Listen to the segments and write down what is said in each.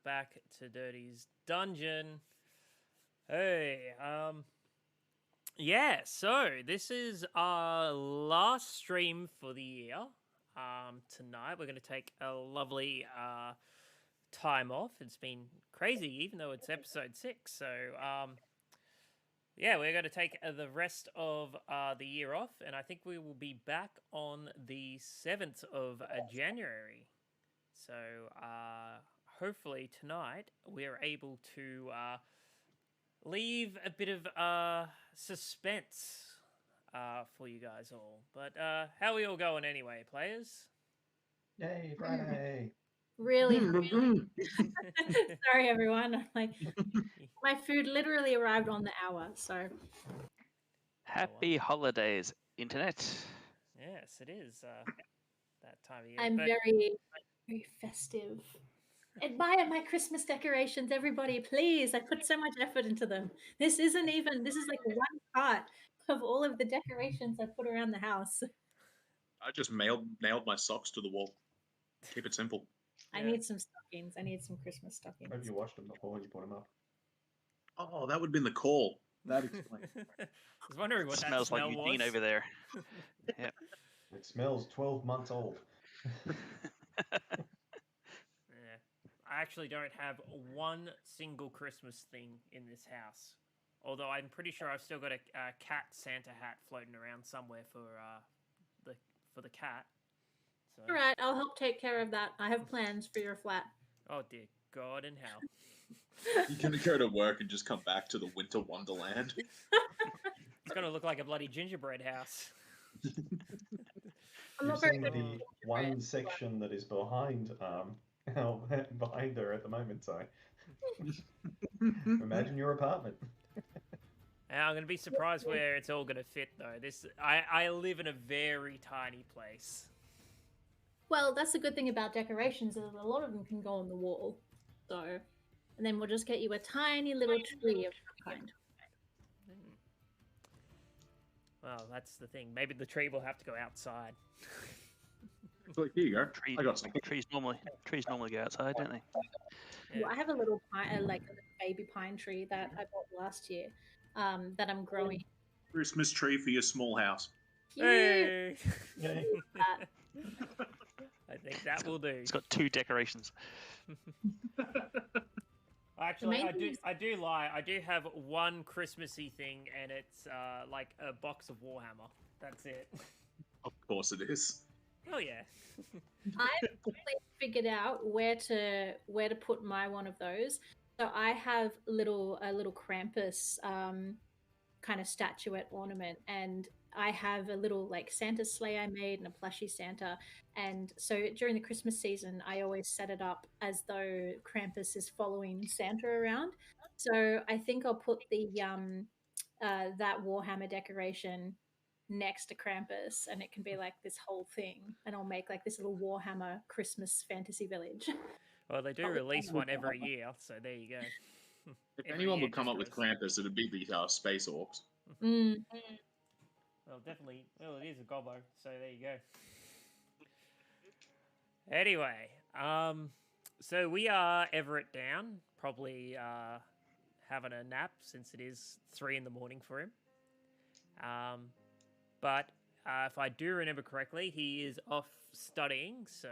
back to Dirty's dungeon. Hey, yeah, so this is our last stream for the year. Tonight we're going to take a lovely time off. It's been crazy, even though it's episode 6. So, yeah, we're going to take the rest of the year off, and I think we will be back on the 7th of January. So, hopefully tonight we're able to leave a bit of suspense for you guys all. But how are we all going anyway, players? Yay, Friday! Really? Sorry, everyone. Like, my food literally arrived on the hour, so. Happy holidays, Internet. Yes, it is that time of year. I'm very, very festive. Admire my Christmas decorations, everybody, please. I put so much effort into them. This is like one part of all of the decorations I put around the house. I just nailed my socks to the wall. Keep it simple. I need some stockings. I need some Christmas stockings. Maybe you washed them before you put them up. Oh, that would have been the call. That explains. I was wondering what Smells that smell like was. Eugene over there. Yeah. It smells 12 months old. Yeah. I actually don't have one single Christmas thing in this house. Although I'm pretty sure I've still got a cat Santa hat floating around somewhere for the cat. So. All right, I'll help take care of that. I have plans for your flat. Oh dear God in hell! You're gonna go to work and just come back to the winter wonderland. It's gonna look like a bloody gingerbread house. You've seen the one section that is behind behind her at the moment, so imagine your apartment. Now, I'm gonna be surprised where it's all gonna fit though. I live in a very tiny place. Well, that's the good thing about decorations, is a lot of them can go on the wall. So, and then we'll just get you a tiny little tree of some kind. Well, that's the thing. Maybe the tree will have to go outside. Look, here you go. I got something. Trees normally go outside, don't they? Yeah. Well, I have a little pine, like a little baby pine tree that I bought last year, that I'm growing. Christmas tree for your small house. Hey! That. I think that will do. It's got 2 decorations. Actually, I do lie. I do have one Christmassy thing, and it's like a box of Warhammer. That's it. Of course it is. Oh yeah. I've figured out where to put my one of those. So I have a little Krampus kind of statuette ornament, and I have a little like Santa sleigh I made and a plushie Santa. And so during the Christmas season, I always set it up as though Krampus is following Santa around. So I think I'll put the that Warhammer decoration next to Krampus, and it can be like this whole thing. And I'll make like this little Warhammer Christmas fantasy village. Well, they do release one every year, so there you go. If anyone would come up with Krampus, it would be the Space Orcs. Mm. Well, definitely. Well, it is a gobbo, so there you go. Anyway, so we are Everett down, probably having a nap since it is 3 a.m. for him. But if I do remember correctly, he is off studying, so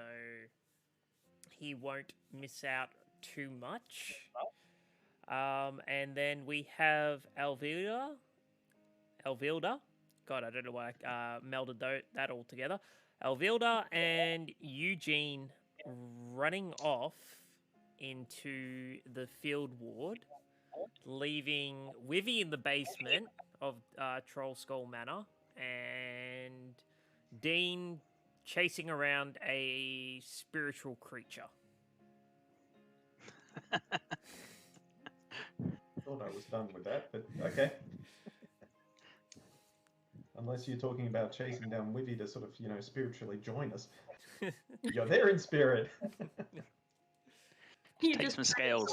he won't miss out too much. And then we have Elvilda. God, I don't know why I melded that all together. Elvilda and Eugene running off into the field ward, leaving Wivy in the basement of Troll Skull Manor, and Dean chasing around a spiritual creature. Thought I was done with that, but okay. Unless you're talking about chasing down Wivy to sort of, spiritually join us. You're there in spirit. Take some scales.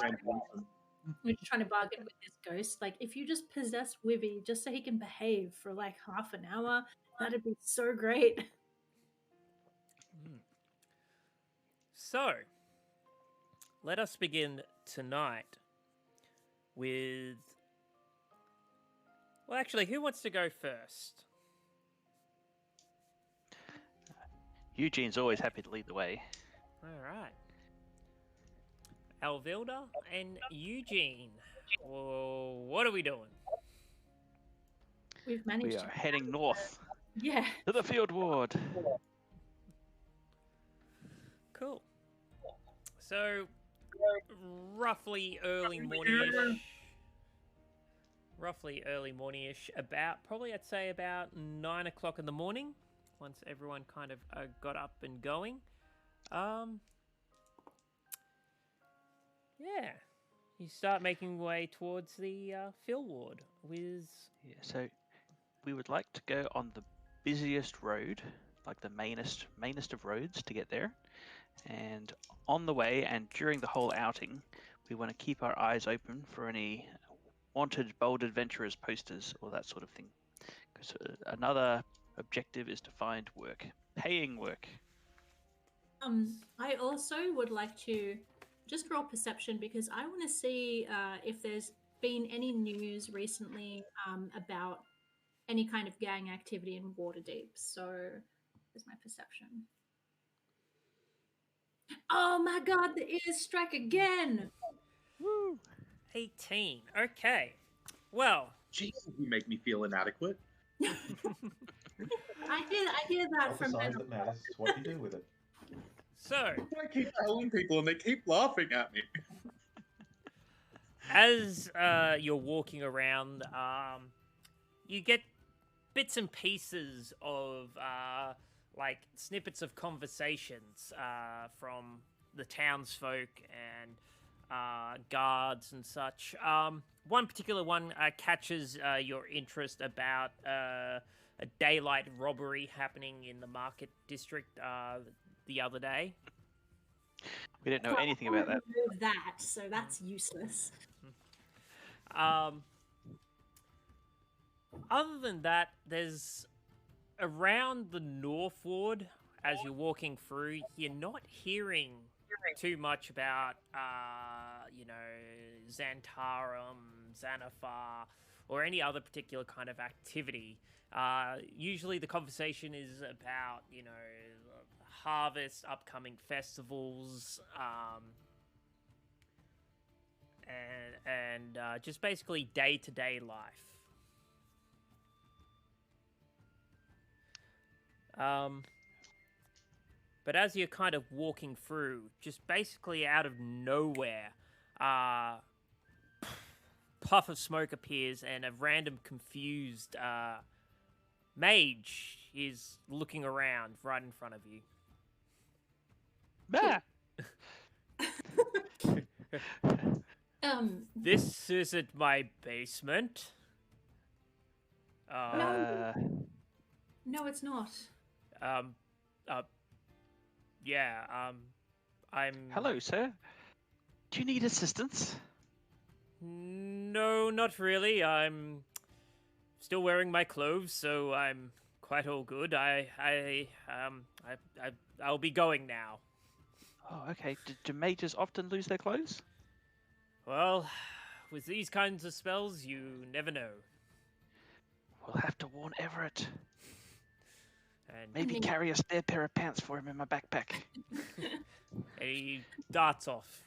We're just trying to bargain with this ghost. Like, if you just possess Wivy just so he can behave for like half an hour, that'd be so great. So, let us begin tonight with. Well, actually, who wants to go first? Eugene's always happy to lead the way. All right. Alvilda and Eugene. Well, what are we doing? We've managed We to. are heading north Yeah. to the field ward. Cool. So, roughly early morning-ish. Probably I'd say about 9 o'clock in the morning, once everyone kind of got up and going. Yeah, you start making way towards the field ward with... Yeah, so we would like to go on the busiest road, like the mainest of roads to get there. And on the way and during the whole outing, we want to keep our eyes open for any wanted bold adventurers posters or that sort of thing. Because another objective is to find work, paying work. I also would like to just roll perception because I want to see if there's been any news recently about any kind of gang activity in Waterdeep. So, here's my perception. Oh my god, the ears strike again! Woo! 18. Okay. Well... Jesus, you make me feel inadequate. I hear that Not the from size that matters, it's what you do with it. So, I keep telling people and they keep laughing at me. as you're walking around, you get bits and pieces of like snippets of conversations from the townsfolk and guards and such. One particular one catches your interest about a daylight robbery happening in the market district the other day. We didn't know anything about that. That, so that's useless. Other than that, there's around the North Ward, as you're walking through, you're not hearing too much about, Xantarum, Xanathar, or any other particular kind of activity. Usually the conversation is about, harvest, upcoming festivals, and just basically day-to-day life. But as you're kind of walking through, just basically out of nowhere, puff of smoke appears and a random confused mage is looking around right in front of you. Bah! This isn't my basement. No, it's not. I'm... Hello, sir. Do you need assistance? No, not really. I'm still wearing my clothes, so I'm quite all good. I'll be going now. Oh, okay. Do mages often lose their clothes? Well, with these kinds of spells, you never know. We'll have to warn Everett. And Maybe carry a spare pair of pants for him in my backpack. he darts off.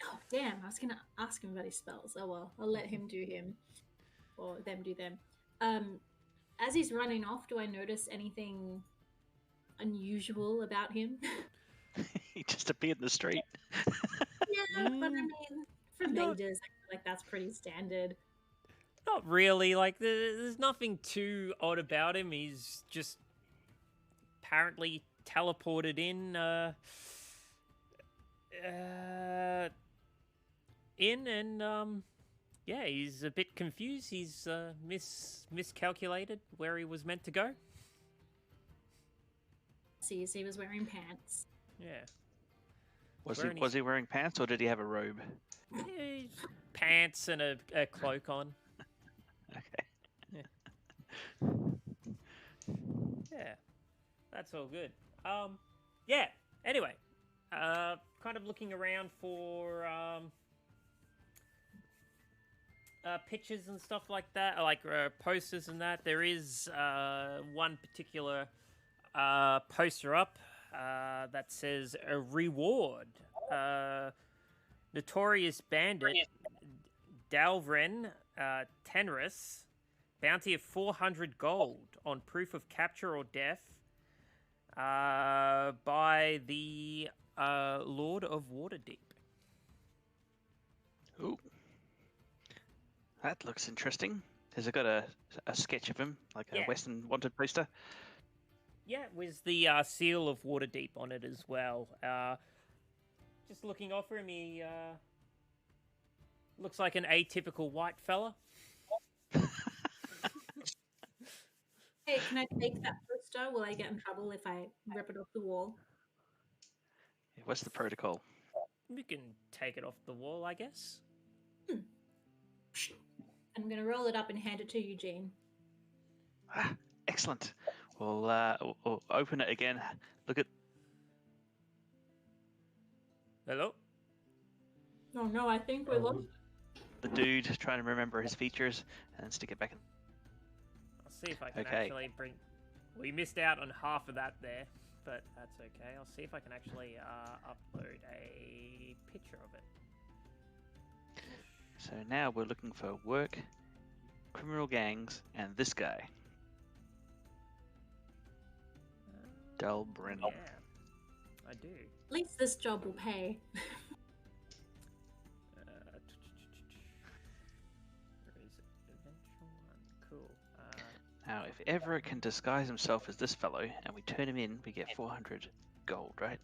Oh, damn. I was going to ask him about his spells. Oh, well. I'll let him do him. Or them do them. As he's running off, do I notice anything unusual about him? He just appeared in the street. Yeah, but I mean, for No. mages, I feel like that's pretty standard. Not really. Like, there's nothing too odd about him. He's just apparently teleported in, and yeah, he's a bit confused. He's miscalculated where he was meant to go. See, he was wearing pants. Yeah. Was he wearing pants or did he have a robe? Yeah, pants and a cloak on. Okay. Yeah, that's all good. Yeah. Anyway, kind of looking around for pictures and stuff like that, like posters and that. There is one particular poster up that says a reward. Notorious bandit Dalvren Tenris, bounty of 400 gold on proof of capture or death by the Lord of Waterdeep. Ooh. That looks interesting. Has it got a sketch of him, like a Yeah. Western wanted poster? Yeah, with the seal of Waterdeep on it as well. Just looking off him, he looks like an atypical white fella. Hey, can I take that poster? Will I get in trouble if I rip it off the wall? What's the protocol? You can take it off the wall, I guess. I'm going to roll it up and hand it to Eugene. Ah, excellent. We'll open it again. Look at. Hello? Oh no, I think we Oh, lost. the dude, trying to remember his features, and stick it back in. I'll see if I can Okay. actually bring... We missed out on half of that there, but that's okay. I'll see if I can actually upload a picture of it. So now we're looking for work, criminal gangs, and this guy. Dalbren. Yeah, I do. At least this job will pay. Where is it? Adventure 1. Cool. Now, if Everett can disguise himself as this fellow, and we turn him in, we get 400 gold, right?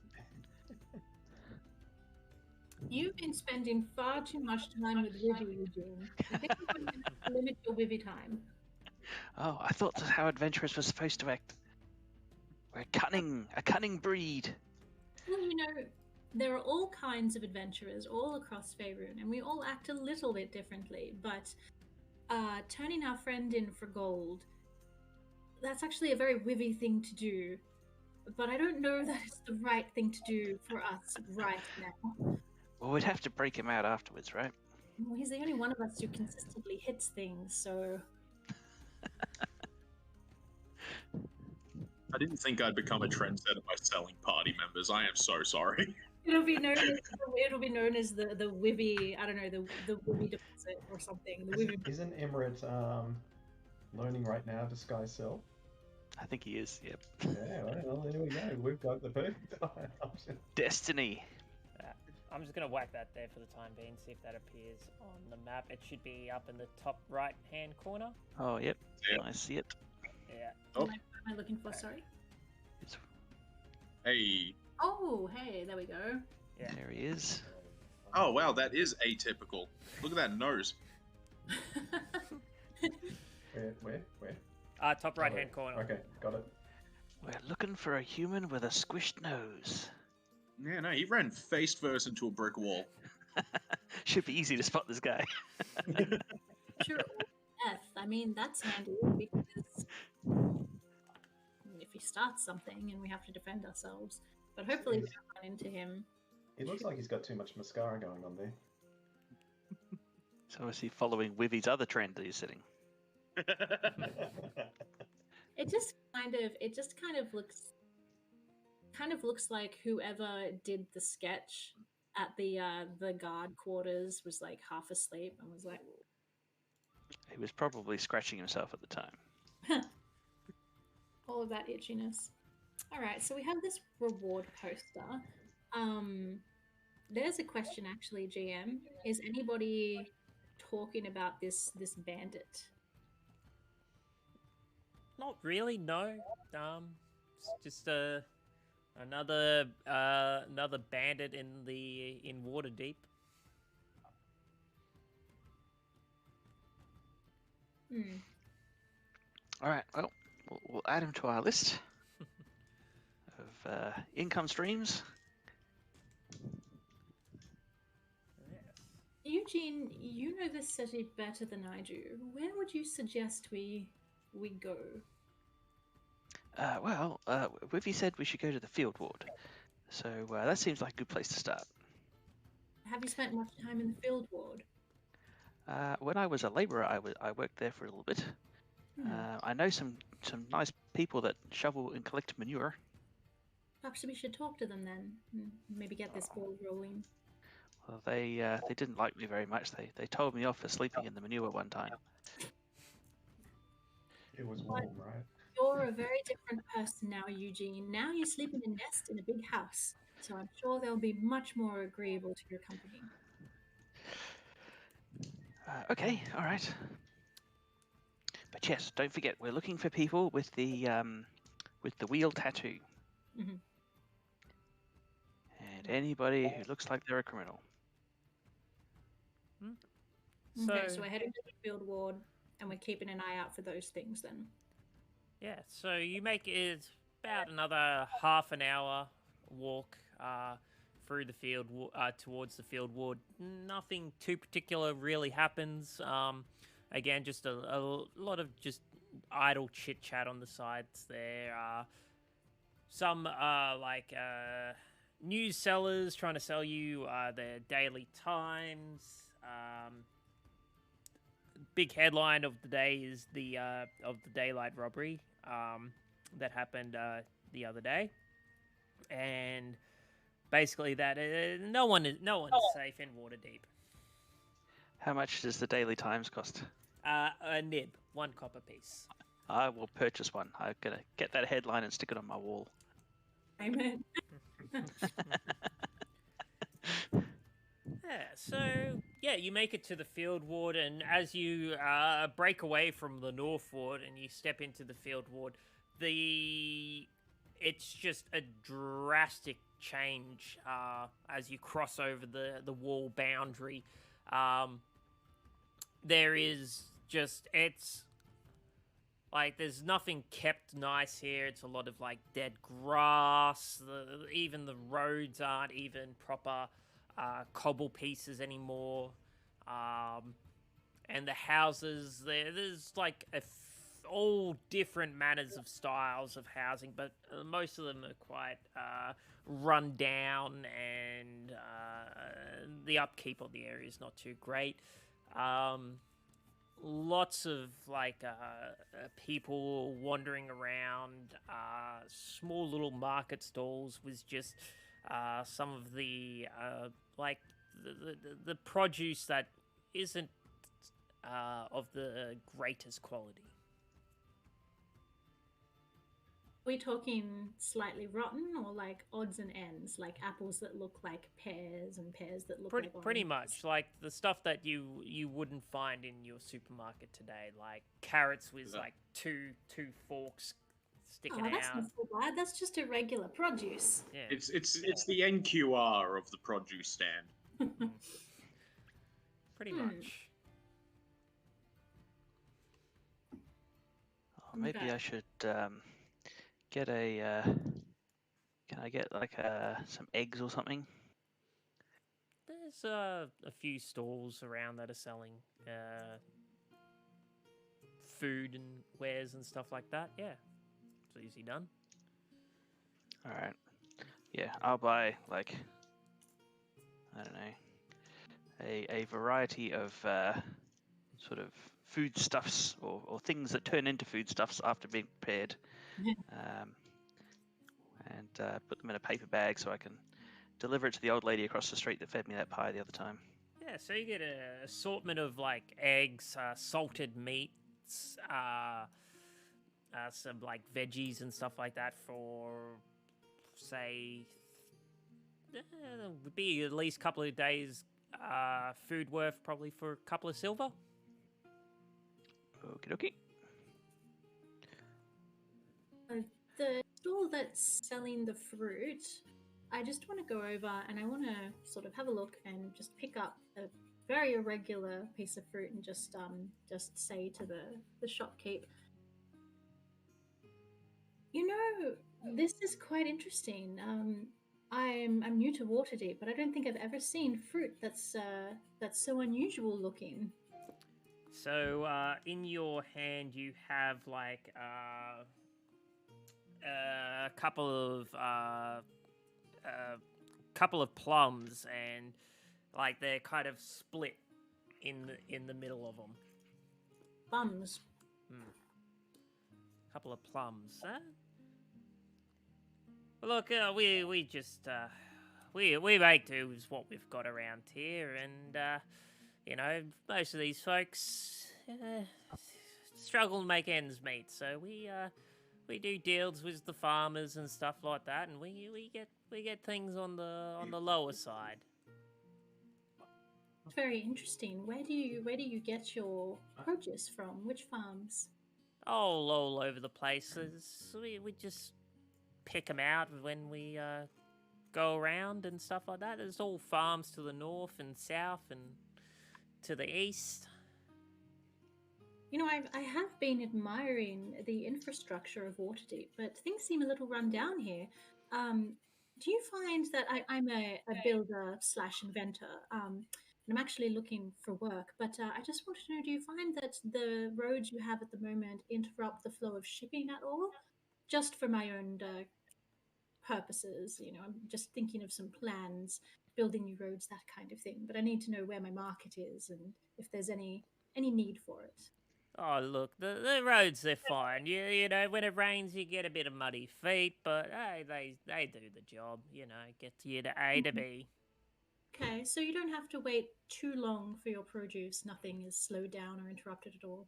You've been spending far too much time with Wivy, Eugene. I think we're going to limit your Wivy time. Oh, I thought that's how adventurers were supposed to act. We're a cunning breed. Well, you know, there are all kinds of adventurers all across Faerun, and we all act a little bit differently, but turning our friend in for gold, that's actually a very Wivy thing to do. But I don't know that it's the right thing to do for us right now. Well, we'd have to break him out afterwards, right? Well, he's the only one of us who consistently hits things, so... I didn't think I'd become a trendsetter by selling party members. I am so sorry. It'll be known as the Wivy, I don't know, the Wivy deposit or something. The Wivy... Isn't Emmerich learning right now disguise self? I think he is, yep. Yeah, well, there we go. We've got the perfect option. Destiny. I'm just going to whack that there for the time being, see if that appears on the map. It should be up in the top right-hand corner. Oh, yep. Yep. I see it. Yeah. Oh. What am I looking for, sorry? It's, Hey. Oh, hey, there we go. Yeah. there he is. Oh, wow, that is atypical. Look at that nose. Where? Top right-hand corner. Okay, got it. We're looking for a human with a squished nose. Yeah, no, he ran face first into a brick wall. Should be easy to spot this guy. Sure, F. I mean, that's handy because if he starts something and we have to defend ourselves. But hopefully we don't run into him. It looks like he's got too much mascara going on there. So is he following Wivy's other trend that he's setting? It just kind of looks like whoever did the sketch at the guard quarters was like half asleep and was like, He was probably scratching himself at the time. all of that itchiness. All right, so we have this reward poster. There's a question actually, GM. Is anybody talking about this bandit? Not really, no. It's just another bandit in Waterdeep. Hmm. All right, well, we'll add him to our list of income streams. Eugene, you know this city better than I do. Where would you suggest we go? Wivy said we should go to the field ward. So that seems like a good place to start. Have you spent much time in the field ward? When I was a labourer, I worked there for a little bit. I know some nice people that shovel and collect manure. Perhaps we should talk to them then. Maybe get this ball rolling. Well, they didn't like me very much. They told me off for sleeping in the manure one time. It was warm, right? You're a very different person now, Eugene. Now you sleep in a nest in a big house, so I'm sure they'll be much more agreeable to your company. Okay, all right. But yes, don't forget, we're looking for people with the wheel tattoo. Mhm. And anybody who looks like they're a criminal. Okay, so we're heading to the field ward, and we're keeping an eye out for those things then. Yeah, so you make it about another half an hour walk through the field towards the field ward. Nothing too particular really happens. Again, just a lot of just idle chit chat on the sides there. Some news sellers trying to sell you their daily times. Big headline of the day is the Daylight Robbery that happened the other day, and basically that no one's safe in Waterdeep. How much does the Daily Times cost? A nib, 1 copper piece. I will purchase one. I'm gonna get that headline and stick it on my wall. Amen. Yeah, so you make it to the field ward, and as you break away from the north ward and you step into the field ward, it's just a drastic change as you cross over the wall boundary. There is just there's nothing kept nice here. It's a lot of dead grass. Even the roads aren't even proper cobble pieces anymore, and the houses there's all different manners of styles of housing, but most of them are quite run down, and the upkeep of the area is not too great. Lots of people wandering around, small little market stalls with just some of the the produce that isn't of the greatest quality. Are we talking slightly rotten, or odds and ends, like apples that look like pears and pears that look like oranges? Pretty much, the stuff that you wouldn't find in your supermarket today, like carrots with two forks sticking that's out. not so bad. That's just irregular produce. Yeah. It's the NQR of the produce stand. Pretty much. Maybe Okay. I should get a. Can I get some eggs or something? There's a few stalls around that are selling food and wares and stuff like that. Yeah, it's easy done. All right. Yeah, I'll buy I don't know, a variety of sort of foodstuffs or things that turn into foodstuffs after being prepared, and put them in a paper bag so I can deliver it to the old lady across the street that fed me that pie the other time. Yeah, so you get an assortment of eggs, salted meats, some veggies and stuff like that for, say, would be at least a couple of days food worth, probably for a couple of silver. Okie dokie. The stall that's selling the fruit, I just want to go over and I want to sort of have a look and just pick up a very irregular piece of fruit and just say to the shopkeep, this is quite interesting. I'm new to Waterdeep, but I don't think I've ever seen fruit that's so unusual looking. So in your hand you have a couple of couple of plums, and like they're kind of split in the middle of them. Bums. Couple of plums. Huh? Well, look, we just we make do with what we've got around here, and you know, most of these folks struggle to make ends meet, so we do deals with the farmers and stuff like that, and we get things on the lower side. Very interesting. Where do you get your produce from? Which farms? All over the places. We just pick them out when we go around and stuff like that. There's all farms to the north and south and to the east. You know, I have been admiring the infrastructure of Waterdeep, but things seem a little run down here. Do you find that I'm a builder / inventor, and I'm actually looking for work, but I just wanted to know, do you find that the roads you have at the moment interrupt the flow of shipping at all? Just for my own purposes, you know, I'm just thinking of some plans, building new roads, that kind of thing, but I need to know where my market is and if there's any need for it. Oh, look, the roads, they're fine. You know, when it rains, you get a bit of muddy feet, but hey, they do the job, you know, get you to A to B. Okay, so you don't have to wait too long for your produce. Nothing is slowed down or interrupted at all.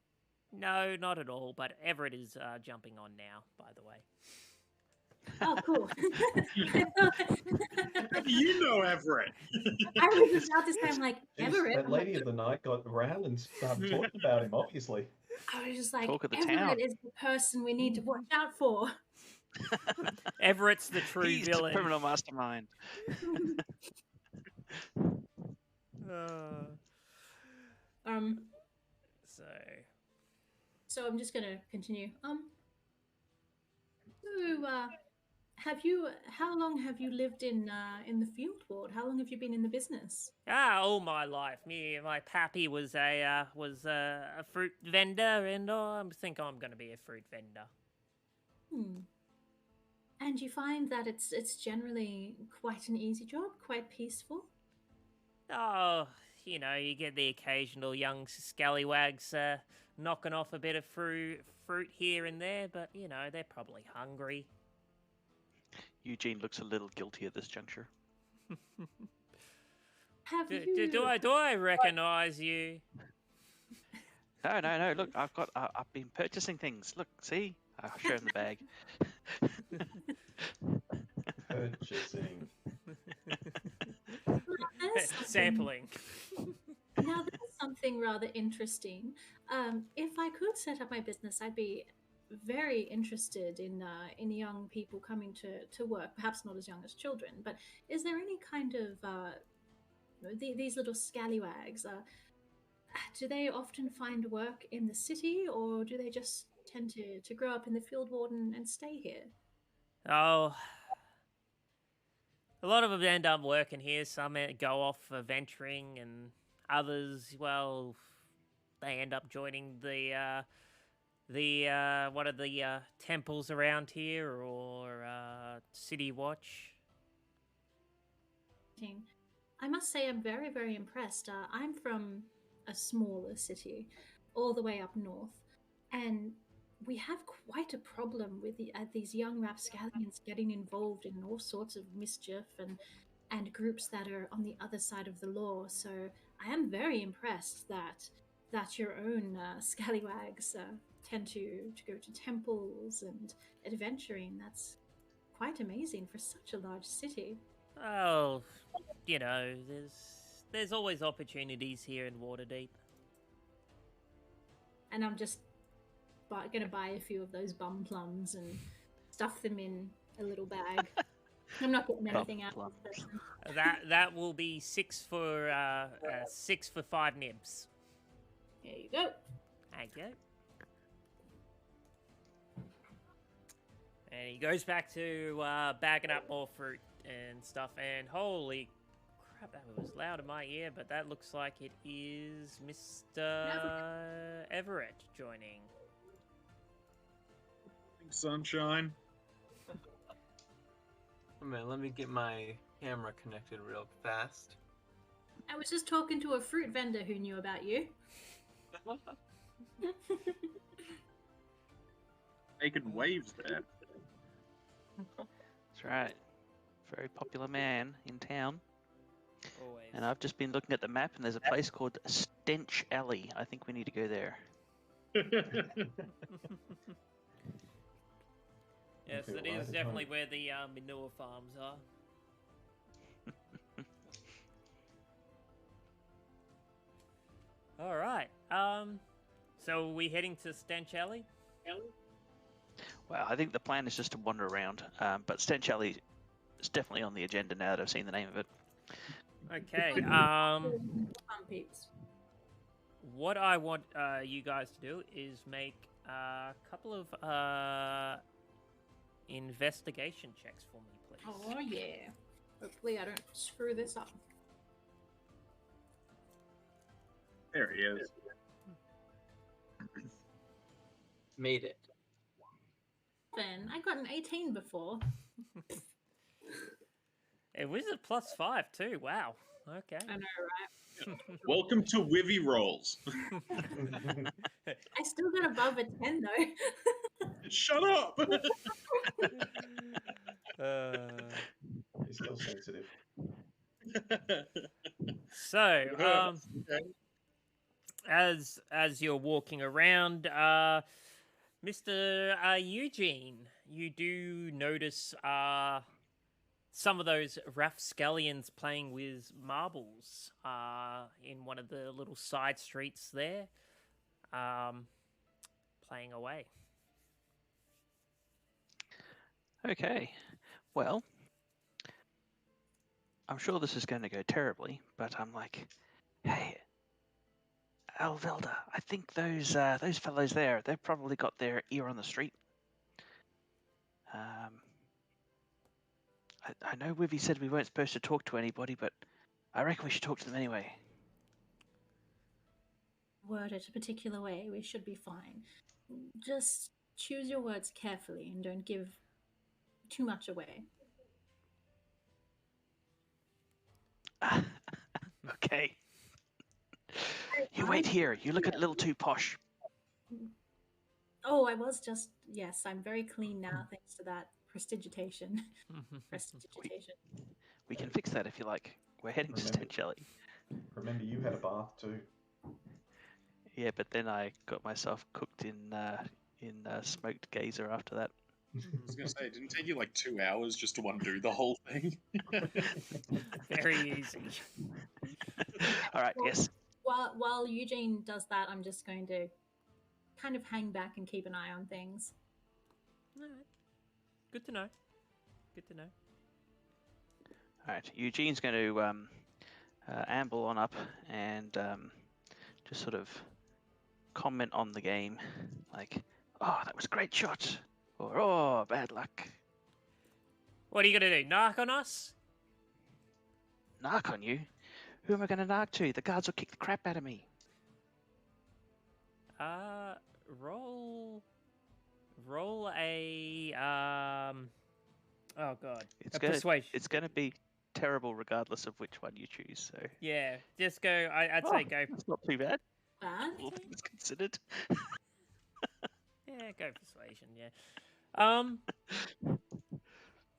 No, not at all, but Everett is jumping on now, by the way. Oh, cool. How do you know Everett? I was just about to say, I'm like, Jeez, Everett. that lady of the night got around and started talking about him, obviously. I was just like, Talk of the Everett town. is the person we need to watch out for. Everett's the true He's villain. the criminal mastermind. So I'm just gonna continue. How long have you lived in the field ward? How long have you been in the business? All my life. My pappy was a fruit vendor, and I think I'm going to be a fruit vendor. And you find that it's generally quite an easy job, quite peaceful? Oh, you know, you get the occasional young scallywags knocking off a bit of fruit here and there, but, you know, they're probably hungry. Eugene looks a little guilty at this juncture. Do I recognize you? No. Look, I've been purchasing things. Look, see, I'll show him the bag. Purchasing. Sampling. Now there's something rather interesting. If I could set up my business, I'd be very interested in young people coming to work. Perhaps not as young as children, but is there any kind of these little scallywags? Do they often find work in the city, or do they just tend to grow up in the field ward and stay here? Oh, a lot of them end up working here. Some go off venturing, and others, well, they end up joining the one of the temples around here, or City Watch. I must say I'm very, very impressed. I'm from a smaller city, all the way up north, and we have quite a problem with these young rapscallions getting involved in all sorts of mischief and groups that are on the other side of the law. So I am very impressed that your own scallywags tend to go to temples and adventuring. That's quite amazing for such a large city. Oh, you know, there's always opportunities here in Waterdeep. And I'm just gonna buy a few of those bum plums and stuff them in a little bag. I'm not getting anything out of it. That will be 6 for 5 nibs. There you go. Thank you. And he goes back to bagging up more fruit and stuff. And holy crap, that was loud in my ear. But that looks like it is Mr. Everett joining. Sunshine. Oh, man, let me get my camera connected real fast. I was just talking to a fruit vendor who knew about you. Making waves there. That's right. Very popular man in town. Always. And I've just been looking at the map, and there's a place called Stench Alley. I think we need to go there. Yes, Feel it right is at definitely home. where the manure farms are. All right. So are we heading to Stench Alley? Well, I think the plan is just to wander around. But Stench Alley is definitely on the agenda now that I've seen the name of it. Okay. Peeps. What I want you guys to do is make a couple of investigation checks for me, please. Oh yeah. Hopefully I don't screw this up. There he is. Made it. Then I got an 18 before. It was a +5 too. Wow. Okay. I know, right? Welcome to Wivy Rolls. I still got above a 10 though. Shut up! He's still sensitive. So, as you're walking around, Mr. Eugene, you do notice some of those rapscallions playing with marbles in one of the little side streets there, playing away. Okay. Well, I'm sure this is going to go terribly, but I'm like, hey, Alvelda, I think those fellows there, they've probably got their ear on the street. I know Wivy said we weren't supposed to talk to anybody, but I reckon we should talk to them anyway. Word it a particular way, we should be fine. Just choose your words carefully and don't give too much away. Okay. You wait here. You look a little too posh. Oh, I was just, yes, I'm very clean now thanks to that prestidigitation. Prestidigitation. We can fix that if you like. We're heading to Remember- Stench Alley. Remember, you had a bath too. Yeah, but then I got myself cooked in smoked gazer after that. I was gonna say, it didn't take you like 2 hours just to undo the whole thing. Very easy. All right, yes. While Eugene does that, I'm just going to kind of hang back and keep an eye on things. All right. Good to know. Good to know. All right, Eugene's going to amble on up and just sort of comment on the game, like, "Oh, that was a great shot," or "Oh, bad luck." What are you gonna do? Knock on us? Narc on you? Who am I going to narc to? The guards will kick the crap out of me. Roll a oh god, It's a gonna persuasion. it's going to be terrible regardless of which one you choose. So Yeah, just go. I'd say go. That's not too bad. Bad? All things considered. Yeah, go persuasion. Yeah.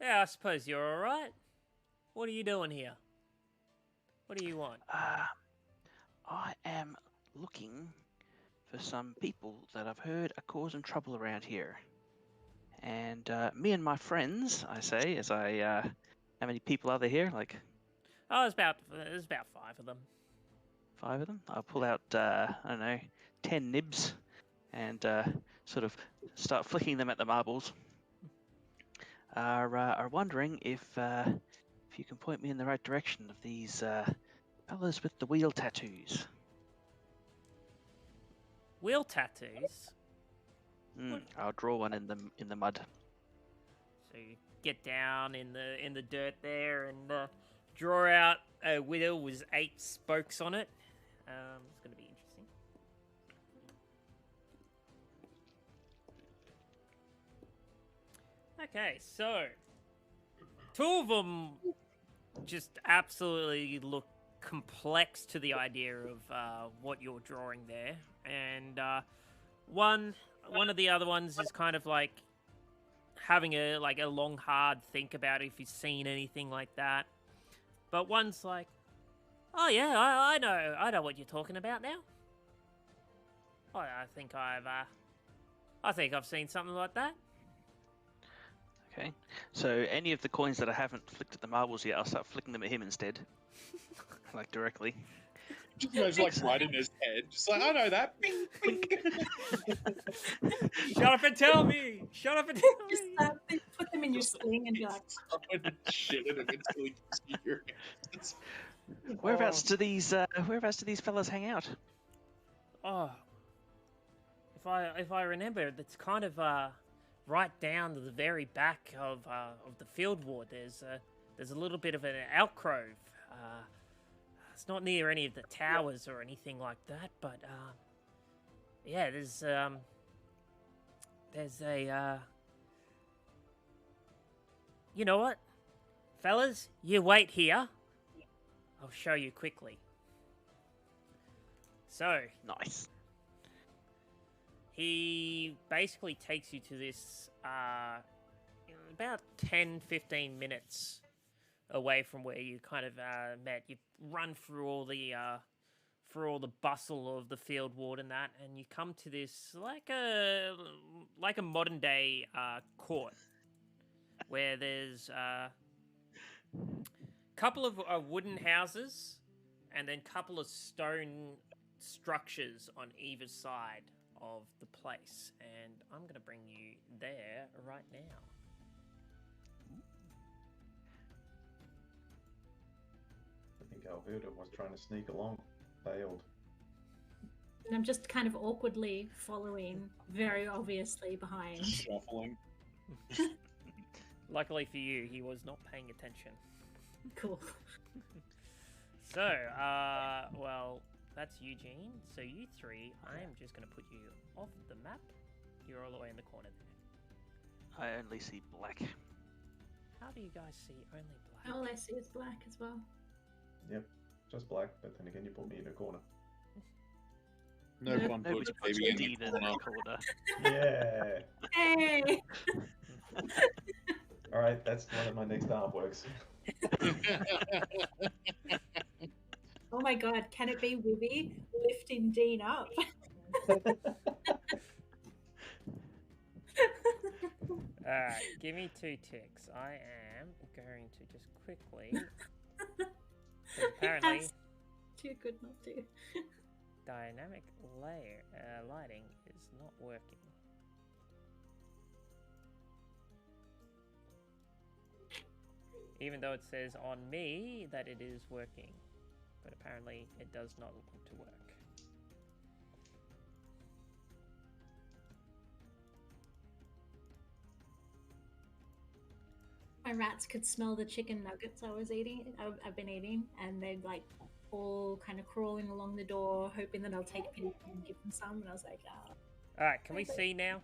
Yeah, I suppose you're all right. What are you doing here? What do you want? I am looking for some people that I've heard are causing trouble around here. And me and my friends, I say, as I, how many people are there here? Like Oh, there's about 5 of them. 5 of them? I'll pull out, I don't know, 10 nibs and sort of start flicking them at the marbles. Are wondering if you can point me in the right direction of these fellas with the wheel tattoos. Wheel tattoos. I'll draw one in the mud. So you get down in the dirt there and draw out a wheel with 8 spokes on it. It's going to be interesting. Okay, so Two of them just absolutely look complex to the idea of what you're drawing there, and one of the other ones is kind of like having a long hard think about if you've seen anything like that, but one's like, oh yeah, I know what you're talking about now. I think I've seen something like that. Okay. So any of the coins that I haven't flicked at the marbles yet, I'll start flicking them at him instead. Like directly. Just goes like right in his head. Just like, I know that. Bing, bing. Shut up and tell me! Shut up and tell Just me! put them in your sling and be like, Shit at him until he gets to your hands. Whereabouts do these fellas hang out? Oh, if I remember, it's kind of right down to the very back of the field ward. There's a little bit of an alcove. It's not near any of the towers or anything like that, but yeah, there's a you know what, fellas, you wait here. I'll show you quickly. So Nice. he basically takes you to this about 10-15 minutes away from where you kind of met. You run through all the bustle of the field ward and that, and you come to this like a modern day court where there's a couple of wooden houses and then couple of stone structures on either side of the place, and I'm going to bring you there right now. I think Alberta was trying to sneak along. Failed. and I'm just kind of awkwardly following, very obviously behind. Shuffling. Luckily for you, he was not paying attention. Cool. So, well, that's Eugene. So you three, I am just going to put you off the map. You're all the way in the corner there. I only see black. How do you guys see only black? All I see is black as well. Yep, just black, but then again you put me in a corner. No Nope. fun Nobody's puts put baby in Dean the in the corner. Yeah! Hey! Alright, that's one of my next artworks. Oh my god, can it be Wibby lifting Dean up? Alright, give me 2 ticks. I am going to just quickly... 'cause apparently, Yes. Too good not to. dynamic layer lighting is not working. Even though it says on me that it is working, but apparently it does not want to work. My rats could smell the chicken nuggets I've been eating, and they're like all kind of crawling along the door, hoping that I'll take pity and give them some. And I was like, oh. Alright, can we see now?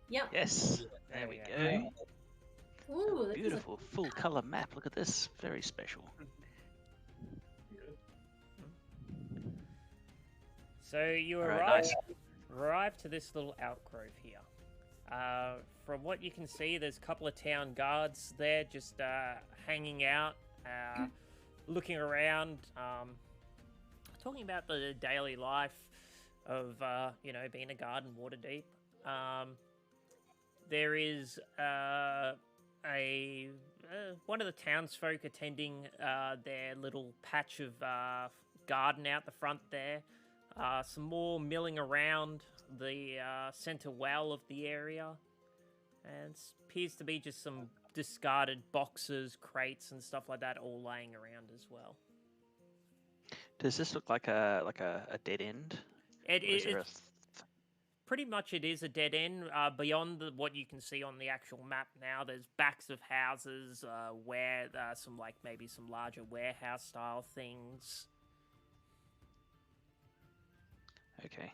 Yep. Yes, there we go. Ooh, this Beautiful full color map. Look at this, very special. So you Alright, arrive to this little outgrove here. From what you can see, there's a couple of town guards there just hanging out, looking around, talking about the daily life of, being a guard in Waterdeep. There is one of the townsfolk attending their little patch of garden out the front there. Some more milling around the center well of the area, and it appears to be just some discarded boxes, crates, and stuff like that all laying around as well. Does this look like a dead end? It Or is there is pretty much it is a dead end. Beyond what you can see on the actual map now, there's backs of houses where maybe some larger warehouse style things. Okay.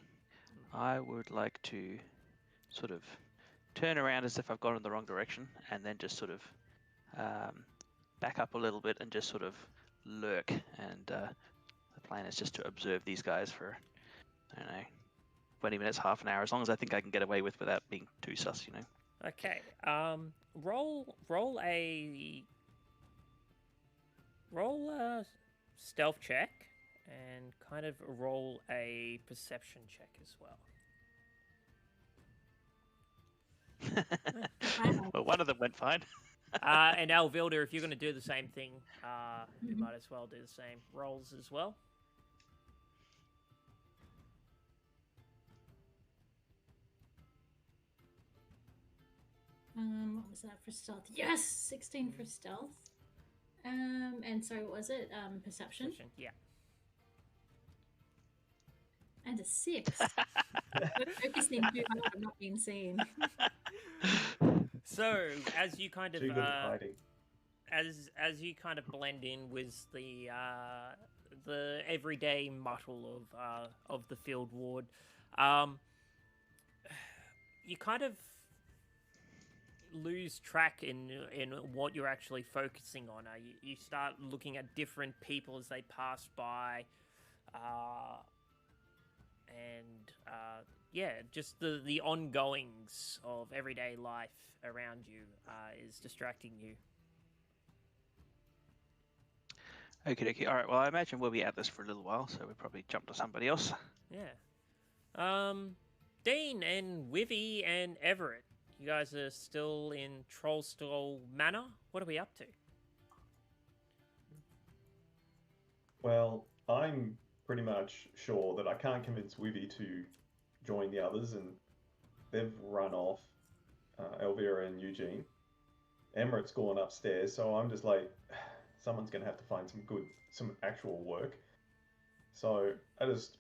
I would like to sort of turn around as if I've gone in the wrong direction and then just sort of back up a little bit and just sort of lurk. And the plan is just to observe these guys for, I don't know, 20 minutes, half an hour, as long as I think I can get away with without being too sus, you know. Okay. Roll a stealth check and kind of roll a perception check as well. Well, one of them went fine. And Alvilda, if you're going to do the same thing, you might as well do the same rolls as well. What was that for stealth? Yes, 16 for stealth. And so what was it? Perception. Yeah. And a 6. We're focusing too hard on not being seen. So as you kind of Too good at hiding. as you kind of blend in with the everyday muddle of the field ward, you kind of lose track in what you're actually focusing on. You start looking at different people as they pass by, and yeah, just the ongoings of everyday life around you is distracting you. Okay. All right. Well, I imagine we'll be at this for a little while, so we'll probably jump to somebody else. Yeah. Dean and Wivy and Everett, you guys are still in Trollstall Manor. What are we up to? Well, I'm pretty much sure that I can't convince Wivy to join the others, and they've run off, Elvira and Eugene. Emmett's gone upstairs, so I'm just like, someone's going to have to find some actual work. So I just,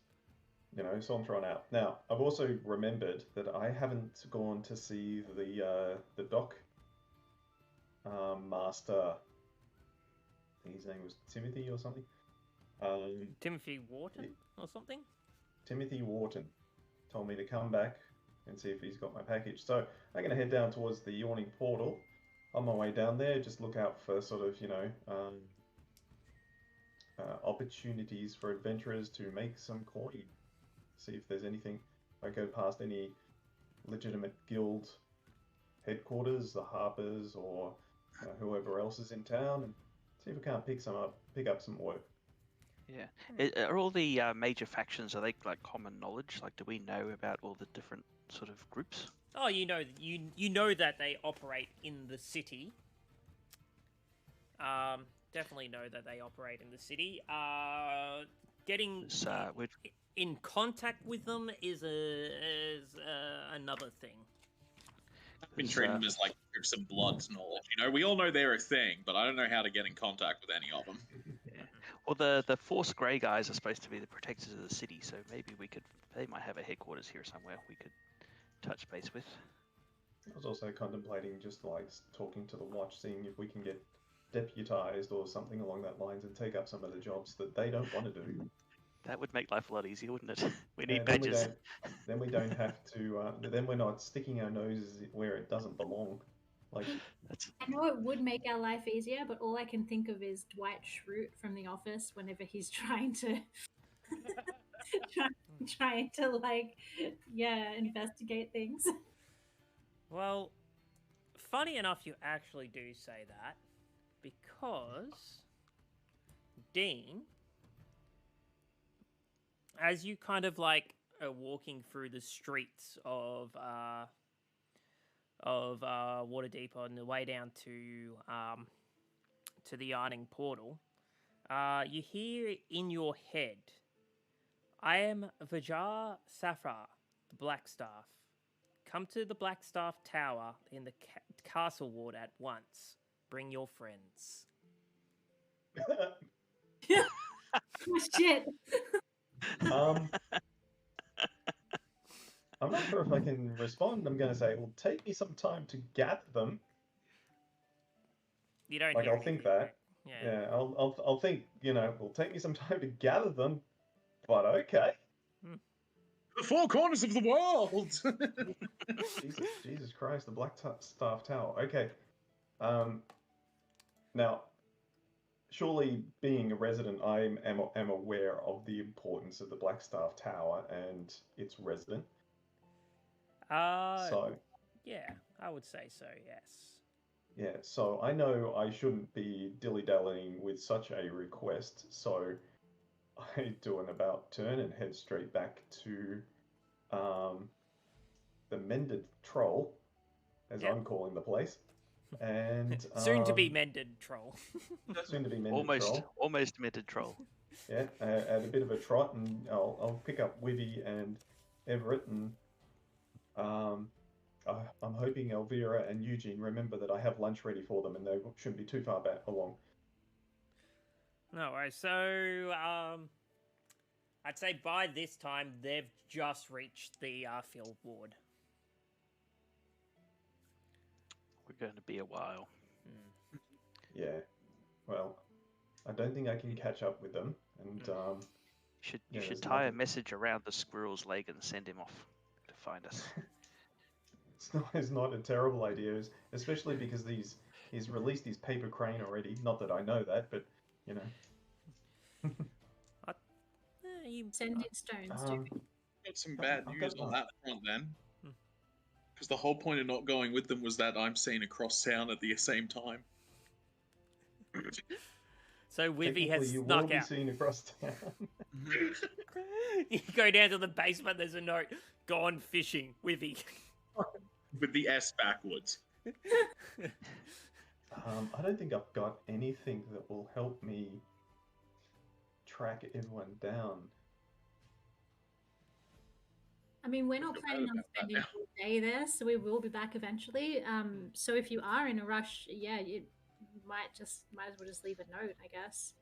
so I'm thrown out. Now, I've also remembered that I haven't gone to see the dock master. I think his name was Timothy or something. Timothy Wharton or something? Timothy Wharton told me to come back and see if he's got my package. So I'm going to head down towards the Yawning Portal. On my way down there, just look out for sort of, opportunities for adventurers to make some coin. See if there's anything. I go past any legitimate guild headquarters, the Harbours, or whoever else is in town, and see if I can't pick up some work. Yeah. Are all the major factions, are they like common knowledge? Like, do we know about all the different sort of groups? Oh, you know that they operate in the city. Definitely know that they operate in the city. Getting in contact with them is another thing. I've been treating them as like Crips and Bloods knowledge. We all know they're a thing, but I don't know how to get in contact with any of them. Yeah. Well, the Force Grey guys are supposed to be the protectors of the city, so maybe they might have a headquarters here somewhere we could touch base with. I was also contemplating just like talking to the Watch, seeing if we can get deputized or something along that lines and take up some of the jobs that they don't want to do. That would make life a lot easier, wouldn't it? We need badges. Then we don't have to. Then we're not sticking our noses where it doesn't belong. Like, I know it would make our life easier, but all I can think of is Dwight Schrute from The Office whenever he's trying to investigate things. Well, funny enough, you actually do say that, because Dean, as you kind of like are walking through the streets of Waterdeep on the way down to the Yarning Portal, you hear in your head, "I am Vajar Safra, the Blackstaff. Come to the Blackstaff Tower in the Castle Ward at once. Bring your friends." Oh, shit. I'm not sure if I can respond. I'm going to say, "Well, take me some time to gather them." You don't. Like, hear I'll think anything, that. right? Yeah, I'll think. It'll take me some time to gather them, but okay. The four corners of the world. Jesus Christ, the Blackstaff Tower. Okay. Now, surely being a resident, I am aware of the importance of the Blackstaff Tower and its resident. So, yeah, I would say so, yes. yeah, so I know I shouldn't be dilly-dallying with such a request, so I do an about turn and head straight back to the Mended Troll, as Yep. I'm calling the place. And Soon to be mended troll. soon to be Mended Troll. Almost mended troll. Yeah, at a bit of a trot, and I'll pick up Wivy and Everett, and I'm hoping Elvira and Eugene remember that I have lunch ready for them, and they shouldn't be too far back along. No worries. So, I'd say by this time they've just reached the field ward. We're going to be a while. Yeah, well, I don't think I can catch up with them, and You should tie a message around the squirrel's leg and send him off to find us. it's not a terrible idea, especially because he's released his paper crane already. Not that I know that, but you know. You send in stones, too. Got some bad I've news got on one. that front then. Because the whole point of not going with them was that I'm seen across town at the same time. So Wivy Technically, has you will snuck be out. seen across town. You go down to the basement, there's a note, gone fishing, Wivy. With the S backwards. I don't think I've got anything that will help me track everyone down. I mean, we're not planning on spending all day there, so we will be back eventually. So if you are in a rush, yeah, you might as well just leave a note, I guess.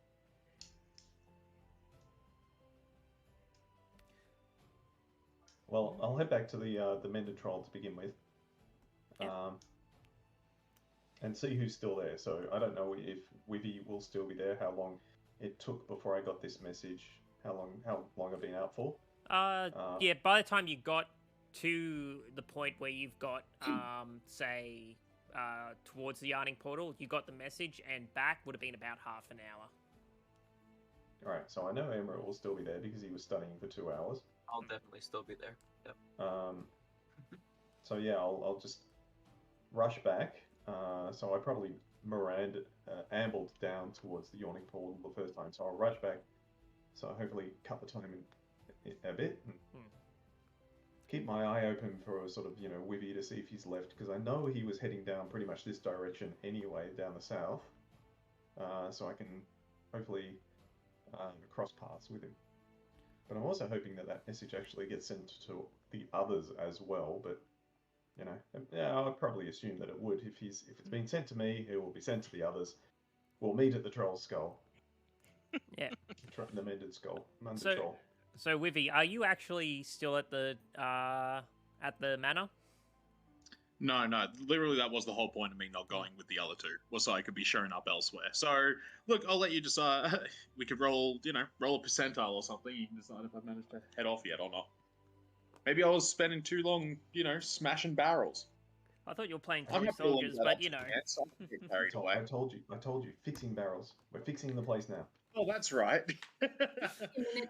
Well, I'll head back to the Mended Troll to begin with, and see who's still there. So I don't know if Wivy will still be there. How long it took before I got this message? How long I've been out for? Yeah, by the time you got to the point where you've got, say, towards the yarning portal, you got the message, and back would have been about half an hour. All right, so I know Emerald will still be there because he was studying for 2 hours. I'll definitely still be there. Yep. So yeah, I'll just rush back. So I probably ambled down towards the yawning portal the first time. So I'll rush back. So hopefully cut the time in a bit. And keep my eye open for a sort of, Wivy to see if he's left, because I know he was heading down pretty much this direction anyway, down the south. So I can hopefully cross paths with him. But I'm also hoping that message actually gets sent to the others as well. But I'd probably assume that it would. If it's been sent to me, it will be sent to the others. We'll meet at the Troll's Skull. Yeah. The Mended Skull. So, so Wivy, are you actually still at the manor? No, literally that was the whole point of me not going with the other two, was so I could be shown up elsewhere. So, look, I'll let you decide. We could roll a percentile or something. You can decide if I've managed to head off yet or not. Maybe I was spending too long, smashing barrels. I thought you were playing I'm Toy not Soldiers, feeling but that option yet, so I can get carried away. I told you, fixing barrels. We're fixing the place now. Oh, that's right.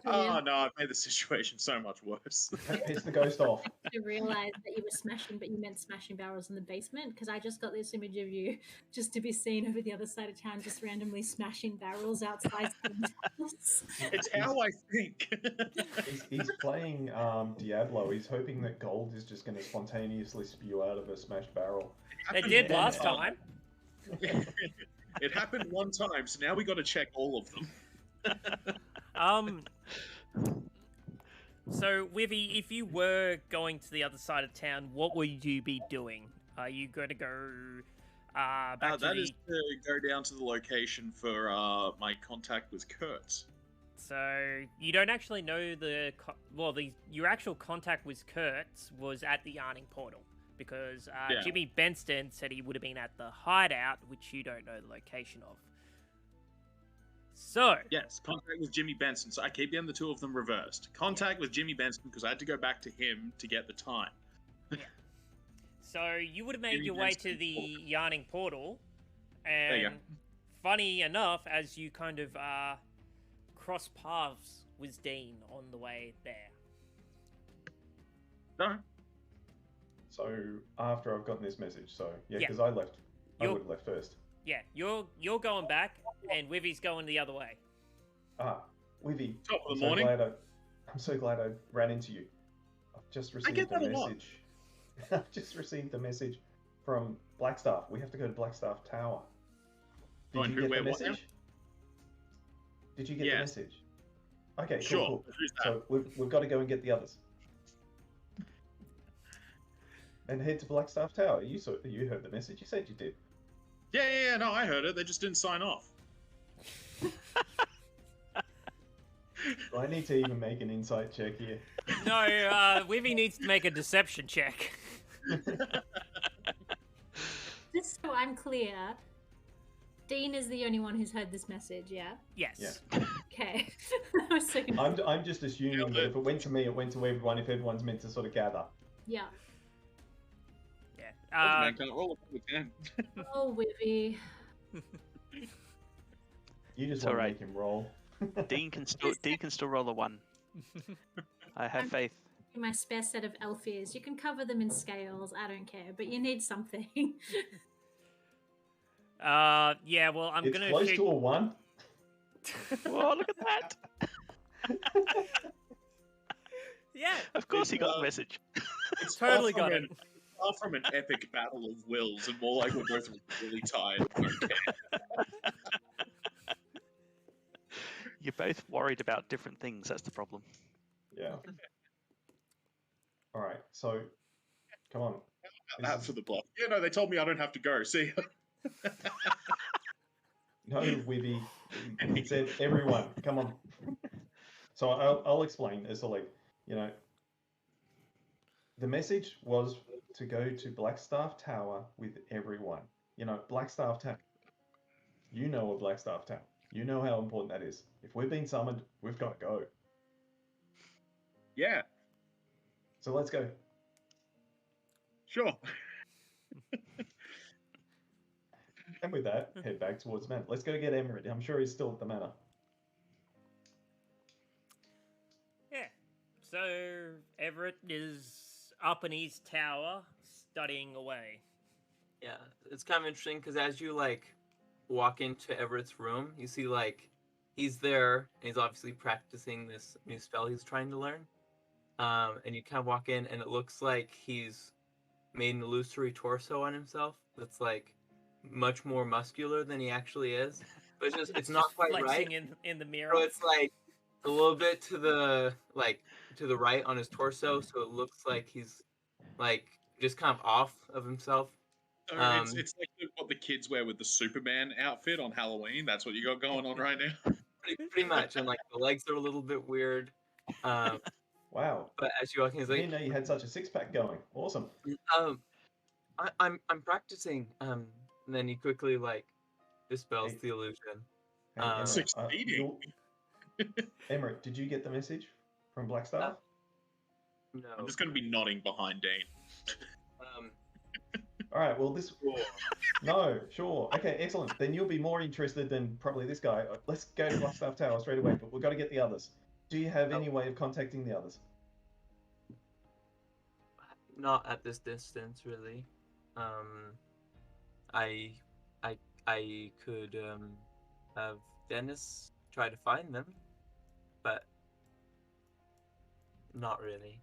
Oh no, I've made the situation so much worse. Piss the ghost off. To realize that you were smashing, but you meant smashing barrels in the basement, because I just got this image of you just to be seen over the other side of town, just randomly smashing barrels outside someone's house. It's how I think. He's playing Diablo. He's hoping that gold is just going to spontaneously spew out of a smashed barrel. It did last time. It happened one time, so now we got to check all of them. So, Wivy, if you were going to the other side of town, what would you be doing? Are you going to go back to that is to go down to the location for my contact with Kurtz. So, you don't actually know your actual contact with Kurtz was at the Yarning Portal. Because Jimmy Benston said he would have been at the hideout, which you don't know the location of. So... Yes, contact with Jimmy Benson. So I keep getting the two of them reversed. Contact with Jimmy Benson because I had to go back to him to get the time. Yeah. So you would have made your way to the Yarning Portal and funny enough, as you kind of cross paths with Dean on the way there. No. So after I've gotten this message, so yeah, Yeah. because I left, I You're- would have left first. Yeah, you're going back, and Wivy's going the other way. Ah, Wivy, Top of I'm the morning. I'm so glad I ran into you. I've just I get received a that a lot. message. I've just received a message from Blackstaff. We have to go to Blackstaff Tower. Oh, and Did you get the what now? message? Did you get the Yes. message? Okay, cool, Sure. cool. Who's that? So we've got to go and get the others. And head to Blackstaff Tower. You heard the message. You said you did. Yeah. No, I heard it. They just didn't sign off. Do I need to even make an insight check here? No, Wivy needs to make a deception check. Just so I'm clear, Dean is the only one who's heard this message, yeah? Yes. Yeah. Okay. I was so confused. I'm just assuming that if it went to me, it went to everyone. If everyone's meant to sort of gather. Yeah. Yeah. Man can't roll a 10. Oh, Wivy. You just It's want to alright. make him roll. Dean can still roll a 1. I have faith. My spare set of elf ears. You can cover them in scales. I don't care, but you need something. Yeah. Well, I'm It's gonna close shoot. to a 1. Whoa, look at that! Yeah. Of course he got the message. It's Totally far got from it. Far from an epic battle of wills, and more like we're both really tired. Okay. You're both worried about different things, that's the problem. Yeah. All right. So, come on. This That is- for the block. Yeah, no, they told me I don't have to go. See ya. No, Wibby. It said everyone. Come on. So I'll explain. It's like, the message was to go to Blackstaff Tower with everyone. Blackstaff Tower. You know a Blackstaff Tower. You know how important that is. If we've been summoned, we've got to go. Yeah, So let's go. sure. And with that, head back towards the manor. Let's go get Emery. I'm sure he's still at the manor. Yeah. So Everett is up in his tower, studying away. Yeah, it's kind of interesting because as you walk into Everett's room, you see he's there and he's obviously practicing this new spell he's trying to learn. And you kind of walk in and it looks like he's made an illusory torso on himself that's much more muscular than he actually is. But it's not quite right. Flexing in the mirror. So it's a little bit to the right on his torso, so it looks like he's just kind of off of himself. So Um, it's like what the kids wear with the Superman outfit on Halloween. That's what you got going on right now. Pretty much, and the legs are a little bit weird. Wow. But as you walk in, he's I didn't know you had such a six-pack going. Awesome. I'm practicing. And then he quickly dispels Hey. the illusion. Hey, Emmerich, Succeeding. Emmerich, did you get the message from Blackstaff? No. I'm just going to be nodding behind Dean. All right. Well, this. No, sure. Okay, excellent. Then you'll be more interested than probably this guy. Let's go to Blackstaff Tower straight away. But we've got to get the others. Do you have any way of contacting the others? Not at this distance, really. I could have Dennis try to find them, but not really.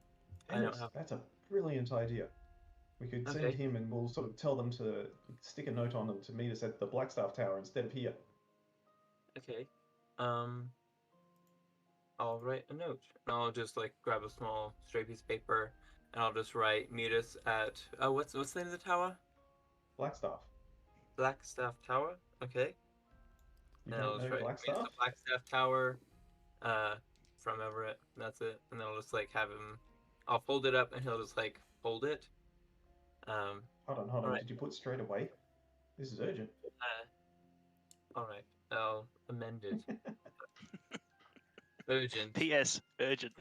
I don't Dennis, have. that's a brilliant idea. We could send Okay. him and we'll sort of tell them to stick a note on them to meet us at the Blackstaff Tower instead of here. Okay. I'll write a note. And I'll just grab a small straight piece of paper and I'll just write meet us at what's the name of the tower? Blackstaff. Blackstaff Tower. Okay. You And I'll don't just know write meet us Blackstaff? at Blackstaff Tower from Everett. And that's it. And then I'll just have him I'll fold it up and he'll just hold it. Hold on. Alright. Did you put straight away? This is urgent. Alright. I'll amend it. Urgent. P.S. Urgent.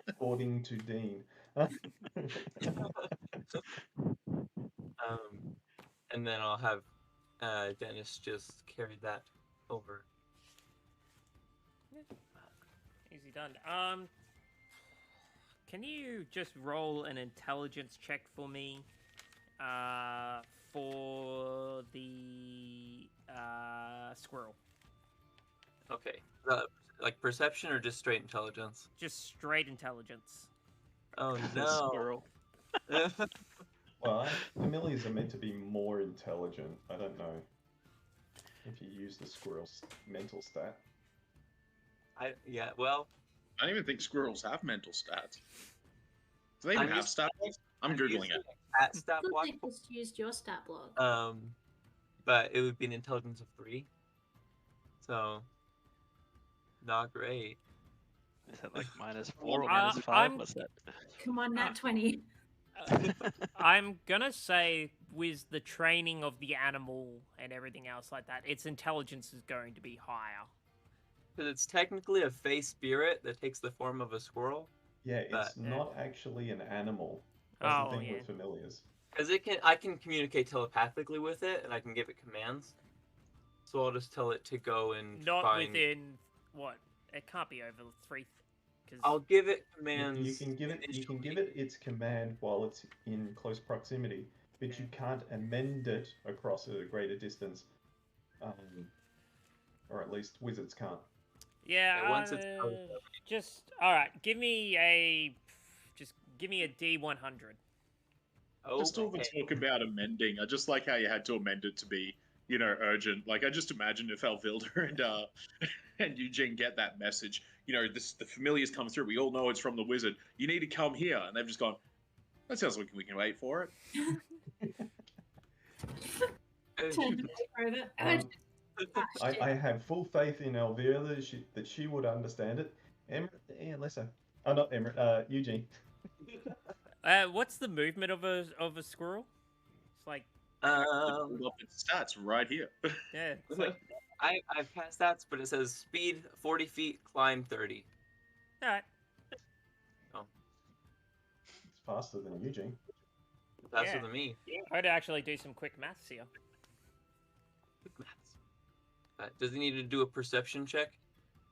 According to Dean. And then I'll have Dennis just carried that over. Easy done. Can you just roll an intelligence check for me? For the squirrel. Okay. Like perception or just straight intelligence? Just straight intelligence. Oh The no. squirrel. Well, familiars are meant to be more intelligent. I don't know if you use the squirrel's mental stat. Well, I don't even think squirrels have mental stats. Do they even I'm have just- stat blocks? I'm googling using it. At stat I block. thought they just used your stat block. But it would be an intelligence of 3. So, not great. Is that like -4 or Uh, -5? I'm- What's that? Come on, nat 20. I'm gonna say with the training of the animal and everything else like that, its intelligence is going to be higher. Because it's technically a fey spirit that takes the form of a squirrel. Yeah, it's But- not actually an animal. That's Oh, the thing yeah. with familiars. Because I can communicate telepathically with it, and I can give it commands. So I'll just tell it to go and Not find. within what? It can't be over 3. Because I'll give it You commands. can give it initially. its command while it's in close proximity, but you can't amend it across a greater distance. Or at least wizards can't. yeah, once it's done, just all right. Give me a D100. Just all the Okay. talk about amending. I just like how you had to amend it to be, urgent. Like I just imagine if Alvilda and Eugene get that message. The familiars come through. We all know it's from the wizard. You need to come here, and they've just gone. That sounds like we can wait for it. Turn to over. I have full faith in Elvira that she would understand it. Listen. Oh, not Emmerich. Eugene. What's the movement of a squirrel? It's like Pulled up its stats right here. yeah, it's like I've passed stats, but it says speed 40 feet, climb 30. all right. It's faster than Eugene. Faster Yeah. than me. I'd actually do some quick maths here. Quick maths. Does he need to do a perception check?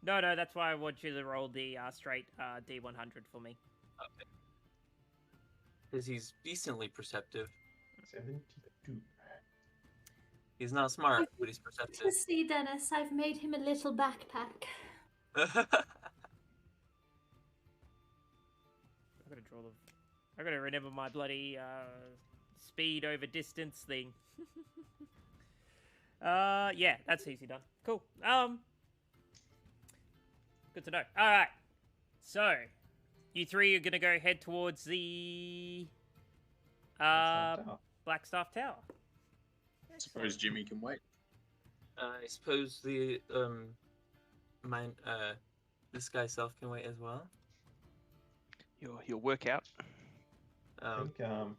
No, that's why I want you to roll the straight D100 for me. Okay. Because he's decently perceptive. 72. He's not smart, but he's perceptive. To see, Dennis, I've made him a little backpack. I gotta remember my bloody speed over distance thing. Yeah, that's easy done. Cool. Good to know. All right. So, you three are gonna go head towards the Blackstaff Tower. I suppose Jimmy can wait. I suppose the this guy self can wait as well. Your workout. I think You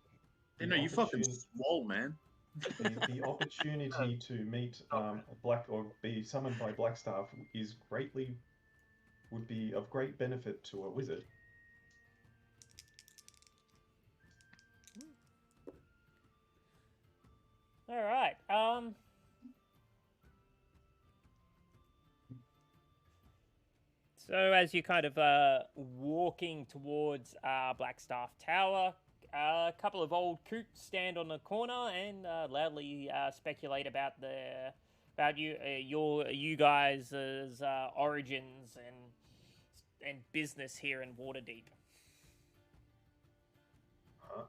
the fucking opportun- swole, man. the opportunity to meet or be summoned by Blackstaff would be of great benefit to a wizard. All right. So as you kind of walking towards Blackstaff Tower, a couple of old coots stand on the corner and loudly speculate about you guys' origins and business here in Waterdeep. Huh?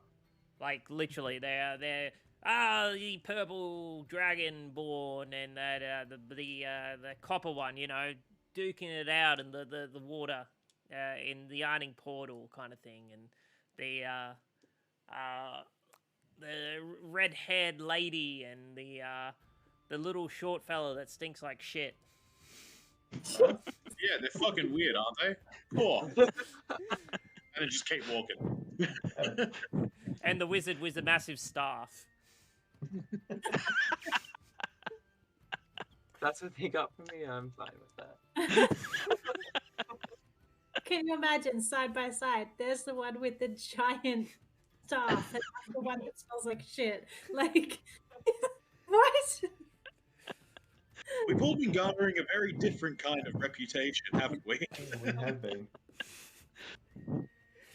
Like literally, they're the purple dragonborn and that the copper one, duking it out in the water in the ironing portal kind of thing, and the red-haired lady and the little short fella that stinks like shit. Yeah, they're fucking weird, aren't they? Cool. And then just keep walking. And the wizard with the massive staff. That's what they got from me. I'm fine with that. Can you imagine side by side? There's the one with the giant staff, and that's the one that smells like shit. Like, what? We've all been garnering a very different kind of reputation, haven't we? We have been.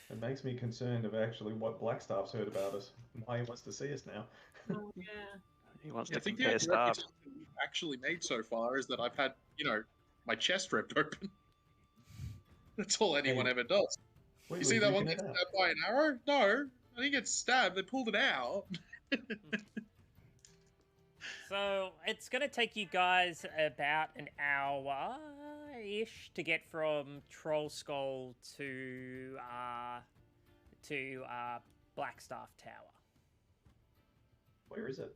It makes me concerned of actually what Blackstaff's heard about us. Why he wants to see us now. Oh, yeah. He wants I to think the compare only staff. reputation we've actually made so far is that I've had, my chest ripped open. That's all anyone Hey, ever does. We You were see that one duking get it out. stabbed by an arrow? No, I didn't get stabbed. They pulled it out. So it's gonna take you guys about an hour-ish to get from Troll Skull to Blackstaff Tower. Where is it?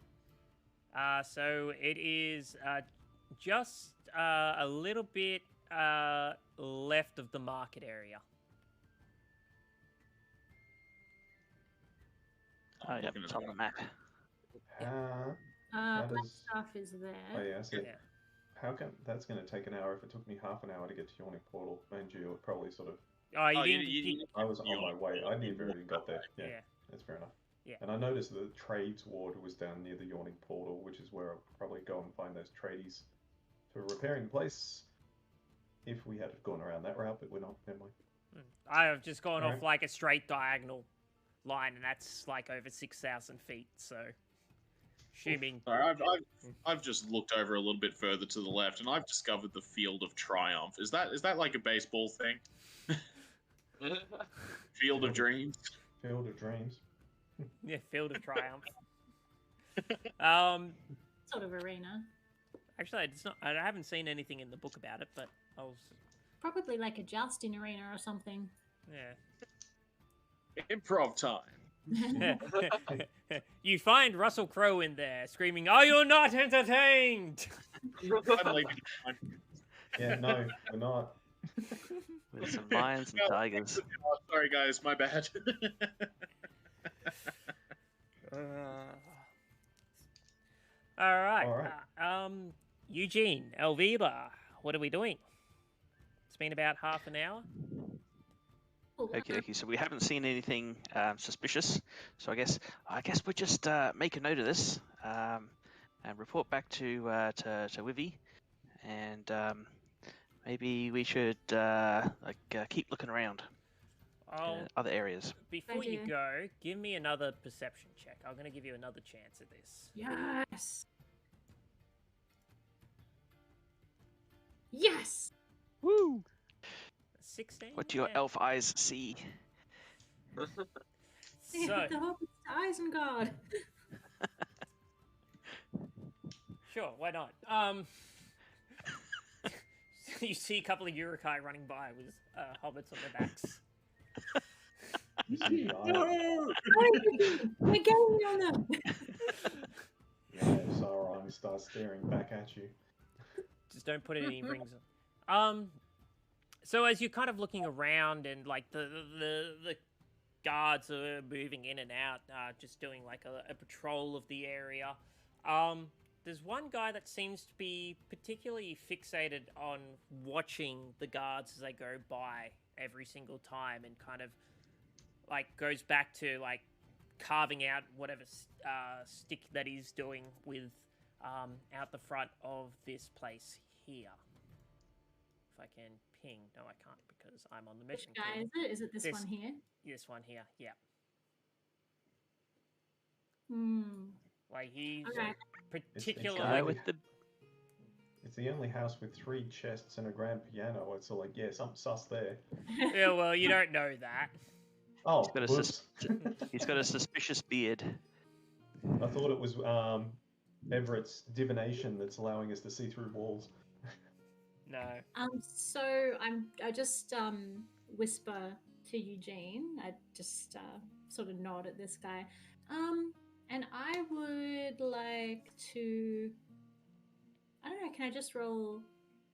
So it is just a little bit left of the market area. Oh, yeah, Looking it's at on the map. How Black does... Staff is there. Oh yeah, I see. Yeah. How come that's going to take an hour if it took me half an hour to get to Yawning Portal? Mind you, it probably sort of... Oh, you Oh, didn't. I was on my way. I never even got there. Yeah, Yeah. that's fair enough. Yeah. And I noticed the Trades Ward was down near the Yawning Portal, which is where I'll probably go and find those tradies for repairing the place. If we had gone around that route, but we're not. Never mind. I've just gone off Alright. like a straight diagonal line, and that's like over 6,000 feet. So, assuming. Sorry, I've just looked over a little bit further to the left, and I've discovered the Field of Triumph. Is that like a baseball thing? Field of Dreams. Field of Dreams. Yeah, Field of Triumph. Sort of arena. Actually, it's not. I haven't seen anything in the book about it, but I was. Probably like a jousting arena or something. Yeah. Improv time. You find Russell Crowe in there screaming, "Are you not entertained?" Finally, Yeah, no, we're not. With some lions and No, tigers. oh, sorry guys, my bad. All right. All right. Eugene, Elvira, what are we doing? It's been about half an hour. Okay, so we haven't seen anything suspicious. So I guess we'll just make a note of this and report back to Wivy, and maybe we should keep looking around other areas. Before you Idea. go, give me another perception check. I'm going to give you another chance at this. Yes. Yes. Woo! 16. What do your Yeah. elf eyes see? So, The hope is Isengard. sure, why not? You see a couple of Urukai running by with hobbits on their backs. You see, We're getting on them. yeah, Sauron starts staring back at you. Just don't put any rings on. So as you're kind of looking around and like the guards are moving in and out, just doing like a patrol of the area. There's one guy that seems to be particularly fixated on watching the guards as they go by every single time, and kind of like goes back to like carving out whatever stick that he's doing with out the front of this place here. If I can ping. No, I can't because I'm on the Which mission. guy team. is it? Is it this This- one here? This one here, yeah. Hmm. Like he's Okay. particularly. Guy with the It's the only house with 3 chests and a grand piano. It's all like, yeah, something sus there. Yeah, well, you don't know that. Oh, got a whoops. he's got a suspicious beard. I thought it was Everett's divination that's allowing us to see through walls. No. So I just whisper to Eugene. I just sort of nod at this guy. And I would like to. I don't know. Can I just roll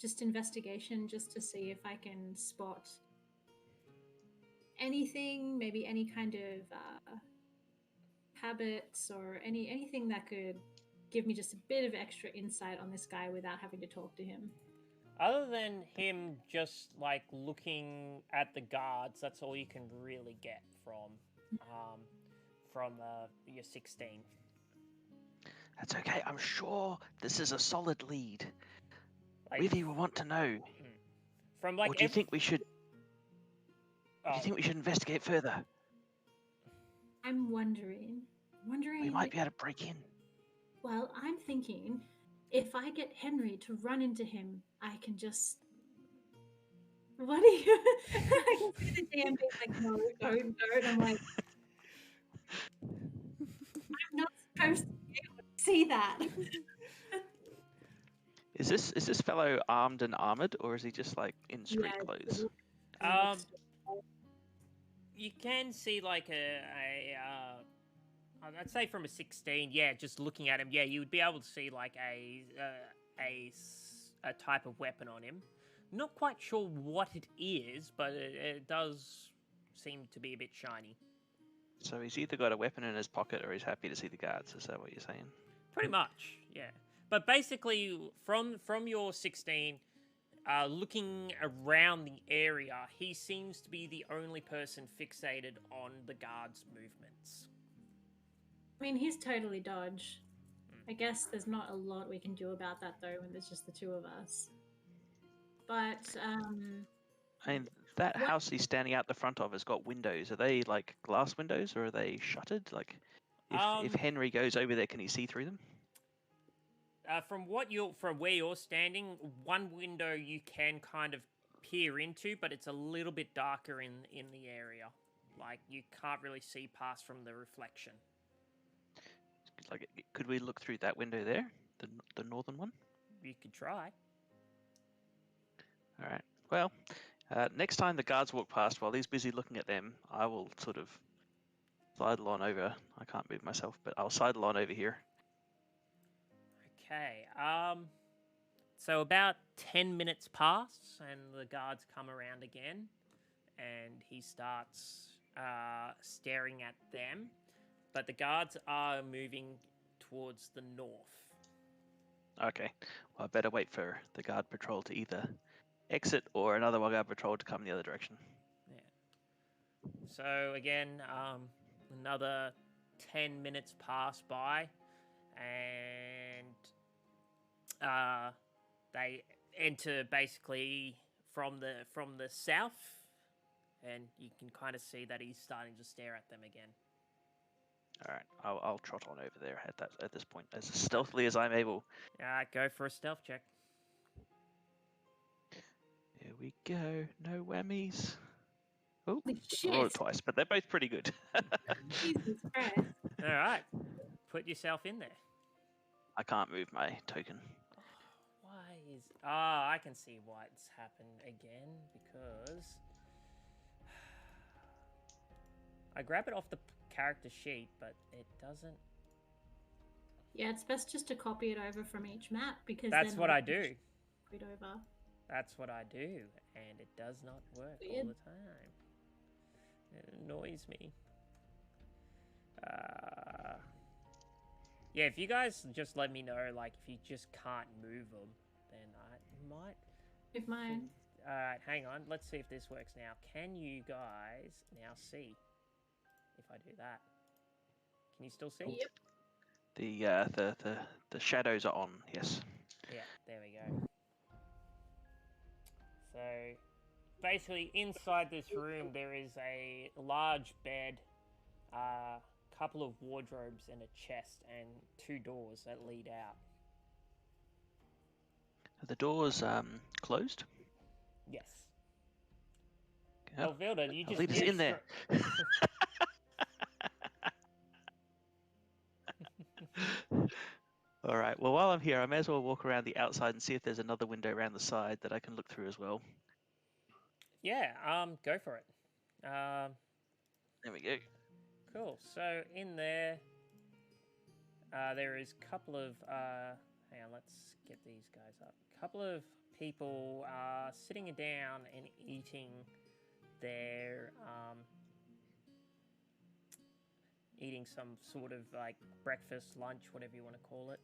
just investigation just to see if I can spot anything? Maybe any kind of habits or anything that could give me just a bit of extra insight on this guy without having to talk to him. Other than him just like looking at the guards, that's all you can really get from your 16. That's okay. I'm sure this is a solid lead. Like, Really, we want to know. from like Or do you think we should? Do Oh, you think we should investigate further? I'm wondering. We might be able to break in. Well, I'm thinking if I get Henry to run into him, I can just. What are you? I can see the DM being like, no, don't. I'm like, I'm not supposed to be able to see that. Is this fellow armed and armored, or is he just like in street Yeah, clothes? You can see like I'd say from a 16, yeah, just looking at him, yeah, you would be able to see like a type of weapon on him. Not quite sure what it is, but it does seem to be a bit shiny. So he's either got a weapon in his pocket or he's happy to see the guards. Is that what you're saying? Pretty much, yeah. But basically, from your 16, looking around the area, he seems to be the only person fixated on the guards' movements. I mean, he's totally dodge. I guess there's not a lot we can do about that though when there's just the two of us. But I mean, that house he's standing out the front of has got windows. Are they like glass windows or are they shuttered? Like, if Henry goes over there, can he see through them? From where you're standing, one window you can kind of peer into, but it's a little bit darker in the area. Like, you can't really see past from the reflection. Like, could we look through that window there, the northern one? You could try. All right. Well, next time the guards walk past while he's busy looking at them, I will sort of sidle on over. I can't move myself, but I'll sidle on over here. Okay. So about 10 minutes pass, and the guards come around again, and he starts staring at them. But the guards are moving towards the north. Okay. Well, I better wait for the guard patrol to either exit or another guard patrol to come the other direction. Yeah. So again, another 10 minutes pass by, and they enter basically from the south, and you can kind of see that he's starting to stare at them again. All right, I'll trot on over there at this point as stealthily as I'm able. Go for a stealth check. Here we go. No whammies. Oh, shit. rolled twice, but they're both pretty good. Jesus Christ. All right, put yourself in there. I can't move my token. Why is... I can see why it's happened again, because... I grab it off the character sheet, but it doesn't... Yeah, it's best just to copy it over from each map, because that's what I do. It over. That's what I do, and it does not work all the time. It annoys me. Yeah, if you guys just let me know, like, if you just can't move them, then I might... With mine. Alright, hang on. Let's see if this works now. Can you guys now see? If I do that. Can you still see? Yep. The shadows are on, yes. Yeah, there we go. So, basically, inside this room, there is a large bed, couple of wardrobes and a chest, and 2 doors that lead out. Are the doors closed? Yes. Oh, Vilda, you just lead us in there. All right. Well, while I'm here, I may as well walk around the outside and see if there's another window around the side that I can look through as well. Yeah. Go for it. There we go. Cool. So in there, there is a couple of. Hang on. Let's get these guys up. A couple of people sitting down and eating their eating some sort of like breakfast, lunch, whatever you want to call it.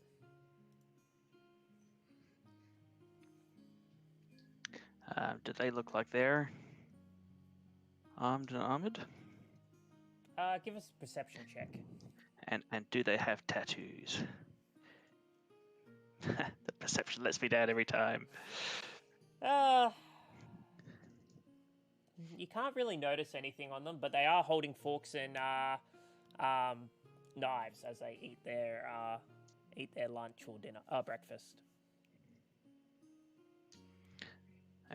Do they look like they're armed and armored? Give us a perception check. And do they have tattoos? The Perception lets me down every time. You can't really notice anything on them, but they are holding forks and knives as they eat their lunch or dinner, breakfast.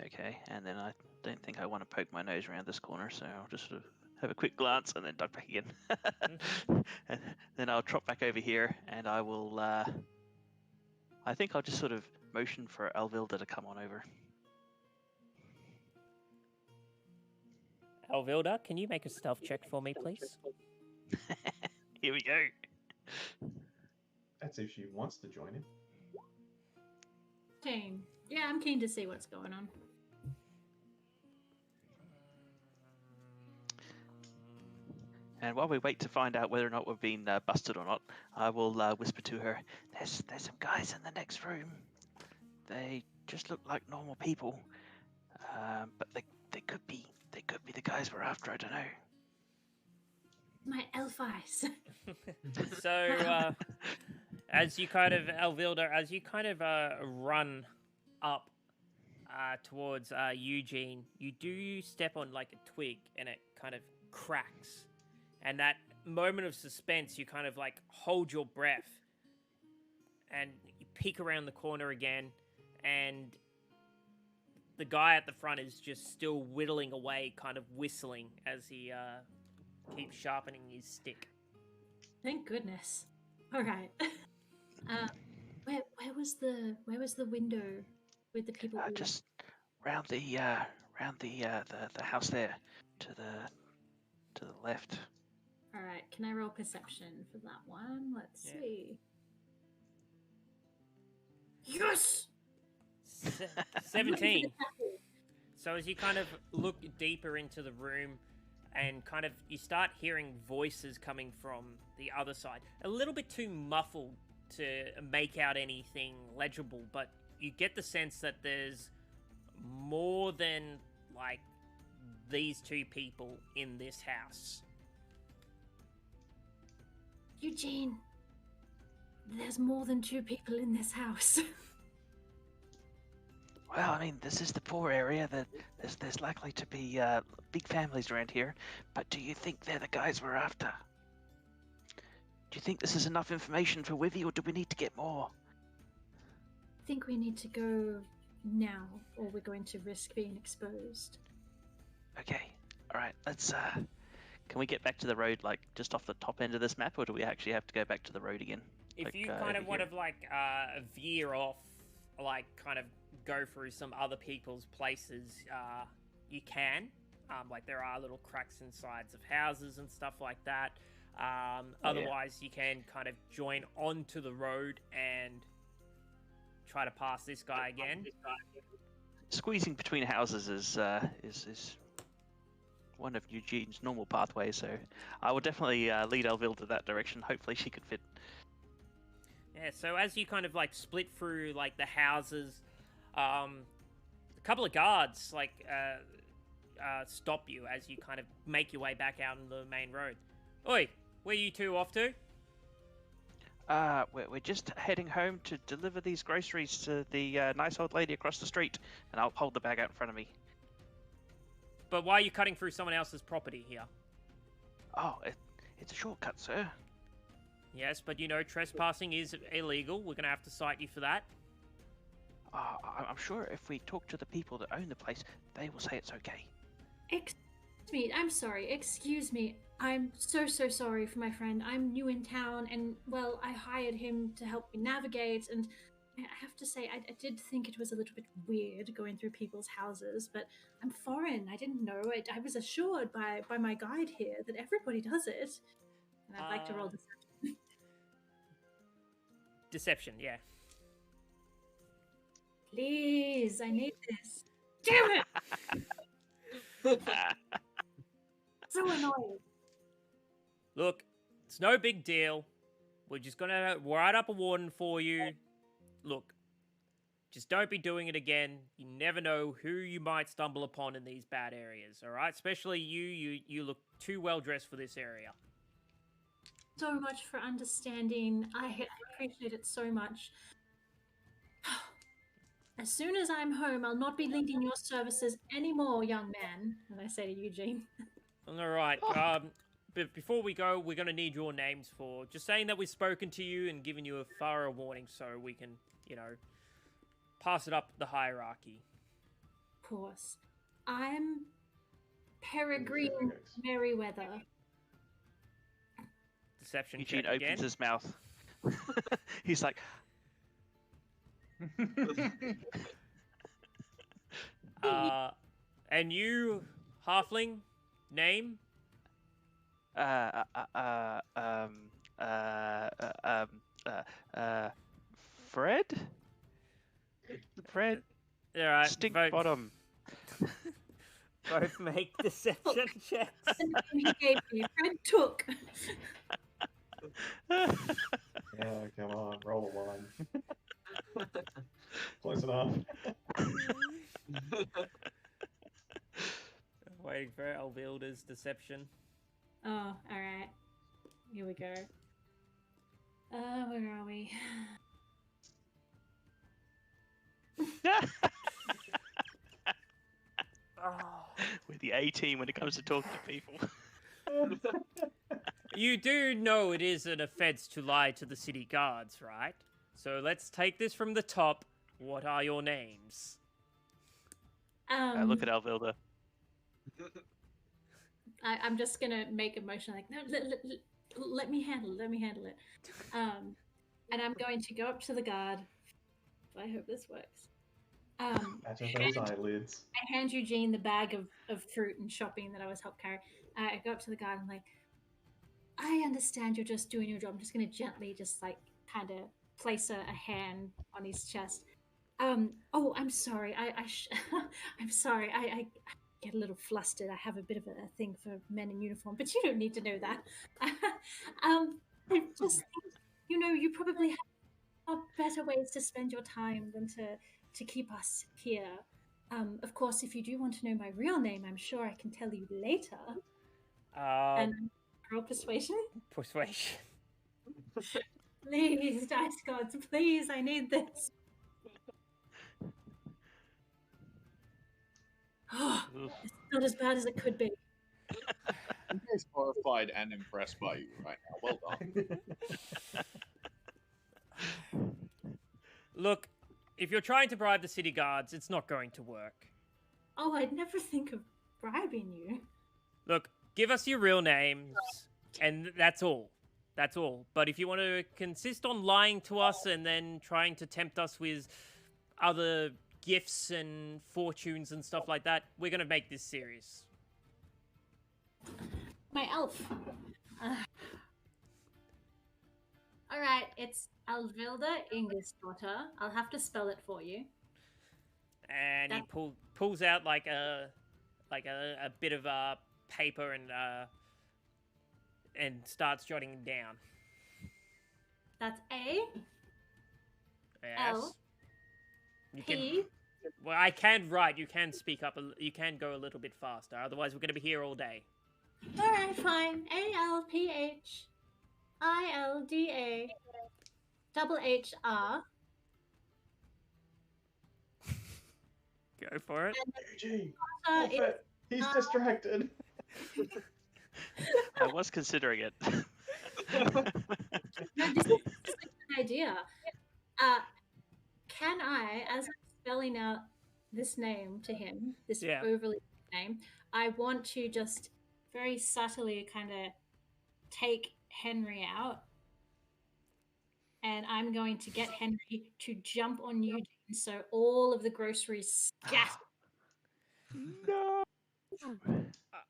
Okay, and then I don't think I want to poke my nose around this corner, so I'll just sort of have a quick glance and then duck back again. And then I'll trot back over here, and I will. I think I'll just sort of motion for Alvilda to come on over. Alvilda, can you make a stealth check for me, please? Here we go. That's if she wants to join him. Keen. Yeah, I'm keen to see what's going on. And while we wait to find out whether or not we've been busted or not, I will whisper to her, there's some guys in the next room. They just look like normal people, but they could be the guys we're after. I don't know. My elf eyes. So, as you kind of run up towards Eugene, you do step on like a twig, and it kind of cracks. And that moment of suspense, you kind of like hold your breath, and you peek around the corner again, and the guy at the front is just still whittling away, kind of whistling as he keeps sharpening his stick. Thank goodness. All right. Where was the window with the people? Just round the house there, to the left. All right. Can I roll perception for that one? Let's see. Yes. 17. So as you kind of look deeper into the room, and kind of you start hearing voices coming from the other side, a little bit too muffled to make out anything legible, but you get the sense that there's more than like these two people in this house. Eugene, there's more than two people in this house. Well, I mean, this is the poor area. That there's likely to be big families around here. But do you think they're the guys we're after? Do you think this is enough information for Wivy, or do we need to get more? I think we need to go now, or we're going to risk being exposed. Okay, all right. Let's. Can we get back to the road, like just off the top end of this map, or do we actually have to go back to the road again? If like, you kind of want to like veer off, like kind of go through some other people's places, you can. Like there are little cracks in sides of houses and stuff like that. Otherwise, you can kind of join onto the road and try to pass this guy again. Squeezing between houses is one of Eugene's normal pathways, so I will definitely lead Elville to that direction. Hopefully she could fit. Yeah, so as you kind of like split through like the houses, a couple of guards like stop you as you kind of make your way back out on the main road. Oi, where you two off to? We're just heading home to deliver these groceries to the nice old lady across the street, and I'll hold the bag out in front of me. But why are you cutting through someone else's property here? Oh, it's a shortcut, sir. Yes, but you know, trespassing is illegal. We're going to have to cite you for that. I'm sure if we talk to the people that own the place, they will say it's okay. Excuse me, I'm sorry. Excuse me. I'm so sorry for my friend. I'm new in town, and, well, I hired him to help me navigate, and I have to say, I did think it was a little bit weird going through people's houses, but I'm foreign. I didn't know it. I was assured by my guide here that everybody does it. And I'd like to roll deception. Deception, yeah. Please, I need this. Damn it! So annoying. Look, it's no big deal. We're just going to write up a warning for you. Look, just don't be doing it again. You never know who you might stumble upon in these bad areas, all right? Especially you look too well dressed for this area. So much for understanding. I appreciate it so much. As soon as I'm home, I'll not be needing your services anymore, young man. And I say to Eugene. All right. But before we go, we're going to need your names for just saying that we've spoken to you and given you a thorough warning so we can, pass it up the hierarchy. Of course. I'm Peregrine Merriweather. Deception Eugene check again. opens his mouth. He's like, And you, halfling, name? Fred? Fred? All right. Stink bottom. Both make deception checks. The name he gave me, Fred took. Yeah, come on, roll a 1. Close enough. Waiting for Alvilda's deception. Oh, alright. Here we go. Where are we? We're the A-team when it comes to talking to people. You do know it is an offense to lie to the city guards, right? So let's take this from the top. What are your names? Look at Alvilda. I'm just gonna make a motion like, no, let me handle it. And I'm going to go up to the guard. I hope this works. Imagine those eyelids. I hand Eugene the bag of fruit and shopping that I was help carry. I go up to the guard and I'm like, I understand you're just doing your job. I'm just going to gently just like kind of place a hand on his chest. Oh, I'm sorry. I'm sorry. I get a little flustered. I have a bit of a thing for men in uniform, but you don't need to know that. I just think, you probably have better ways to spend your time than to keep us here. Of course, if you do want to know my real name, I'm sure I can tell you later. And roll persuasion. Persuasion. Please, dice gods, please, I need this. Oh, it's not as bad as it could be. I'm both horrified and impressed by you right now. Well done. Look, if you're trying to bribe the city guards, it's not going to work. Oh, I'd never think of bribing you. Look, give us your real names, and that's all. That's all. But if you want to consist on lying to us and then trying to tempt us with other gifts and fortunes and stuff like that, we're going to make this serious. My elf. All right, it's Alvilda Ingusdottir. I'll have to spell it for you. And he pulls out like a bit of paper and starts jotting it down. That's A. Yes. L. You P. Well, I can write. You can speak up. You can go a little bit faster. Otherwise, we're going to be here all day. All right, fine. ALPHILDA HHR. Go for it. Eugene, It's he's distracted. I was considering it. No, this is a good idea. Can I, as I'm spelling out this name to him, this overly name, I want to just very subtly kind of take Henry out, and I'm going to get Henry to jump on Eugene so all of the groceries scatter. No.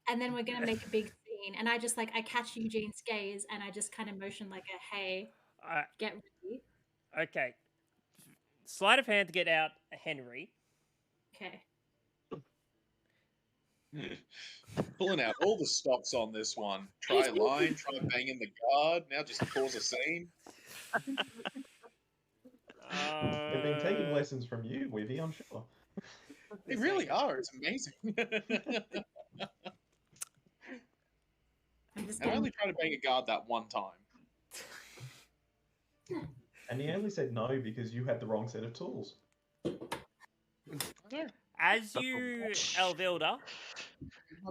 And then we're going to make a big scene, and I catch Eugene's gaze, and I just kind of motion like a, hey, get ready. Okay. Sleight of hand to get out Henry. Okay. Pulling out all the stops on this one. Try lying, try banging the guard, now just cause a scene. They've been taking lessons from you, Wivy, I'm sure. They really are. It's amazing. I only tried to bang a guard that one time. And he only said no because you had the wrong set of tools. As you, Elvilda,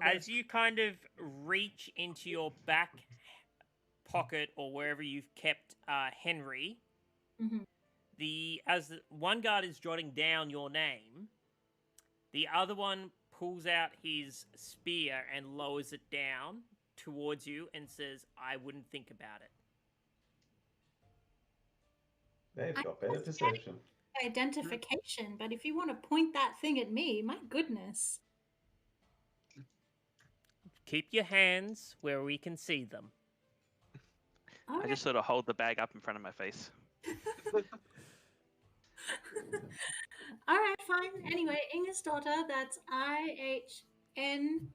as you kind of reach into your back pocket or wherever you've kept Henry, Mhm. one guard is jotting down your name, the other one pulls out his spear and lowers it down towards you and says, "I wouldn't think about it." They've got better perception. Identification, but if you want to point that thing at me, my goodness. Keep your hands where we can see them. All I right. just sort of hold the bag up in front of my face. All right, fine. Anyway, Inga's daughter, that's IHNGA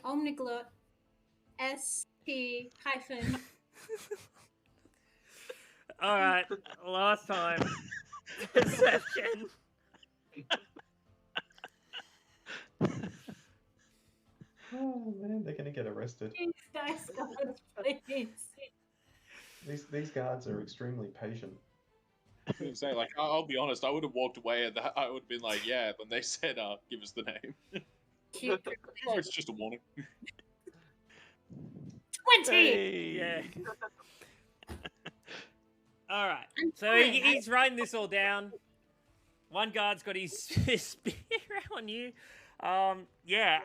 omniglot ST hyphen. All right, last time. Perception. Oh man, they're gonna get arrested. Please, dice gods, please. These guards are extremely patient. I was gonna say, like, I'll be honest, I would have walked away and I would have been like, yeah, when they said, give us the name. Cute. Oh, it's just a warning. 20! Hey! Yeah. All right. I'm So sorry, he's writing this all down. One guard's got his spear on you. Yeah.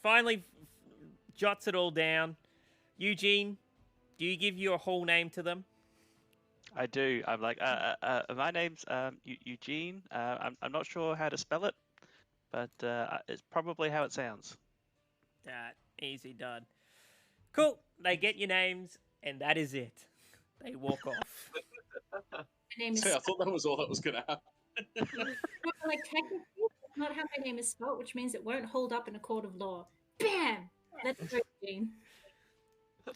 Finally jots it all down. Eugene, do you give your whole name to them? I do. I'm like, my name's Eugene. I'm not sure how to spell it, but it's probably how it sounds. That easy done. Cool. They get your names, and that is it. They walk off. My name is So I thought that was all that was gonna happen. like technically that's not how my name is spelled, which means it won't hold up in a court of law. Bam! Let's go, Gene.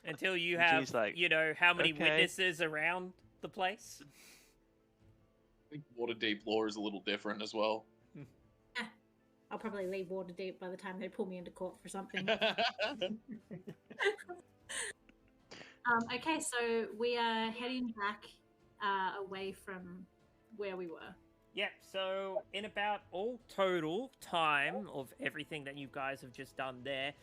Until you Eugene's have, like, how many okay. witnesses around the place. I think Waterdeep law is a little different as well. I'll probably leave Waterdeep by the time they pull me into court for something. Okay, so we are heading back away from where we were. Yep, so in about all total time of everything that you guys have just done there,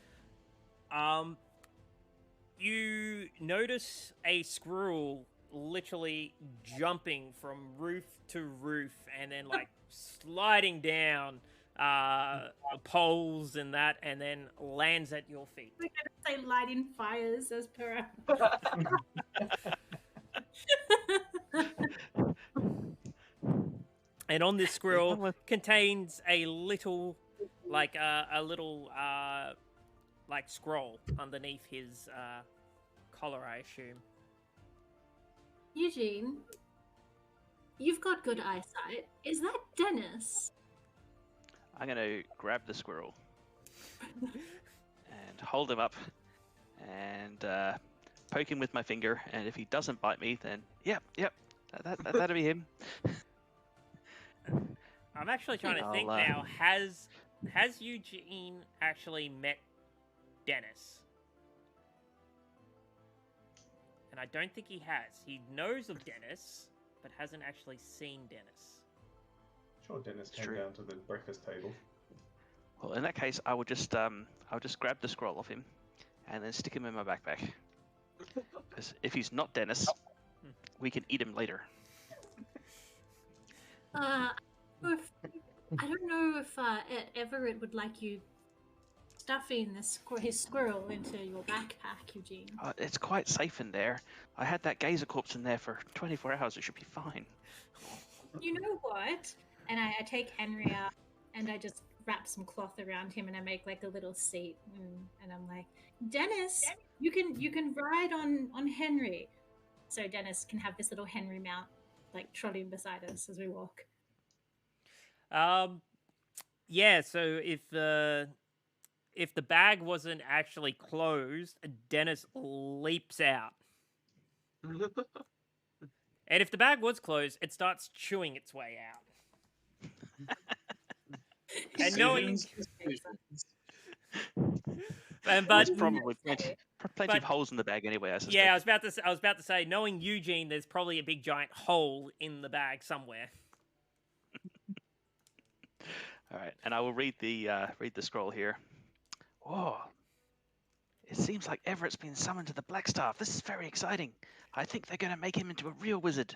you notice a squirrel literally jumping from roof to roof and then like sliding down poles and that, and then lands at your feet. We're gonna say lighting fires as per. And on this squirrel contains a little, like like scroll underneath his collar, I assume. Eugene, you've got good eyesight. Is that Dennis? I'm gonna grab the squirrel and hold him up and poke him with my finger. And if he doesn't bite me, then yep, that'll be him. I'm actually trying to think I'll, now. Has Eugene actually met Dennis? And I don't think he has. He knows of Dennis, but hasn't actually seen Dennis. Sure, Dennis came True. down to the breakfast table. Well, in that case, I'll just grab the scroll off him and then stick him in my backpack. Because if he's not Dennis, we can eat him later. I don't know if Everett would like you stuffing his squirrel into your backpack, Eugene. It's quite safe in there. I had that gazer corpse in there for 24 hours. It should be fine. You know what? And I take Henry out and I just wrap some cloth around him and I make like a little seat and I'm like, Dennis, you can ride on Henry. So Dennis can have this little Henry mount like trotting beside us as we walk. Yeah, so if the bag wasn't actually closed, Dennis leaps out. And if the bag was closed, it starts chewing its way out. And knowing, but There's probably plenty of holes in the bag anyway, I suspect. yeah, I was about to say, knowing Eugene, there's probably a big giant hole in the bag somewhere. All right, and I will read the scroll here. Oh, it seems like Everett's been summoned to the Blackstaff. This is very exciting. I think they're going to make him into a real wizard.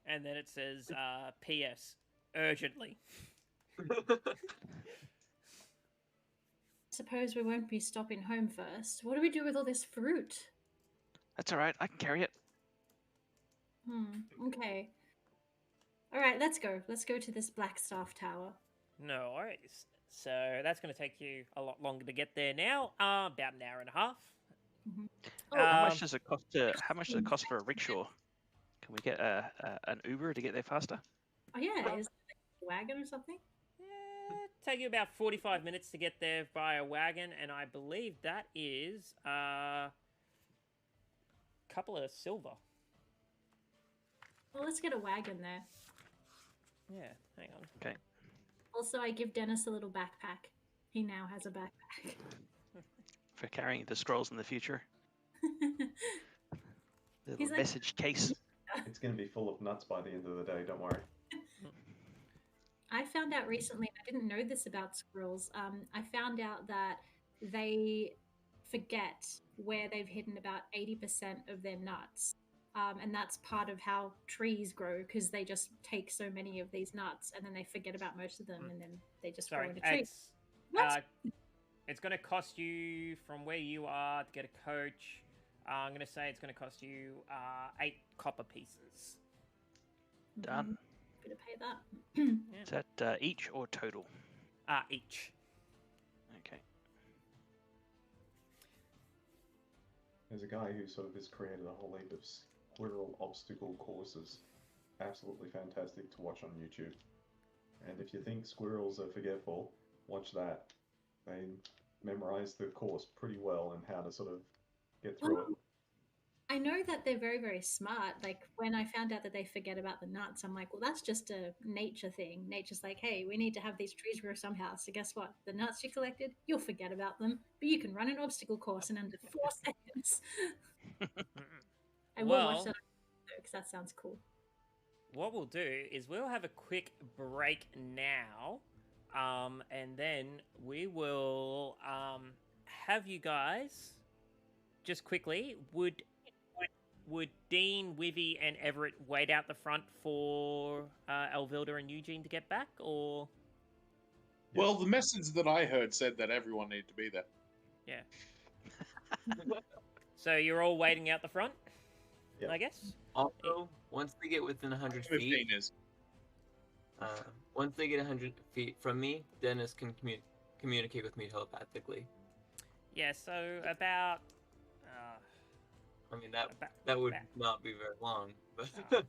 And then it says, P.S. urgently. Suppose we won't be stopping home first. What do we do with all this fruit? That's all right. I can carry it. Okay. All right, let's go. Let's go to this Blackstaff Tower. No worries. So that's going to take you a lot longer to get there now. About an hour and a half. How much does it cost How much does it cost for a rickshaw? Can we get an Uber to get there faster? Oh yeah, is it a wagon or something? Yeah, take you about 45 minutes to get there by a wagon, and I believe that is a couple of silver. Well, let's get a wagon there. Yeah, hang on. Okay. Also, I give Dennis a little backpack. He now has a backpack. For carrying the scrolls in the future. Little He's like- message case. It's going to be full of nuts by the end of the day, don't worry. I found out recently, I didn't know this about squirrels. I found out that they forget where they've hidden about 80% of their nuts. And that's part of how trees grow, because they just take so many of these nuts and then they forget about most of them and then they just grow Sorry, into trees. it's, What? it's going to cost you from where you are to get a coach. I'm going to say it's going to cost you 8 copper pieces. Done. Gonna pay that. Is that each or total? Each. Okay. There's a guy who sort of has created a whole heap of squirrel obstacle courses. Absolutely fantastic to watch on YouTube. And if you think squirrels are forgetful, watch that. They memorize the course pretty well and how to sort of get through it. I know that they're very, very smart. Like, when I found out that they forget about the nuts, I'm like, well, that's just a nature thing. Nature's like, hey, we need to have these trees grow somehow. So guess what? The nuts you collected, you'll forget about them, but you can run an obstacle course in under 4 seconds. I will watch that because that sounds cool. What we'll do is we'll have a quick break now, and then we will have you guys just quickly. Would Dean, Wivy, and Everett wait out the front for Elvilda and Eugene to get back, or? Well, the message that I heard said that everyone needed to be there. Yeah. So you're all waiting out the front, Yep. I guess? Also, once they get within 100 feet, 15 is. once they get 100 feet from me, Dennis can communicate with me telepathically. Yeah, so about... I mean, that would not be very long, but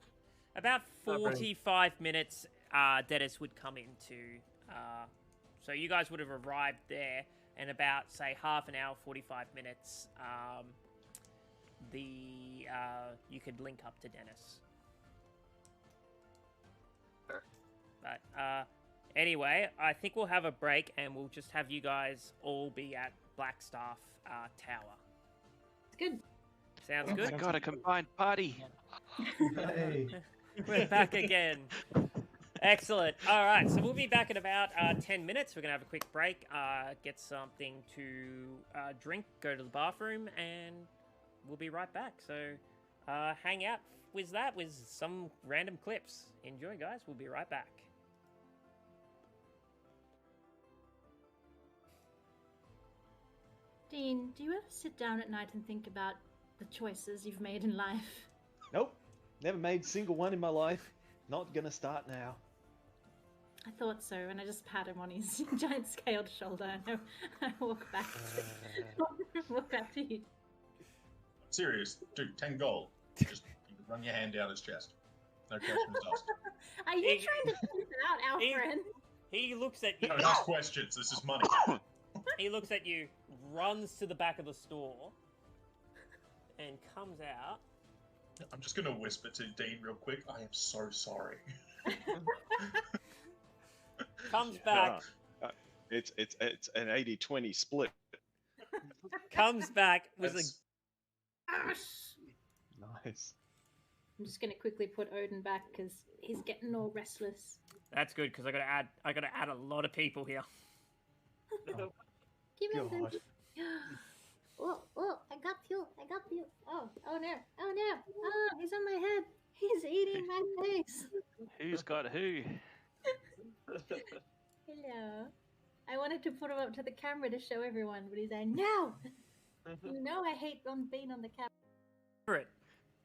about Not very- 45 minutes, Dennis would come into... so you guys would have arrived there, and about, say, half an hour, 45 minutes, you could link up to Dennis. Sure. But anyway, I think we'll have a break, and we'll just have you guys all be at Blackstaff Tower. Good. Sounds Oh good? my god, a combined party! Hey! We're back again. Excellent. All right, so we'll be back in about 10 minutes. We're going to have a quick break, get something to drink, go to the bathroom, and we'll be right back. So hang out with some random clips. Enjoy, guys. We'll be right back. Dean, do you ever sit down at night and think about the choices you've made in life? Nope. Never made a single one in my life. Not gonna start now. I thought so, and I just pat him on his giant scaled shoulder, and I walk back to you. Serious, dude, 10 gold. Just run your hand down his chest. No questions asked. Are you trying to keep out our friend? He looks at you. No, ask questions. This is money. He looks at you, runs to the back of the store, and comes out. I'm just gonna whisper to Dean real quick. I am so sorry. Comes back. It's an 80-20 split. Comes back with That's- Yes. Nice. I'm just gonna quickly put Odin back because he's getting all restless. That's good because I gotta add a lot of people here. Give him God. Oh, I got you. Oh no. Oh, he's on my head. He's eating my face. Who's got who? Hello. I wanted to put him up to the camera to show everyone, but he's like, no! You know I hate being on the camera.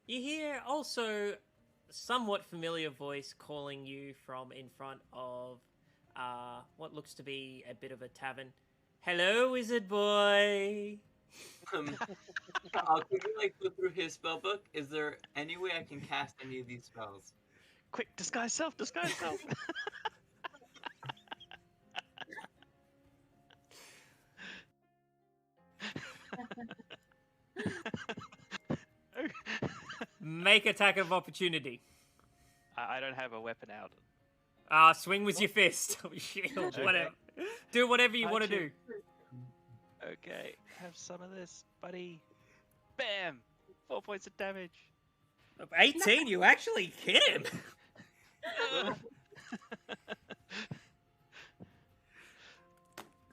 You hear also a somewhat familiar voice calling you from in front of what looks to be a bit of a tavern. Hello, wizard boy. I'll quickly look through his spell book. Is there any way I can cast any of these spells? Quick, disguise self, disguise self. Make attack of opportunity. I don't have a weapon out. Swing with your fist. Shield, whatever. Do whatever you want to do. Okay, have some of this, buddy. Bam! 4 points of damage. 18, you actually hit him.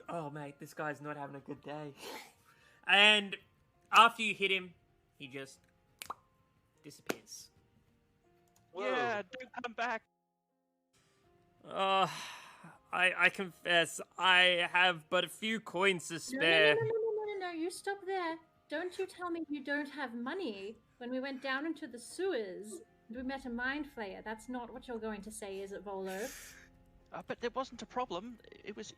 Oh, mate, this guy's not having a good day. And after you hit him, he just disappears. Yeah, don't come back. I confess, I have but a few coins to spare. No, you stop there. Don't you tell me you don't have money. When we went down into the sewers, we met a mind flayer. That's not what you're going to say, is it, Volo? But there wasn't a problem. It was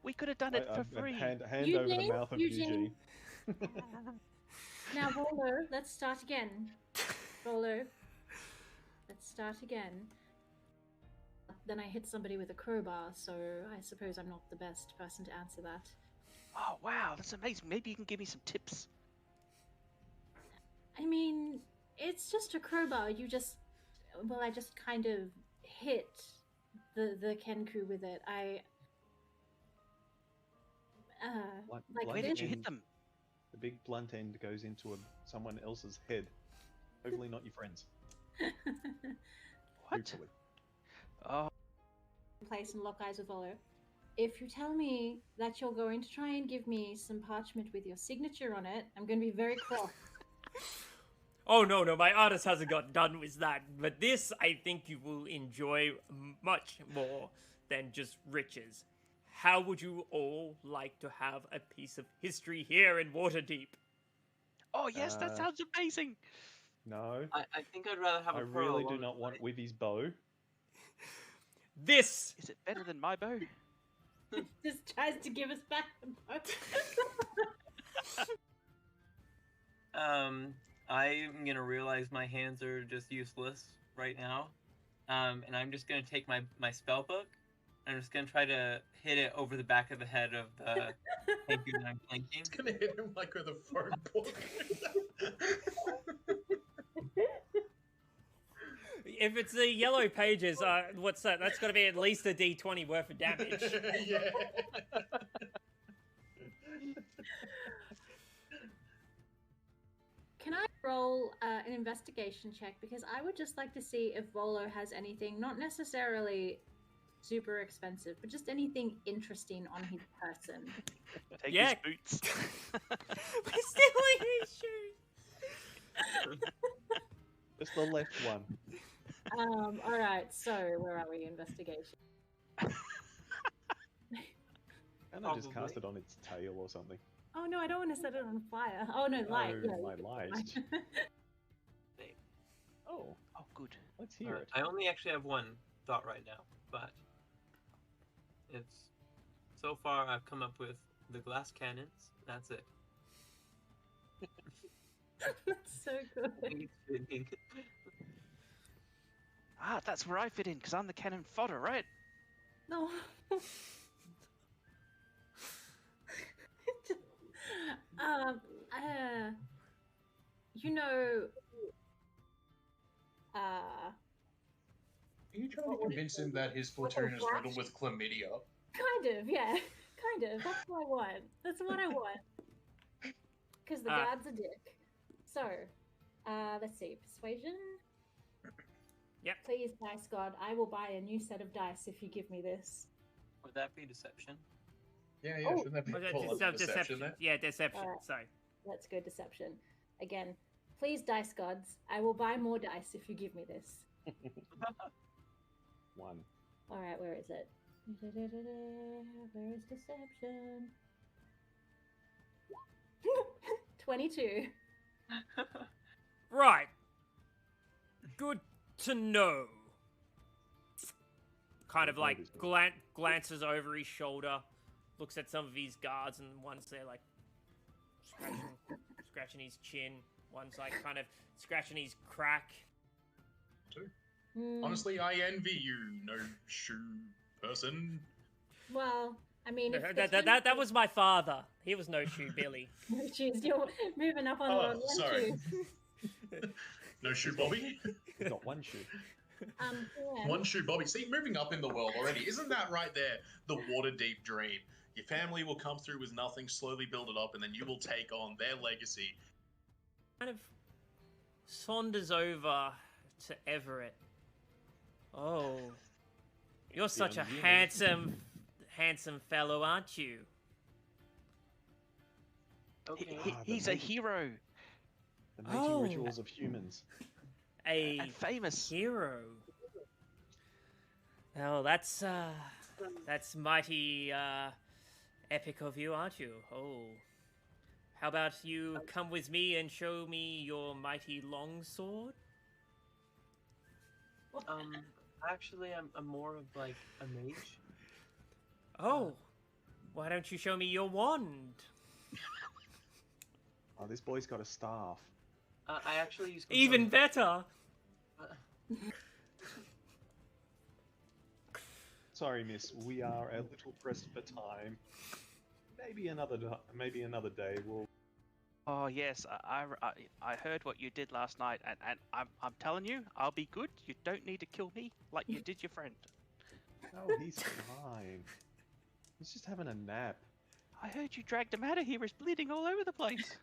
we could have done it for free. Hand over the mouth of Eugene. Now, Volo, let's start again. Volo, let's start again. Then I hit somebody with a crowbar, so I suppose I'm not the best person to answer that. Oh, wow, that's amazing. Maybe you can give me some tips. I mean, it's just a crowbar. I just kind of hit the Kenku with it. Why did you hit them? The big blunt end goes into someone else's head. Hopefully not your friends. What? Hopefully. Oh, Place and lock eyes with Volo. If you tell me that you're going to try and give me some parchment with your signature on it, I'm going to be very cross. Oh, no, my artist hasn't got done with that. But this, I think you will enjoy much more than just riches. How would you all like to have a piece of history here in Waterdeep? oh yes, that sounds amazing. No. I think I'd rather have a I pearl really do along not the want way. Wivy's bow. This Is it better than my bow? Just tries to give us back the bow. I'm gonna realize my hands are just useless right now, and I'm just gonna take my spell book. I'm just gonna try to hit it over the back of the head of the Kenku that I'm flanking. It's gonna hit him like with a phone book. If it's the yellow pages, what's that? That's got to be at least a D20 worth of damage. Yeah. Can I roll an investigation check? Because I would just like to see if Volo has anything, not necessarily super expensive, but just anything interesting on his person. Take Yeah. his boots. We're stealing his shoes. Just the left one. All right. So where are we? Investigation. And I just cast Probably. it on its tail or something. Oh no, I don't want to set it on fire. Oh no, light. Oh, Yeah, my you light. can light. Oh, Oh, good. let's hear Alright, it. I only actually have one thought right now, but it's so far I've come up with the glass cannons. That's it. That's so good. Ah, that's where I fit in, because I'm the cannon fodder, right? No. You know, Are you trying to convince him that his platoon is riddled with chlamydia? kind of, yeah, kind of. That's what I want. That's what I want. Because the Ah. guard's a dick. So, Let's see. Persuasion. Yep. Please, dice god, I will buy a new set of dice if you give me this. Would that be deception? Yeah, Oh. shouldn't that be called deception there? Yeah, deception. Alright. Sorry. Let's go deception. Again, please, dice gods, I will buy more dice if you give me this. 1. All right, where is it? Where is deception? 22. Right. Good to know. Kind of like glances over his shoulder, looks at some of his guards, and one's there like scratching his chin. One's like kind of scratching his crack. Honestly, I envy you, no shoe person. Well, I mean, if That was my father. He was no shoe Billy. no shoes. You're moving up on the one sorry. shoe. No shoe Bobby. Got 1 shoe. Yeah. One shoe Bobby. See, moving up in the world already. Isn't that right there the Waterdeep dream? Your family will come through with nothing, slowly build it up, and then you will take on their legacy. Kind of saunters over to Everett. Oh, you're such a handsome fellow, aren't you? He's a hero. The mating rituals of humans. And famous. Hero. Oh, that's mighty epic of you, aren't you? Oh. How about you come with me and show me your mighty longsword? Actually, I'm more of like a mage. Oh, why don't you show me your wand? Oh, this boy's got a staff. I actually use Even better. Sorry, miss. We are a little pressed for time. Maybe another day. We'll. Oh yes, I heard what you did last night, and I'm telling you, I'll be good. You don't need to kill me like you did your friend. Oh, he's fine. He's just having a nap. I heard you dragged him out of here. He's bleeding all over the place.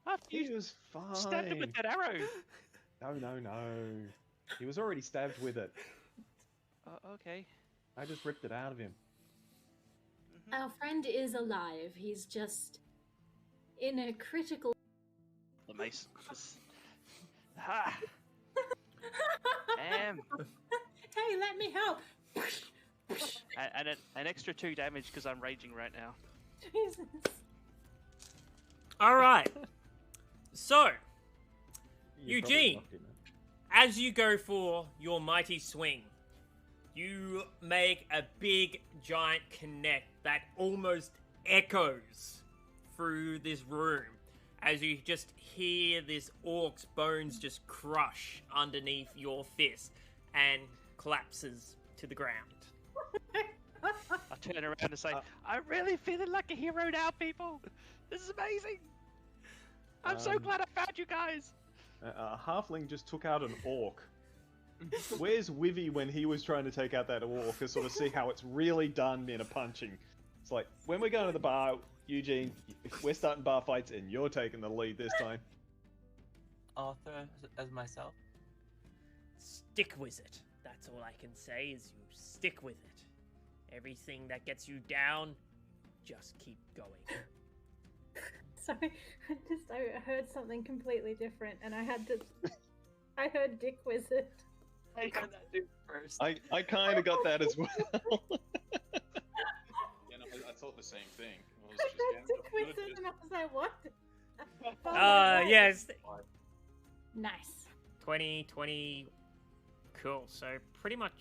After He you was fine. stabbed him with that arrow. No. He was already stabbed with it. Okay. I just ripped it out of him. Our friend is alive. He's just in a critical. The mace. Ha! Damn. Hey, let me help. And an extra 2 damage because I'm raging right now. Jesus. All right. So, You Eugene. probably locked him in. as you go for your mighty swing, you make a big giant connect that almost echoes through this room as you just hear this orc's bones just crush underneath your fist and collapses to the ground. I turn around and say, I'm really feeling like a hero now, people. This is amazing. I'm so glad I found you guys. Halfling just took out an orc. Where's Wivy when he was trying to take out that orc to sort of see how it's really done in a punching? It's like, when we're going to the bar, Eugene, we're starting bar fights and you're taking the lead this time. Arthur as myself. Stick with it. That's all I can say is you stick with it. Everything that gets you down, just keep going. Sorry, I heard something completely different, and I had to. I heard Dick Wizard. I heard that dude first. I kind of got that as well. Yeah, no, I thought the same thing. I was I just heard Dick getting Wizard, and I was like, what? Yes. Nice. 20. Cool. So pretty much,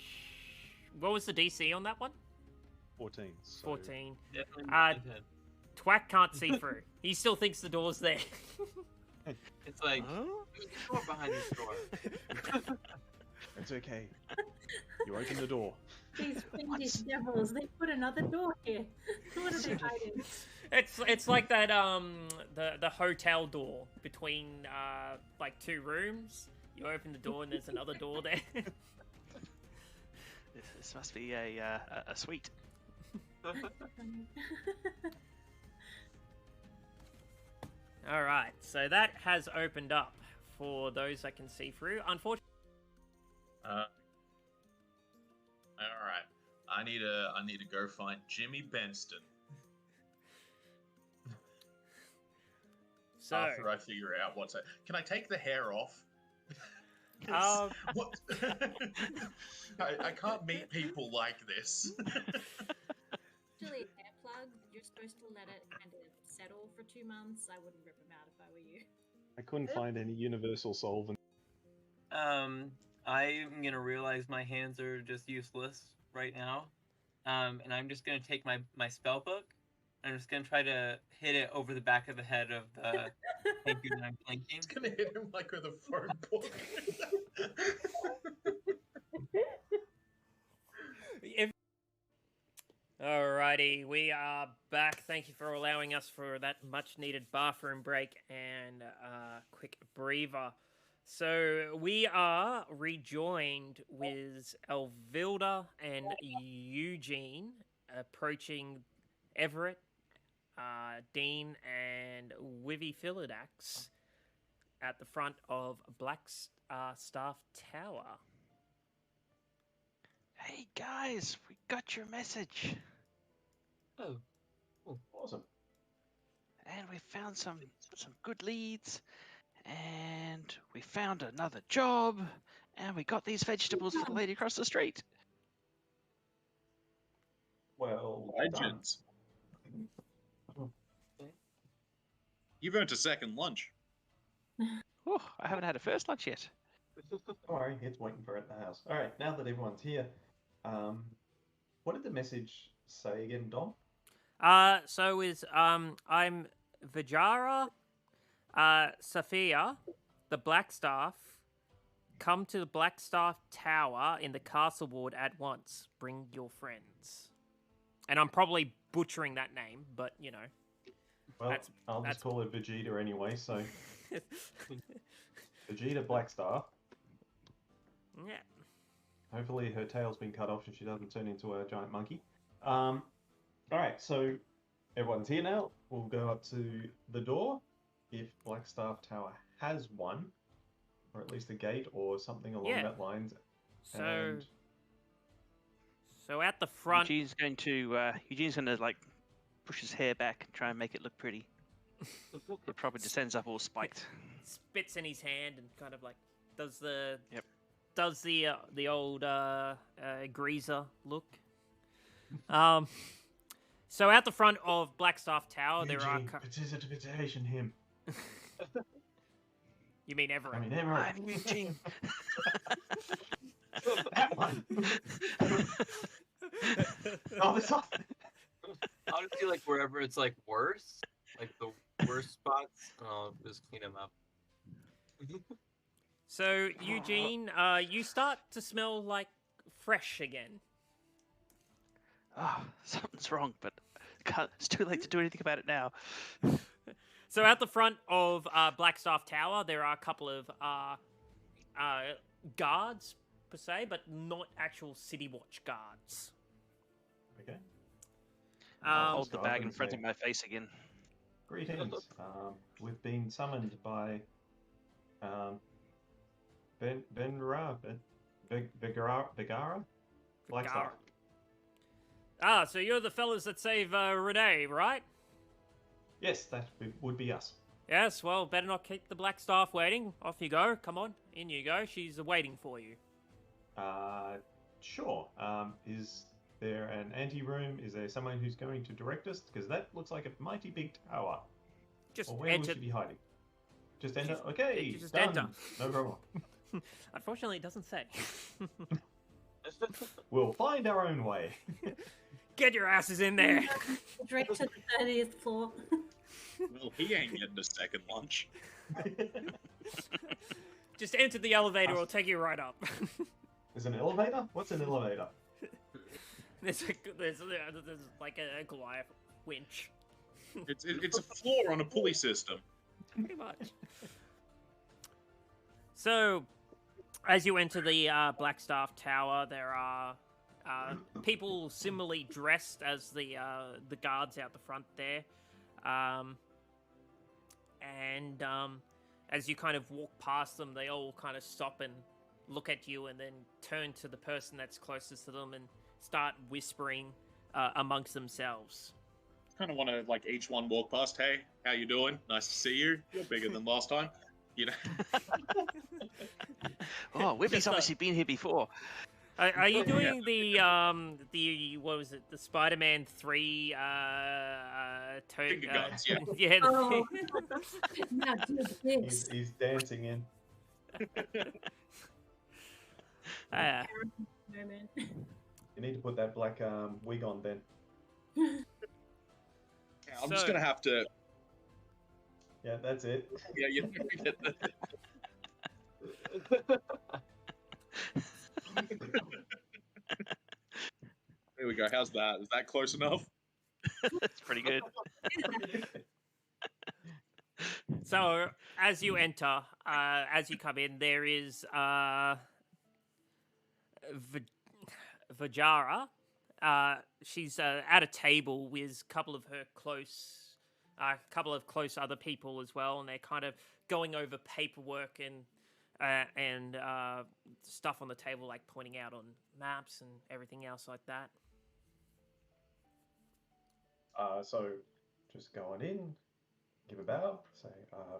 what was the DC on that one? 14. So 14. Definitely Uh, more than Twack can't see through. He still thinks the door's there. it's like there's a door behind this door. It's okay. You open the door. These fiendish devils, they put another door here. What are they hiding? It's like that the hotel door between like two rooms. You open the door and there's another door there. This must be a suite. All right, so that has opened up for those that can see through. Unfortunately, All right. I need to go find Jimmy Benston so after I figure out what's it. Can I take the hair off? What? I can't meet people like this. Actually, hair plug, you're supposed to let it kind of settle for 2 months. I wouldn't rip them out if I were you. I couldn't find any universal solvent. I'm gonna realize my hands are just useless right now, and I'm just gonna take my spell book. And I'm just gonna try to hit it over the back of the head of the thank you that I'm blinking. It's gonna hit him like with a phone book. Alrighty, we are back. Thank you for allowing us for that much-needed bathroom break and quick breather. So we are rejoined with Elvilda and Eugene approaching Everett, Dean, and Wivy Philodax at the front of Blackstaff Tower. Hey guys, we got your message. Oh, Awesome. And we found some good leads. And we found another job. And we got these vegetables for the lady across the street. Well done. Legends. You've earned a second lunch. Oh, I haven't had a first lunch yet. Don't worry, it's waiting for it at the house. All right, now that everyone's here, what did the message say again, Dom? So is I'm Vajara, Sophia, the Blackstaff. Come to the Blackstaff Tower in the Castle Ward at once. Bring your friends. And I'm probably butchering that name, but you know. Well, I'll that's- just call her Vegeta anyway. So Vegeta Blackstaff. Yeah. Hopefully her tail's been cut off and she doesn't turn into a giant monkey. All right, so everyone's here now. We'll go up to the door. If Blackstaff Tower has one, or at least a gate or something along Yeah. that lines. So And so at the front. Eugene's gonna like push his hair back and try and make it look pretty. It probably just ends up all spiked. Spits in his hand and kind of like does the Yep. does the old greaser look. So at the front of Blackstaff Tower there are. Eugene, participation him. You mean Everett? I mean, Everett. I'm Eugene. That one. Oh, this one. honestly, like wherever it's like worse, like the worst spots, I'll just clean them up. So Eugene, you start to smell like fresh again. Oh, something's wrong, but it's too late to do anything about it now. So at the front of Blackstaff Tower, there are a couple of guards per se, but not actual City Watch guards. Okay. Hold the so bag I'm in front gonna of my face again. Greetings. We've been summoned by Begara? Blackstaff. Ah, so you're the fellas that save Renee, right? Yes, that would be us. Yes, well, better not keep the Blackstaff waiting. Off you go. Come on, in you go. She's waiting for you. Sure. Is there an ante-room? Is there someone who's going to direct us? Because that looks like a mighty big tower. Just Or where enter. will she be hiding? Just enter? Just- Okay, just done. enter. No problem. Unfortunately, it doesn't say. We'll find our own way. Get your asses in there. Direct to the 30th floor. Well, he ain't getting a second lunch. Just enter the elevator. It'll take you right up. There's an elevator? What's an elevator? there's like a Goliath winch. It's a floor on a pulley system. Pretty much. So, as you enter the Blackstaff Tower, there are people similarly dressed as the guards out the front there, and as you kind of walk past them, they all kind of stop and look at you, and then turn to the person that's closest to them and start whispering amongst themselves. Kind of want to like each one walk past. Hey, how you doing? Nice to see you. You're bigger than last time. You know. Oh, Whippy's Just, obviously been here before. Are you doing the what was it, the Spider-Man 3 Finger guns, yeah. yeah. Oh, now do this. He's dancing in. Moment. You need to put that black wig on then. Yeah, I'm just gonna have to. Yeah, that's it. Yeah, you. There we go. How's that? Is that close enough? That's pretty good. So as you enter, as you come in, there is Vajara. She's at a table with a couple of close other people as well, and they're kind of going over paperwork and stuff on the table, like pointing out on maps and everything else like that. So just go on in, give a bow, say,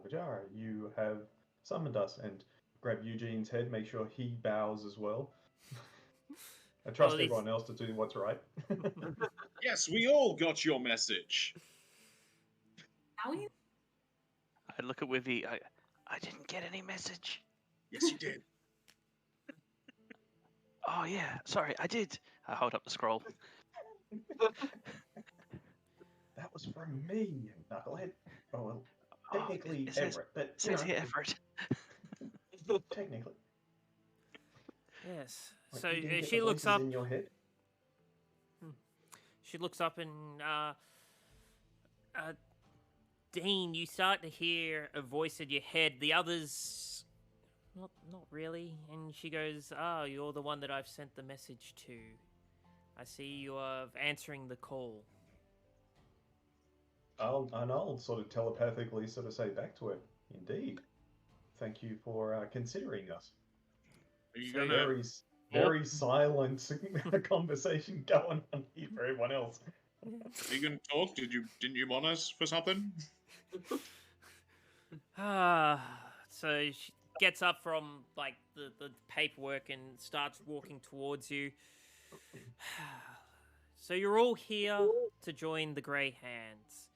Vajara, you have summoned us, and grab Eugene's head, make sure he bows as well. I trust everyone else to do what's right. Yes, we all got your message. Howie? I look at Wivy. I didn't get any message. Yes, you did. Oh yeah, sorry, I did. I hold up the scroll. That was from me, knucklehead. Oh, well, technically it says, Everett, but It says here Everett. technically. Yes. Like, So you didn't get she the looks voices up. in your head? She looks up and Dean, you start to hear a voice in your head. The others, not really. And she goes, "Oh, you're the one that I've sent the message to. I see you are answering the call." I'll sort of telepathically sort of say back to her, "Indeed, thank you for considering us." Are you So gonna? Very silent conversation going on here for everyone else. Are you gonna talk? Didn't you want us for something? So she gets up from like the paperwork and starts walking towards you. So you're all here to join the Grey Hands.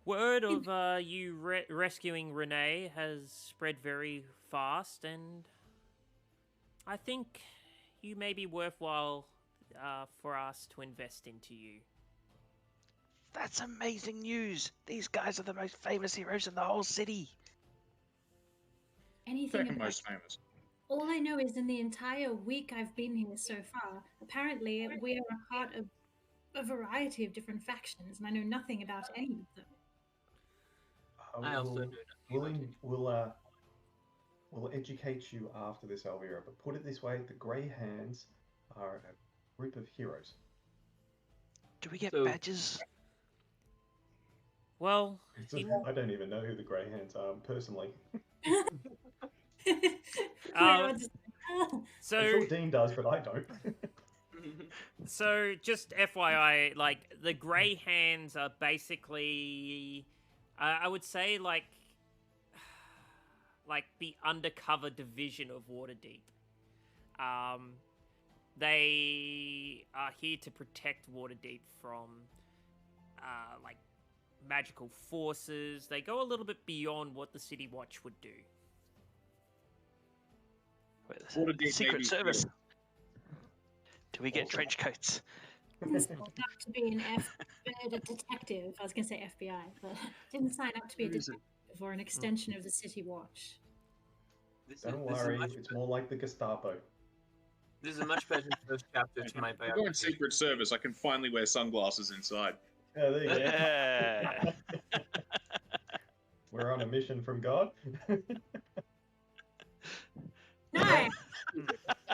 Word of you rescuing Renee has spread very fast, and I think you may be worthwhile for us to invest into you. That's amazing news. These guys are the most famous heroes in the whole city. Anything Second about most famous. All I know is in the entire week I've been here so far, apparently we are a part of a variety of different factions, and I know nothing about any of them. I also do We'll educate you after this, Elvira, but put it this way, the Grey Hands are a group of heroes. Do we get So- badges? Well, I don't even know who the Grey Hands are, personally. We're all just like, "Oh." so I'm sure Dean does, but I don't. So, just FYI, like, the Grey Hands are basically, I would say, like the undercover division of Waterdeep. They are here to protect Waterdeep from, like, magical forces. They go a little bit beyond what the City Watch would do. Waterdeep Secret maybe- Service. Do we get Awesome. trench coats? Didn't sign up to be a detective. I was going to say FBI, but didn't sign up to be a detective or an extension of the City Watch. Don't worry, it's more like the Gestapo. This is a much better first chapter to my I'm going biography. Secret Service. I can finally wear sunglasses inside. Yeah, there you go. Yeah. We're on a mission from God. No!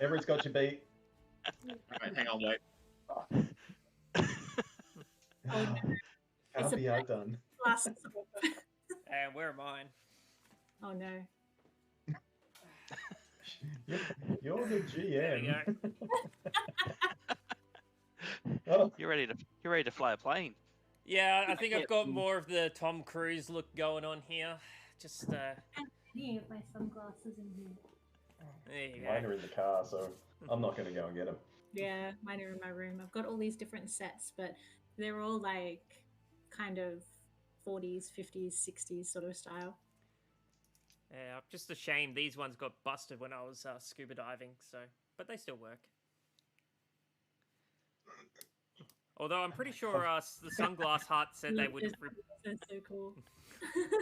Everett's got your beat. Right, hang on, wait. Oh, no. Can't It's a be outdone. Plus, And where are mine? Oh no. You're the There we GM. go. Oh, You're ready to fly a plane. Yeah, I think I've got more of the Tom Cruise look going on here. Just, Any of my sunglasses in here? there you mine go. are in the car, so I'm not going to go and get them. Yeah, mine are in my room. I've got all these different sets, but they're all like kind of 40s, 50s, 60s sort of style. Yeah, just a shame these ones got busted when I was scuba diving, so... But they still work. Although I'm pretty sure the Sunglass Hut said they would That's so cool.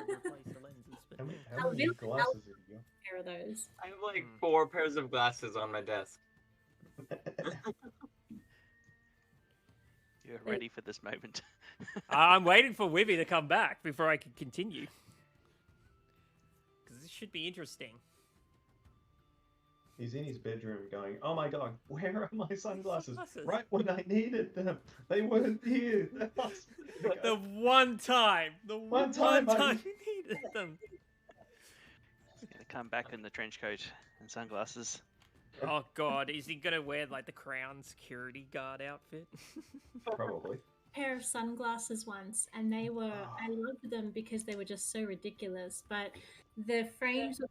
replace the lenses, but... How many glasses have you got? Pair of those. I have like 4 pairs of glasses on my desk. You're ready for this moment. I'm waiting for Wivy to come back before I can continue. Because this should be interesting. He's in his bedroom going, oh my god, where are my sunglasses? Sunglasses. Right when I needed them. They weren't here. The one time One time I- you needed them. He's gonna come back in the trench coat and sunglasses. Oh god, is he gonna wear like the Crown security guard outfit? Probably. Pair of sunglasses once, and they were, I loved them because they were just so ridiculous, but the frames were,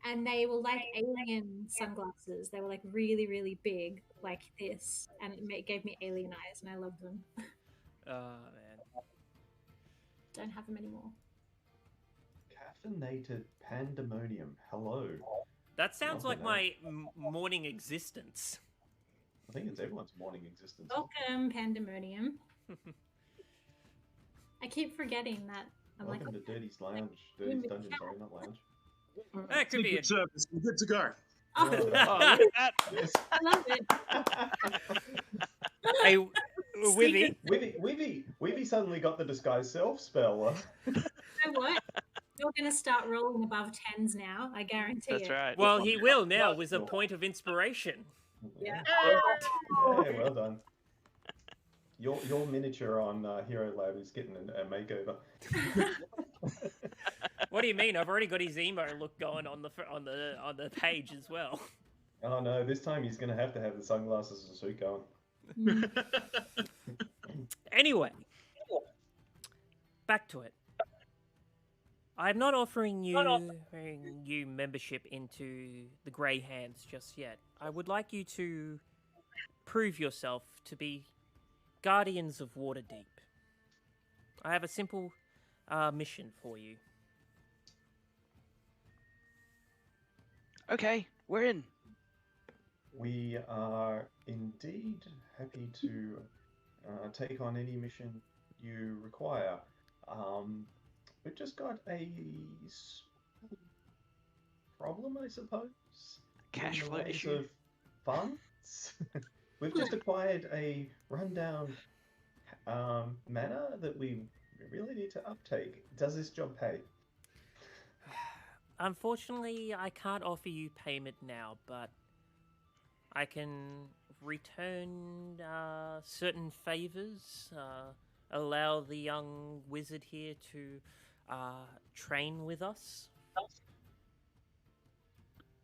and they were like alien sunglasses. They were like really, really big, like this, and it gave me alien eyes, and I loved them. Oh man. Don't have them anymore. Caffeinated pandemonium. Hello. That sounds like Welcome, my morning existence. I think it's everyone's morning existence. Welcome, Pandemonium. I keep forgetting that. I'm Welcome like, to Dirty's Lounge. Dirty's Dungeon, sorry, not lounge. That could be Secret Service. We're good to go. oh, Oh, look at that! Yes. I love it. Hey, Wivy. Weavy suddenly got the disguise self spell. You know what? You're going to start rolling above 10s now. I guarantee That's it. right. Well, he will now with a point of inspiration. Yeah. Yeah, well done. Your miniature on Hero Lab is getting a makeover. What do you mean? I've already got his emo look going on the page as well. Oh no, this time he's going to have the sunglasses and suit going. Mm. Anyway, back to it. I'm not offering you membership into the Grey Hands just yet. I would like you to prove yourself to be Guardians of Waterdeep. I have a simple mission for you. Okay, we're in. We are indeed happy to take on any mission you require. We've just got a problem, I suppose. Cash in the flow ways issue. of funds. We've just acquired a rundown manor that we really need to uptake. Does this job pay? Unfortunately, I can't offer you payment now, but I can return certain favors, allow the young wizard here to train with us.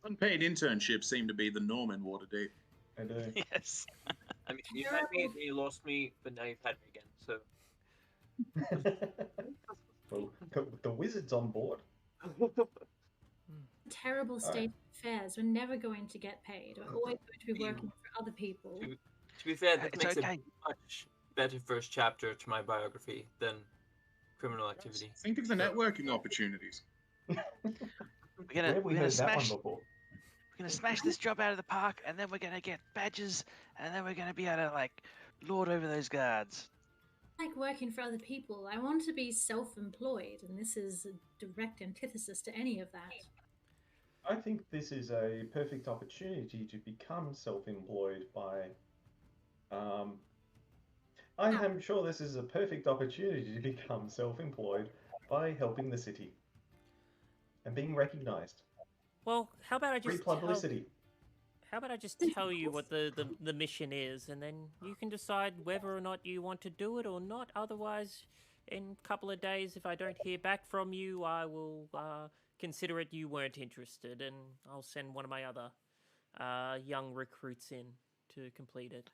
Unpaid internships seem to be the norm in Waterdeep. I do. Yes. I mean, you had me, then you lost me, but now you've had me again. So Well, the wizard's on board. Terrible state of affairs. We're never going to get paid. We're always going to be working for other people. to be fair, that It's makes okay. a much better first chapter to my biography than criminal activity. Think of the networking opportunities. We're Where gonna have we we're gonna heard that one smash before? we're gonna smash this job out of the park, and then we're gonna get badges, and then we're gonna be able to like lord over those guards. I like working for other people. I want to be self-employed, and this is a direct antithesis to any of that. I think this is a perfect opportunity to become self-employed by. I am sure this is a perfect opportunity to become self-employed by helping the city and being recognised. Well, how about I Free just publicity. how about I just tell you what the mission is, and then you can decide whether or not you want to do it or not. Otherwise, in a couple of days, if I don't hear back from you, I will consider it you weren't interested, and I'll send one of my other young recruits in to complete it.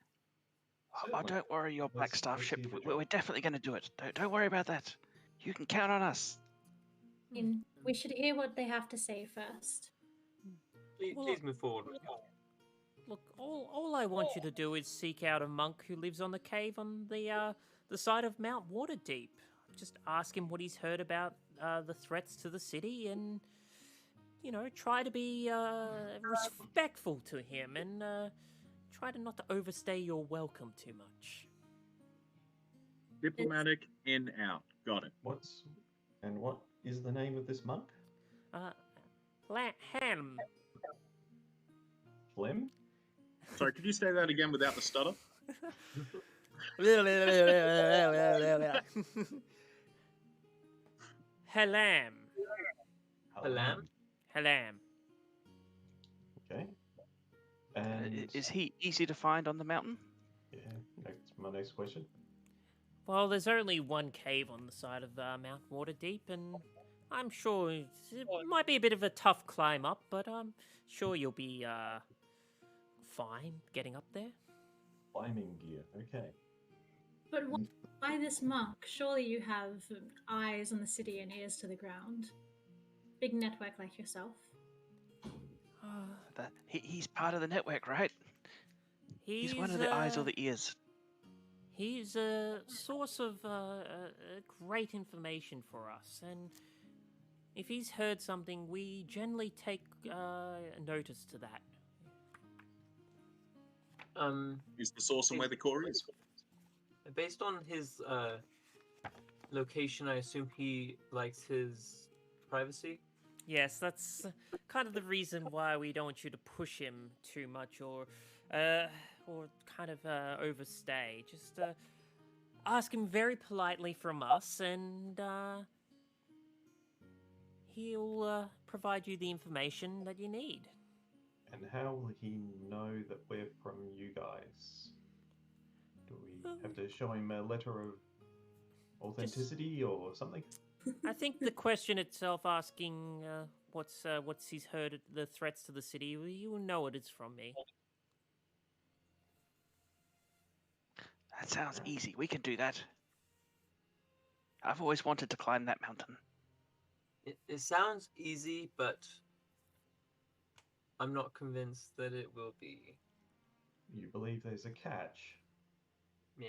Oh, Certainly. don't worry, your black Let's- staff let's ship. hear the We're job. definitely going to do it. Don't worry about that. You can count on us. We should hear what they have to say first. Please move forward. Look, all I want you to do is seek out a monk who lives on the cave on the side of Mount Waterdeep. Just ask him what he's heard about the threats to the city, and try to be respectful to him, and try to not to overstay your welcome too much. Diplomatic in out. Got it. What is the name of this monk? Ham. Flem? Sorry, could you say that again without the stutter? Halam. Halam? Halam. Okay. And Is he easy to find on the mountain? yeah, that's my next question. Well, there's only one cave on the side of Mount Waterdeep, and I'm sure it might be a bit of a tough climb up, but I'm sure you'll be fine getting up there. Climbing gear. Okay. But why this monk? Surely you have eyes on the city and ears to the ground. Big network like yourself. He's part of the network, right? He's one of the eyes or the ears. He's a source of great information for us, and if he's heard something, we generally take notice to that. Is the source and where the core is? Based on his location, I assume he likes his privacy. Yes, that's kind of the reason why we don't want you to push him too much or kind of overstay. Just ask him very politely from us, and he'll provide you the information that you need. And how will he know that we're from you guys? Do we have to show him a letter of authenticity or something? I think the question itself, asking what's he's heard the threats to the city, you will know it is from me. That sounds easy. We can do that. I've always wanted to climb that mountain. It sounds easy, but I'm not convinced that it will be. You believe there's a catch? Yeah.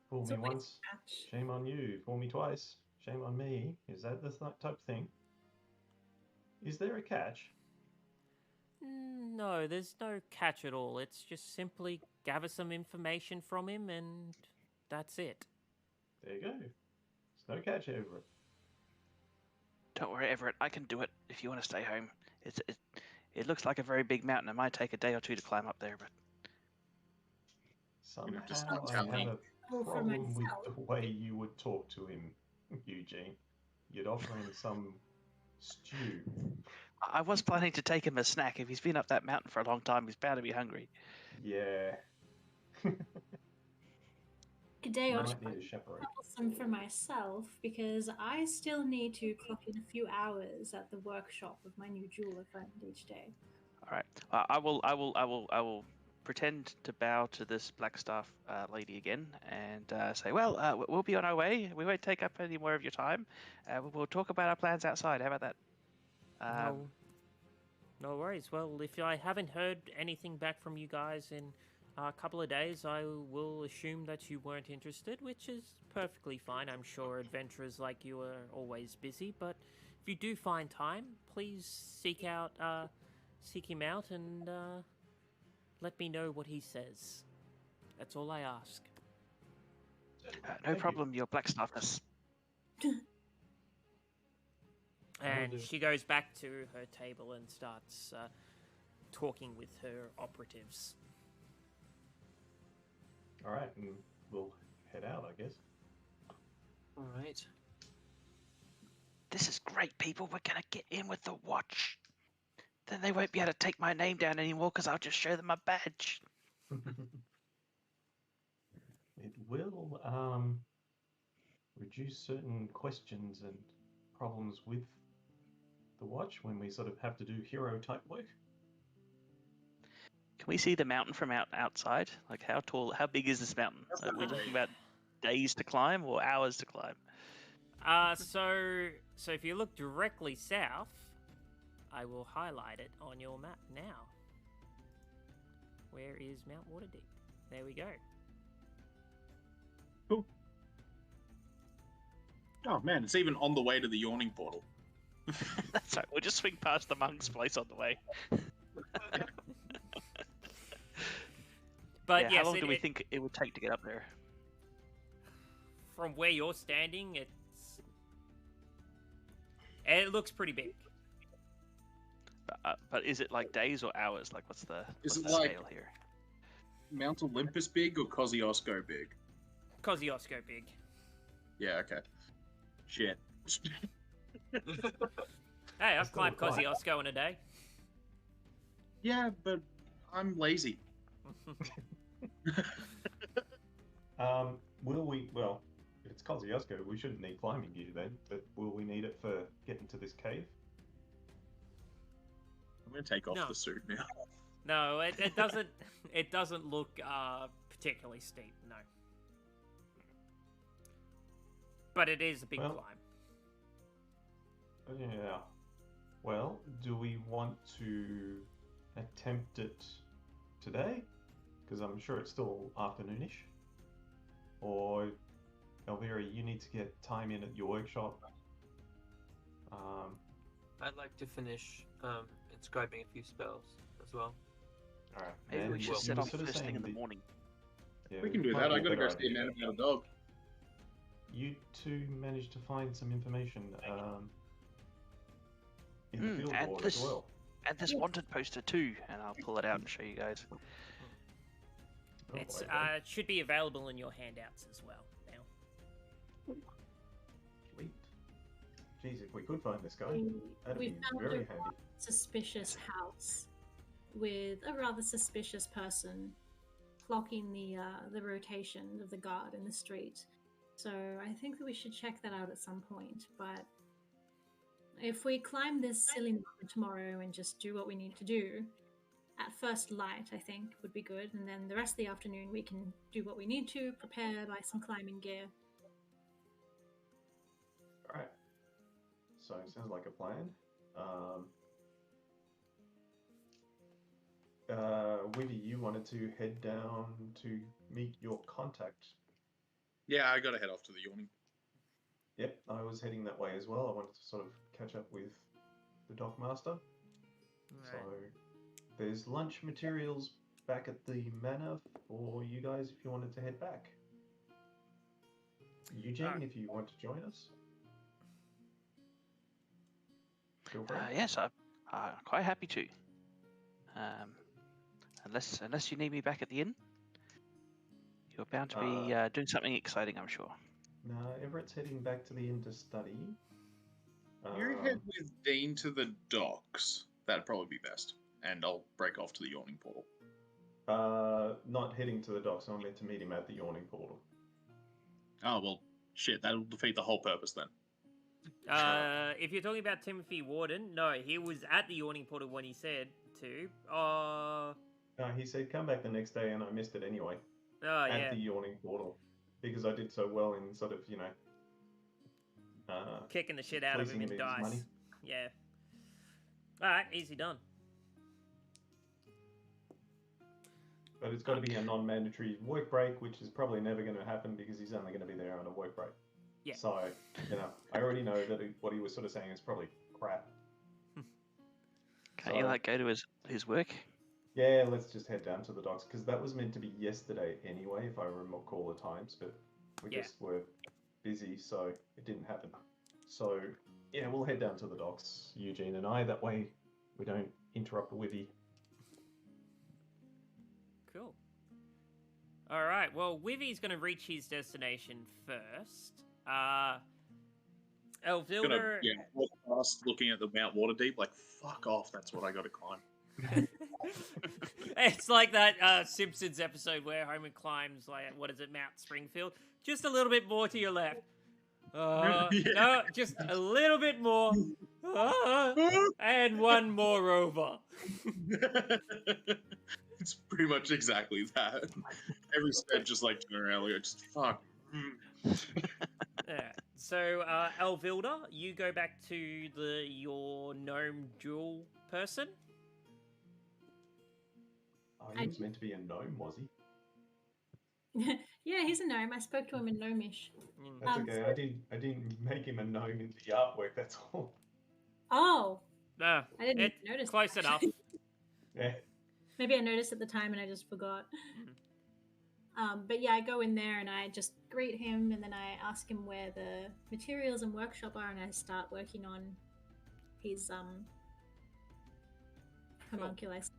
Fool It's me always once, a catch. shame on you. Fool me twice, shame on me. Is that the type of thing? Is there a catch? No, there's no catch at all. It's just simply gather some information from him, and that's it. There you go. There's no catch over it. Don't worry, Everett. I can do it if you want to stay home. It looks like a very big mountain. It might take a day or two to climb up there, but Somehow just I tell have me. a For problem with myself. the way you would talk to him, Eugene. You'd offer him some stew. I was planning to take him a snack. If he's been up that mountain for a long time, he's bound to be hungry. Yeah. A day or Might two. need a chaperone. Some for myself because I still need to clock in a few hours at the workshop with my new jeweler friend each day. All right. I will pretend to bow to this Blackstaff lady again and say, well, we'll be on our way. We won't take up any more of your time. We'll talk about our plans outside. How about that? No worries. Well, if I haven't heard anything back from you guys in a couple of days, I will assume that you weren't interested, which is perfectly fine. I'm sure adventurers like you are always busy, but if you do find time, please seek him out and let me know what he says. That's all I ask. No Thank you. problem, your Blackstaffness. And do. she goes back to her table and starts talking with her operatives. All right, and we'll head out, I guess. All right. This is great, people. We're going to get in with the watch. Then they won't be able to take my name down anymore because I'll just show them my badge. It will. reduce certain questions and problems with the watch when we sort of have to do hero type work. Can we see the mountain from outside? Like how tall, how big is this mountain? That's Are the we thing. talking about days to climb or hours to climb? So if you look directly south, I will highlight it on your map now. Where is Mount Waterdeep? There we go. Oh man, it's even on the way to the yawning portal. That's right. We'll just swing past the monk's place on the way. But yeah, yes, how long do we think it would take to get up there? From where you're standing, it looks pretty big. But is it like days or hours? Like what's the Is it the like- scale here? Mount Olympus big or Kosciuszko big? Kosciuszko big. Yeah, okay. Shit. Hey, I've Still climbed quite- Kosciuszko in a day. Yeah, but I'm lazy. Will we? Well, if it's Kosciuszko, we shouldn't need climbing gear then. But will we need it for getting to this cave? I'm gonna take off No. the suit now. No, it doesn't. It doesn't look particularly steep. No, but it is a big Well- climb. Yeah. Well, do we want to attempt it today? Because I'm sure it's still afternoonish. Or, Elvira, you need to get time in at your workshop. I'd like to finish inscribing a few spells as well. Alright. Maybe and we should you set were off sort of first thing saying in the that- morning. yeah, We can do might that. be I a gotta go better see an idea. animated dog. You two managed to find some information in the Hmm, field and board this- as well. And this wanted poster too, and I'll pull it out and show you guys. Oh, It's okay. it should be available in your handouts as well now. Sweet. Jeez, if we could find this guy, We, that'd we be found very a handy. suspicious house with a rather suspicious person clocking the rotation of the guard in the street. So I think that we should check that out at some point. But if we climb this silly mountain tomorrow and just do what we need to do, at first light, I think would be good. And then the rest of the afternoon, we can do what we need to, prepare, buy some climbing gear. Alright. So, sounds like a plan. Witty, you wanted to head down to meet your contact. Yeah, I gotta head off to the yawning. Yep, I was heading that way as well. I wanted to sort of catch up with the dockmaster. So, there's lunch materials back at the manor for you guys if you wanted to head back. Eugene, Alright. if you want to join us. Feel free. Yes, I'm quite happy to. Unless you need me back at the inn, you're bound to be doing something exciting, I'm sure. No, Everett's heading back to the inn to study. You head with Dean to the docks. That'd probably be best. And I'll break off to the yawning portal. Not heading to the docks. I'm meant to meet him at the yawning portal. Oh, well, shit, that'll defeat the whole purpose then. If you're talking about Timothy Warden, no, he was at the yawning portal when he said to. No, he said come back the next day, and I missed it anyway. Oh At yeah, the yawning portal, because I did so well in sort of, kicking the shit out of him fleecing in him of his dice. money. Yeah. All right, easy done. But it's got to be a non-mandatory work break, which is probably never going to happen because he's only going to be there on a work break. Yeah. So, I already know that what he was sort of saying is probably crap. Can't you So- like go to his work? Yeah, let's just head down to the docks because that was meant to be yesterday anyway, if I recall the times. But we Yeah. just were busy, so it didn't happen. So yeah, we'll head down to the docks, Eugene and I. That way, we don't interrupt Witty. Cool. All right. Well, Wivy's going to reach his destination first. Gonna, Elvilda. yeah, walk past looking at the Mount Waterdeep, like, fuck off, that's what I gotta climb. It's like that Simpsons episode where Homer climbs, like, what is it, Mount Springfield? Just a little bit more to your left. No, just a little bit more. And one more over. It's pretty much exactly that. Every step just like turn around, like, just fuck. Yeah. So, Elvilda, you go back to your gnome jewel person. Oh, he was meant to be a gnome, was he? Yeah, he's a gnome. I spoke to him in gnomish. That's okay. I didn't make him a gnome in the artwork. That's all. Oh, No, I didn't notice. close that, enough. actually. Yeah. Maybe I noticed at the time and I just forgot. But yeah, I go in there and I just greet him, and then I ask him where the materials and workshop are, and I start working on his homunculus.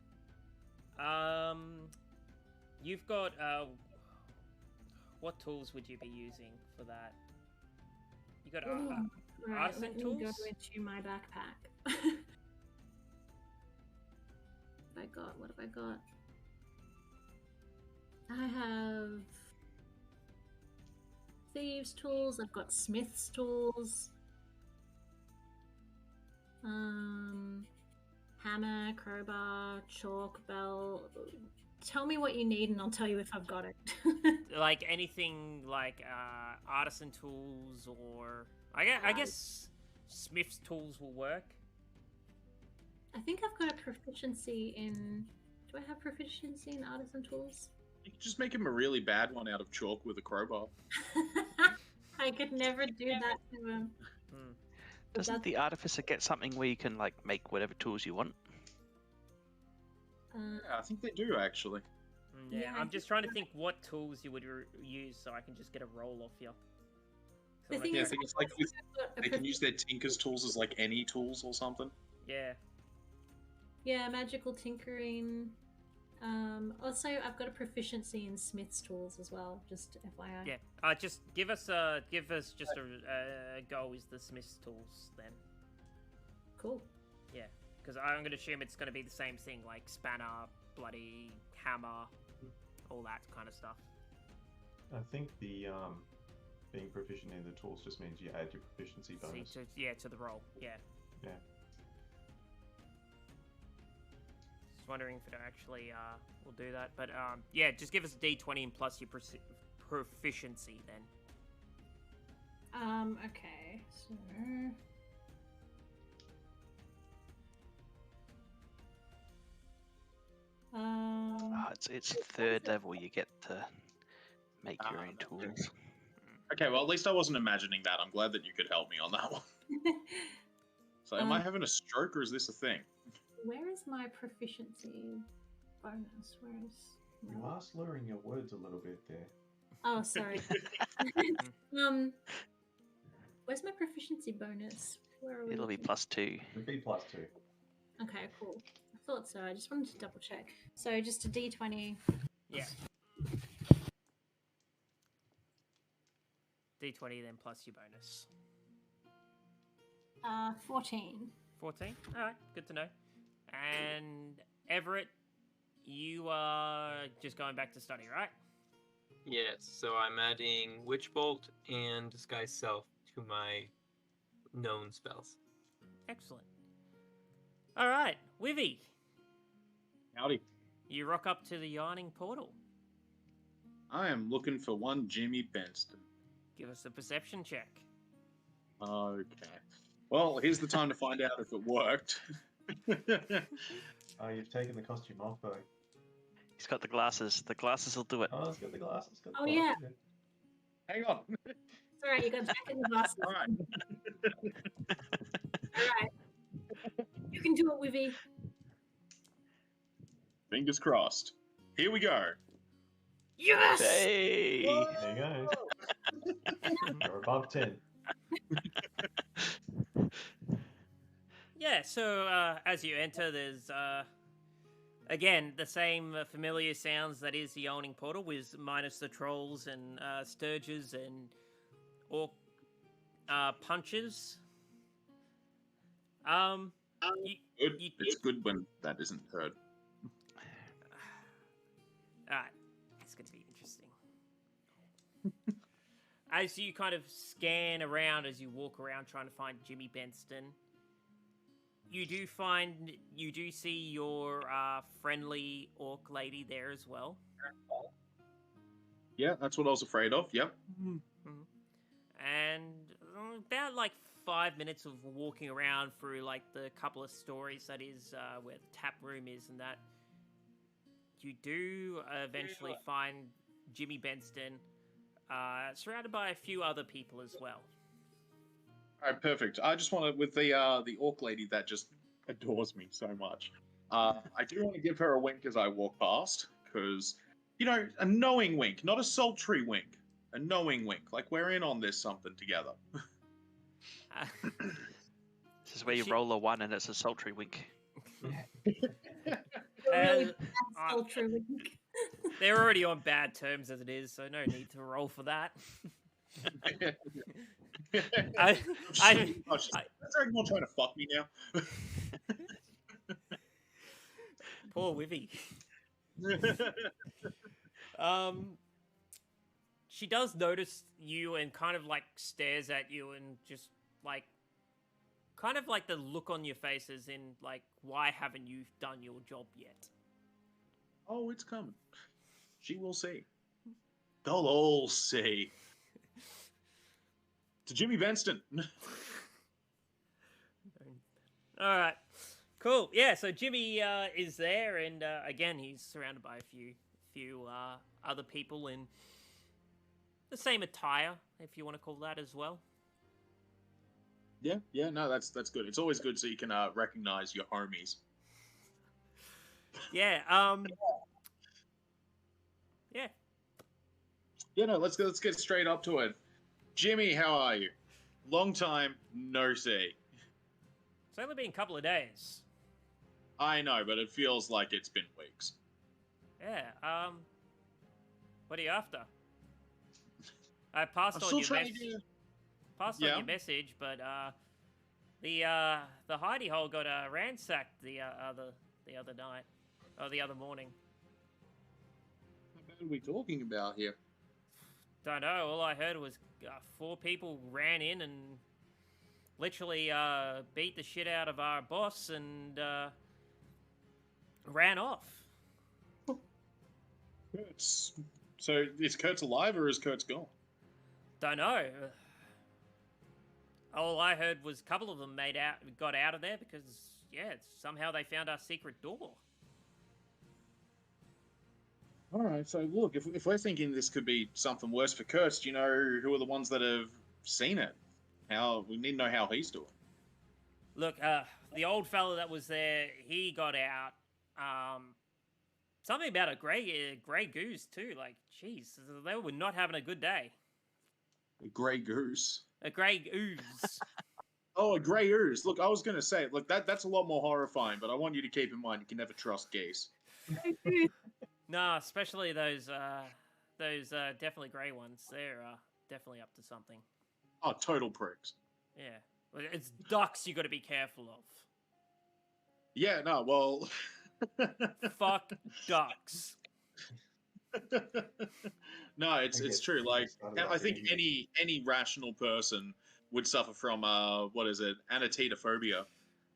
You've got what tools would you be using for that? You got Right, artisan let me tools? go into my backpack. What have I got? I have thieves' tools. I've got smith's tools. Hammer, crowbar, chalk, bell. Tell me what you need, and I'll tell you if I've got it. Like anything like artisan tools, or I guess smith's tools will work. I think I've got a proficiency in. Do I have proficiency in artisan tools? You could just make him a really bad one out of chalk with a crowbar. I could never do that to him. Doesn't the artificer get something where you can like make whatever tools you want? Yeah, I think they do actually. Yeah, Yeah, I'm just trying to think what tools you would use so I can just get a roll off you. The So thing Yeah, I is, think it's I like with, got a they can use their tinker's tools as like any tools or something. yeah. Yeah, magical tinkering. Also, I've got a proficiency in smith's tools as well. Just FYI. Yeah. Just give us just a go as the smith's tools then. Cool. Yeah, because I'm gonna assume it's gonna be the same thing, like spanner, bloody hammer, all that kind of stuff. I think the being proficient in the tools just means you add your proficiency bonus. To the roll. Yeah. Yeah. Just wondering if it actually will do that, but yeah, just give us a D20 and plus your proficiency then. Okay. So. It's third level. You get to make your own tools. Okay, well at least I wasn't imagining that. I'm glad that you could help me on that one. So am I having a stroke or is this a thing? Where is my proficiency bonus? Where is? You are slurring your words a little bit there. Oh, sorry. Where's my proficiency bonus? Where are we? It'll be looking? +2. It'd be +2. Okay, cool. I thought so. I just wanted to double check. So just a D20. Yeah. D20 then plus your bonus. 14. 14. All right, good to know. And Everett, you are just going back to study, right? Yes, so I'm adding Witch Bolt and Disguise Self to my known spells. Excellent. All right, Wivy, Howdy. you rock up to the yawning portal. I am looking for one Jimmy Benston. Give us a perception check. Okay. Well, here's the time to find out if it worked. Oh, you've taken the costume off though. He's got the glasses. The glasses will do it. Oh, it's got the glasses. Got the Oh, glasses, yeah. Hang on. It's alright, you got Jack in the glasses. All right. Alright. You can do it, Wivy. Fingers crossed. Here we go. Yes! Hey! There you go. You're above 10. Yeah, so as you enter, there's again the same familiar sounds that is the yawning portal, with minus the trolls and sturges and orc punches. Good. It's good when that isn't heard. Alright, it's going to be interesting. as you kind of scan around, as you walk around trying to find Jimmy Benston, you do see your friendly orc lady there as well. Yeah, that's what I was afraid of. Yep. And about like 5 minutes of walking around through like the couple of stories that is where the tap room is and that, you do eventually find Jimmy Benston surrounded by a few other people as well. All right, perfect. I just want to, with the orc lady that just adores me so much, I do want to give her a wink as I walk past, because, you know, a knowing wink, not a sultry wink, a knowing wink, like we're in on this something together. This is where you roll a 1 and it's a sultry wink. Really sultry wink. They're already on bad terms as it is, so no need to roll for that. That's everyone trying to fuck me now. Poor Wivy. She does notice you and kind of like stares at you and just like, kind of like the look on your faces in like, why haven't you done your job yet? Oh, it's coming. She will see. They'll all see. To Jimmy Benston. All right, cool. Yeah, so Jimmy is there, and again, he's surrounded by a few other people in the same attire, if you want to call that as well. Yeah, no, that's good. It's always good so you can recognize your homies. Yeah, yeah. Yeah, no, let's get straight up to it. Jimmy, how are you? Long time no see. It's only been a couple of days. I know, but it feels like it's been weeks. Yeah, what are you after? I passed on your message. Passed on your message, but the hidey hole got ransacked the other night, or the other morning. What are we talking about here? Don't know. All I heard was 4 people ran in and literally beat the shit out of our boss and ran off. So is Kurt's alive or is Kurt's gone? Don't know. All I heard was a couple of them got out of there because, yeah, somehow they found our secret door. All right, so look, if we're thinking this could be something worse for Kurt, do you know who are the ones that have seen it? We need to know how he's doing. Look, the old fella that was there, he got out. Something about a grey goose too. Like, jeez, they were not having a good day. A grey goose. A grey ooze. Oh, a grey ooze. Look, I was gonna say, look, that's a lot more horrifying, but I want you to keep in mind you can never trust geese. No, especially those definitely grey ones. They're definitely up to something. Oh, total pricks. Yeah, it's ducks you got to be careful of. Yeah, no, well. Fuck ducks. No, it's true. Like, I think any rational person would suffer from what is it, anatetophobia.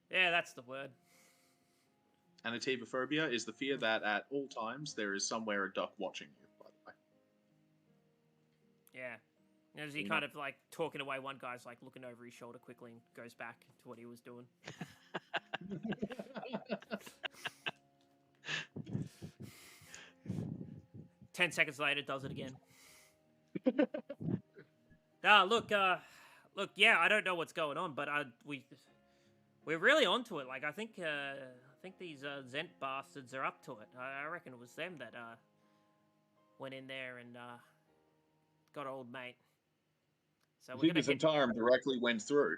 Yeah, that's the word. Anatetophobia is the fear that at all times there is somewhere a duck watching you, by the way. Yeah. As he kind of like talking away, one guy's like looking over his shoulder quickly and goes back to what he was doing. 10 seconds later, does it again. Look, yeah, I don't know what's going on, but we're really onto it. Like, I think these Zent bastards are up to it. I reckon it was them that went in there and got old mate. So we're gonna Zentarum directly went through.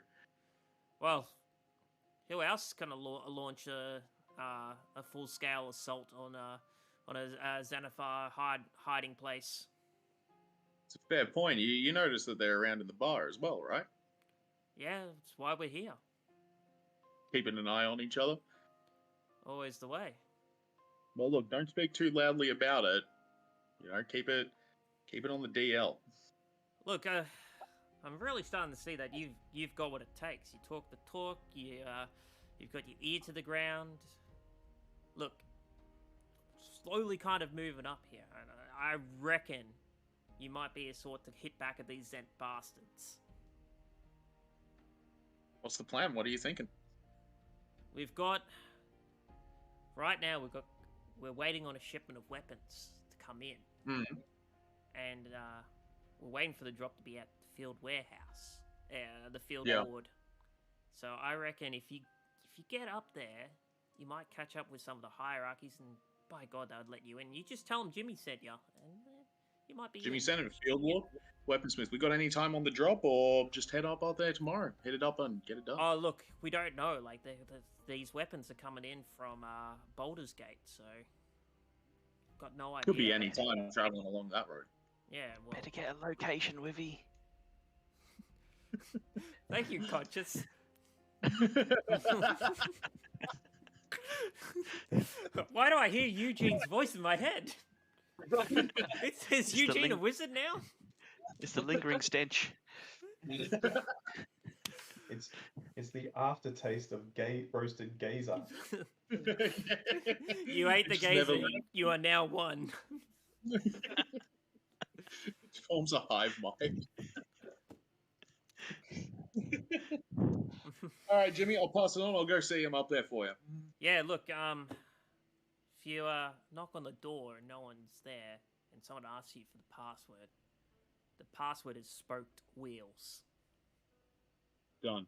Well, who else can launch a full-scale assault on a Xanathar hiding place? It's a fair point. You notice that they're around in the bar as well, right? Yeah, that's why we're here. Keeping an eye on each other. Always the way. Well, look, don't speak too loudly about it. You know, keep it on the DL. Look, I'm really starting to see that you've got what it takes. You talk the talk. You've got your ear to the ground. Look, slowly kind of moving up here, and I reckon you might be a sort to hit back at these Zent bastards. What's the plan? What are you thinking? We've got right now. We're waiting on a shipment of weapons to come in, and we're waiting for the drop to be at the field warehouse, the field ward. So I reckon if you get up there, you might catch up with some of the hierarchies, and by God, they'd let you in. You just tell them Jimmy sent you, and you might be. Jimmy sent him a field ward. Weaponsmith, we got any time on the drop, or just head up out there tomorrow? Hit it up and get it done. Oh, look, we don't know. Like, these weapons are coming in from Baldur's Gate, so got no idea. Could be any time traveling along that road. Yeah, well. Better get a location, Wivy. Thank you, Conscious. Why do I hear Eugene's voice in my head? Is Eugene a wizard now? It's the lingering stench. It's the aftertaste of roasted gazer. You ate the gazer. You are now one. It forms a hive mind. All right, Jimmy, I'll pass it on. I'll go see him up there for you. Yeah, look, if you knock on the door and no one's there, and someone asks you for the password is spoked wheels. Done.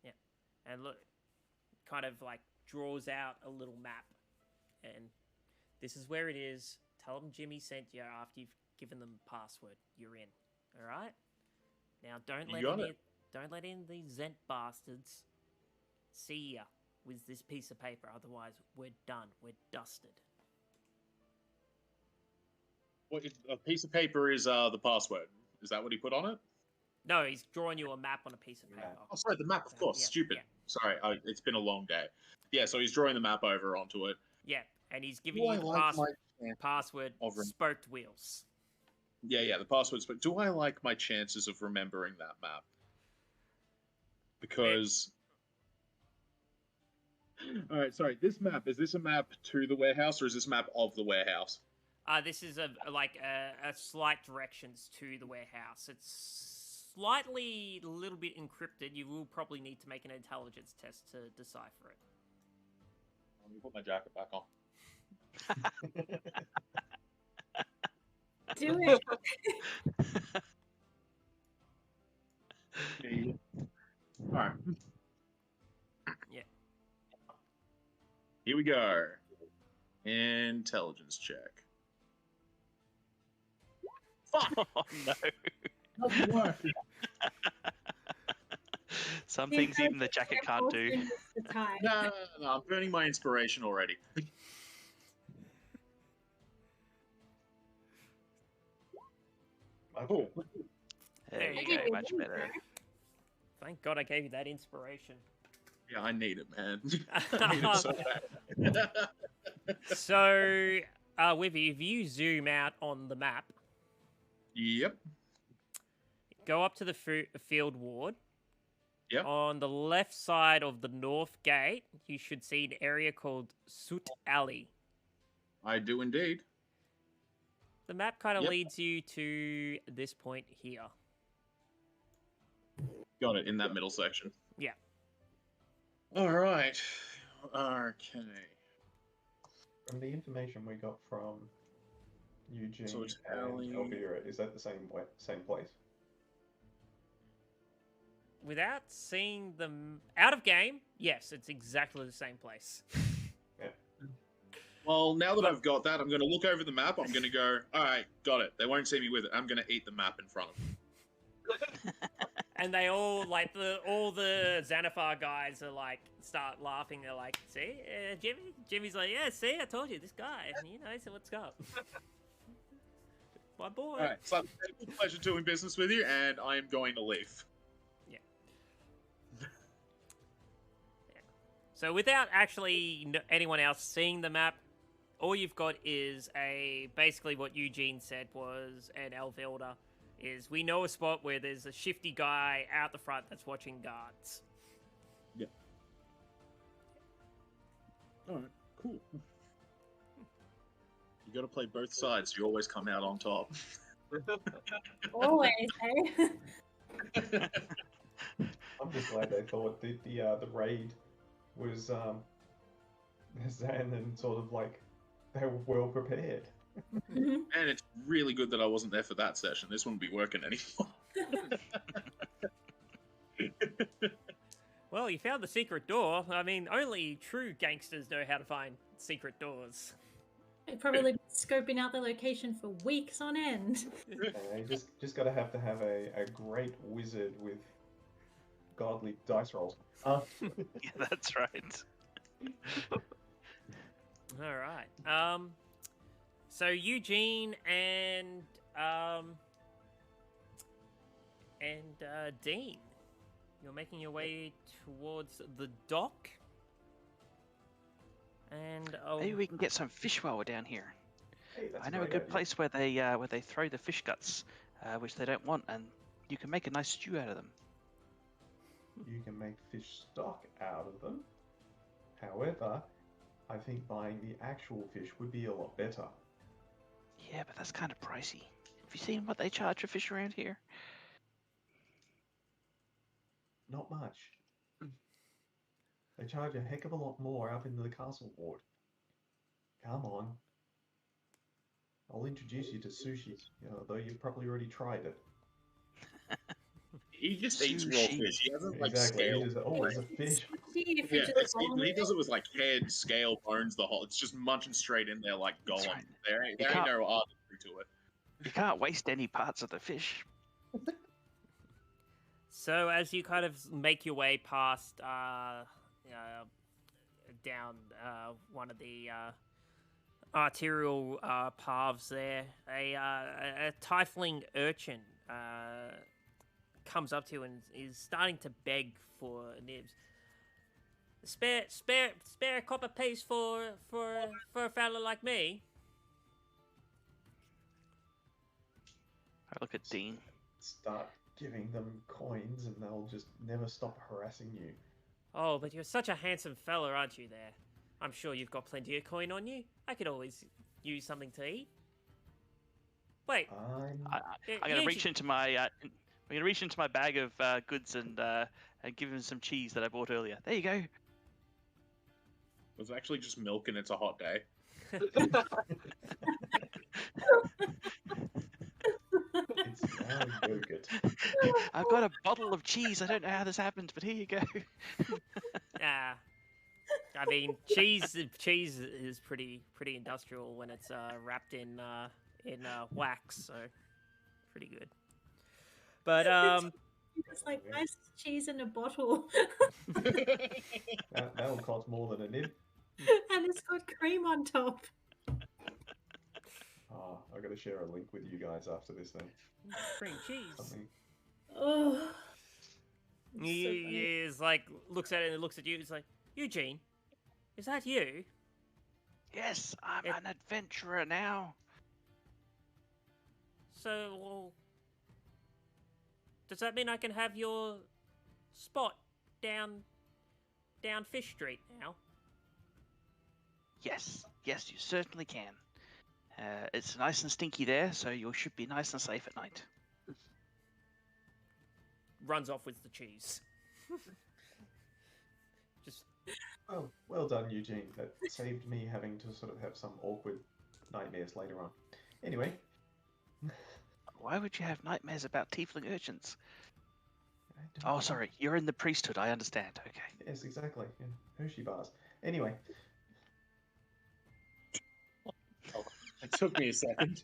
Yeah, and look, kind of like draws out a little map, and this is where it is. Tell them Jimmy sent you after you've given them the password. You're in. All right. Now don't let in these Zent bastards see ya with this piece of paper. Otherwise, we're done. We're dusted. What a piece of paper is the password? Is that what he put on it? No, he's drawing you a map on a piece of paper. Oh, sorry, the map, of course. Yeah, Stupid. yeah. Sorry, it's been a long day. Yeah, so he's drawing the map over onto it. Yeah, and he's giving you the password spoked wheels. Yeah, the password's. But do I like my chances of remembering that map? Because. All right, sorry. This map, is this a map to the warehouse, or is this a map of the warehouse? This is a slight directions to the warehouse. It's slightly a little bit encrypted. You will probably need to make an intelligence test to decipher it. Let me put my jacket back on. Do it. All right. Yeah. Here we go. Intelligence check. Fuck! Oh no. Doesn't work. Some things even the jacket can't do. No, I'm burning my inspiration already. Oh, There you go, much better. Thank God I gave you that inspiration. Yeah, I need it, man. I need it so bad. So, Wivy, if you zoom out on the map, Yep. go up to the field ward. Yep. On the left side of the north gate, you should see an area called Stench Alley. I do indeed. The map kind of Yep. leads you to this point here. Got it in that middle section. Yeah. All right. Okay. from the information we got from Eugene So it's and Alley. Elvira, is that the same place? Without seeing them out of game, yes, it's exactly the same place. Well, now that I've got that, I'm going to look over the map. I'm going to go, all right, got it. They won't see me with it. I'm going to eat the map in front of them. And they all, like, all the Xanathar guys are, like, start laughing. They're like, see, Jimmy? Jimmy's like, yeah, see, I told you, this guy, you know, so what's up? My boy. All right, so it's a pleasure doing business with you, and I am going to leave. So without actually anyone else seeing the map, all you've got is basically what Eugene said was an elf elder is we know a spot where there's a shifty guy out the front that's watching guards. Yeah. All right. Cool. You got to play both sides. You always come out on top. Always, eh? I'm just glad they thought that the raid was Zan and sort of like they were well prepared. And it's really good that I wasn't there for that session. This wouldn't be working anymore. Well, you found the secret door. I mean, only true gangsters know how to find secret doors. They've probably been scoping out the location for weeks on end. You just gotta have a great wizard with godly dice rolls. Yeah, that's right. All right. So Eugene and Dean, you're making your way towards the dock. And Maybe we can get some fish while we're down here. Hey, that's I know a great good idea. place where they throw the fish guts, which they don't want, and you can make a nice stew out of them. You can make fish stock out of them. However, I think buying the actual fish would be a lot better. Yeah, but that's kind of pricey. Have you seen what they charge for fish around here? Not much. They charge a heck of a lot more up in the castle ward. Come on. I'll introduce you to sushi, although you've probably already tried it. He just eats raw Sushi. fish. He hasn't like Exactly. scale. He just, oh, there's a fish. If Yeah, you just he does it with like head, scale, bones, the whole. It's just munching straight in there like That's Gollum. right. There ain't You no can't- artistry to it. You can't waste any parts of the fish. so as you kind of make your way past down one of the arterial paths there, a tiefling urchin comes up to you and is starting to beg for nibs. Spare a copper piece for a fella like me. I look at Dean. Start giving them coins and they'll just never stop harassing you. Oh, but you're such a handsome fella, aren't you there? I'm sure you've got plenty of coin on you. I could always use something to eat. Wait, I'm gonna reach into my bag of goods and give him some cheese that I bought earlier. There you go. It was actually just milk and it's a hot day. It's now yogurt. I've got a bottle of cheese. I don't know how this happened, but here you go. I mean, cheese is pretty industrial when it's wrapped in wax, so pretty good. But It's like nice cheese in a bottle, That'll cost more than a nib. and it's got cream on top. Oh, I gotta share a link with you guys after this thing. cream cheese. Something. Oh, He is like looks at it and looks at you. He's like, Eugene, is that you? Yes, I'm It- an adventurer now. So, well, does that mean I can have your spot down Fish Street now? Yes, you certainly can. It's nice and stinky there, so you should be nice and safe at night. Runs off with the cheese. Just Oh, well done, Eugene. That saved me having to sort of have some awkward nightmares later on. Anyway. Why would you have nightmares about tiefling urchins? I don't Oh, know. sorry, you're in the priesthood. I understand. Okay. Yes, exactly. Yeah. Hershey bars. Anyway. It took me a second.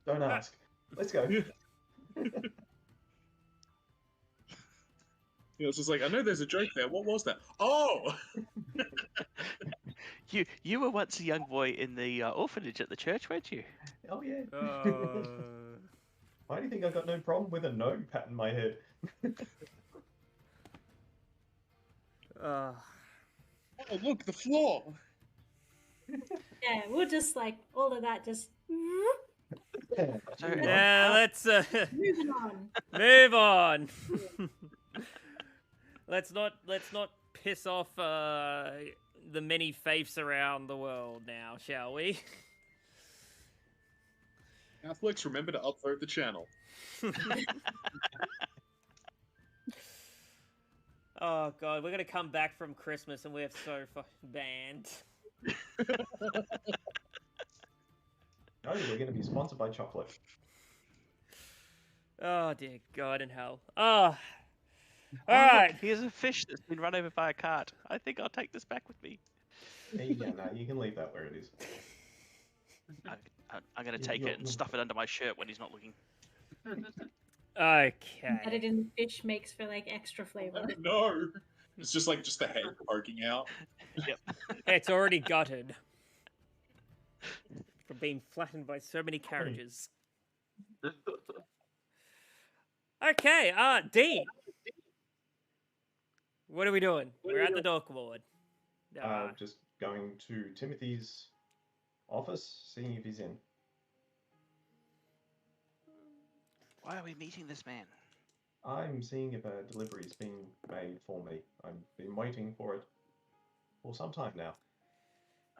Don't ask. Let's go. It's just like, I know there's a joke there. What was that? Oh! You were once a young boy in the orphanage at the church, weren't you? Oh, yeah. Why do you think I got no problem with a gnome patting my head? Oh, look, the floor! Yeah, we'll just like all of that. Just So, Yeah, let's moving on. move on. let's not piss off the many faiths around the world now, shall we? Catholics, remember to upvote the channel. Oh god, we're gonna come back from Christmas and we're so fucking banned. No, we're going to be sponsored by chocolate. Oh dear God in hell. Oh. Oh, All look, right. here's a fish that's been run over by a cart. I think I'll take this back with me. Yeah, no, you can leave that where it is. I'm going to You- take you're- it and stuff it under my shirt when he's not looking. That Okay. it in the fish makes for like extra flavor. No, it's just the head poking out. It's already gutted from being flattened by so many carriages. Okay, Dean. What are we doing? We're at the dock board. Just going to Timothy's office, seeing if he's in. Why are we meeting this man? I'm seeing if a delivery's being made for me. I've been waiting for it for some time now.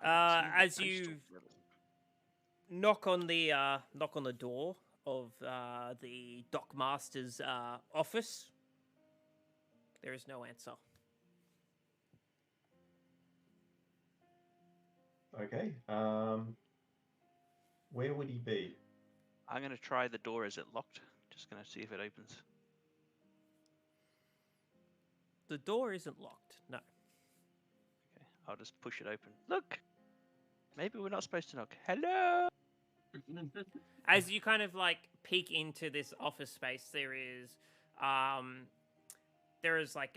As you knock on the door of the dockmaster's office, there is no answer. Okay. Where would he be? I'm going to try the door. Is it locked? Just going to see if it opens. The door isn't locked. No. Okay, I'll just push it open. Look! Maybe we're not supposed to knock. Hello! As you kind of like peek into this office space, there is like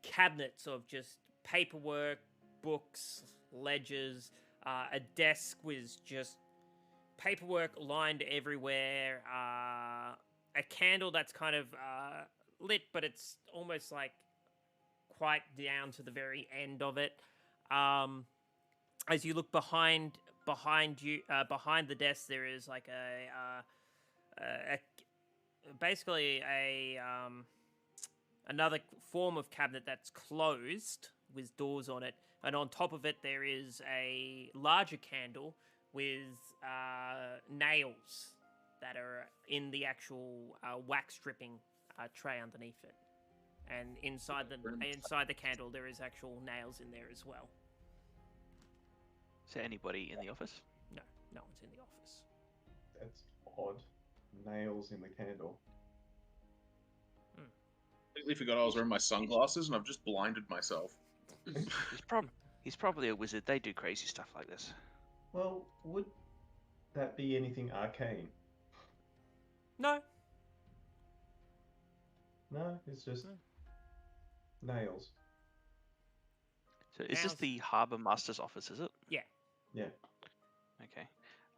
cabinets of just paperwork, books, ledgers, a desk with just paperwork lined everywhere, a candle that's kind of lit, but it's almost like quite down to the very end of it. As you look behind the desk, there is like basically another form of cabinet that's closed with doors on it, and on top of it there is a larger candle with nails that are in the actual wax stripping tray underneath it, and inside the candle there is actual nails in there as well. Is there anybody in the office? No one's in the office. That's odd. Nails in the candle. Completely forgot I was wearing my sunglasses and I've just blinded myself. He's probably a wizard. They do crazy stuff like this. Well, would that be anything arcane? No. No, it's just nails. So is this Nails. the Harbour Master's office, is it? Yeah. Yeah. Okay.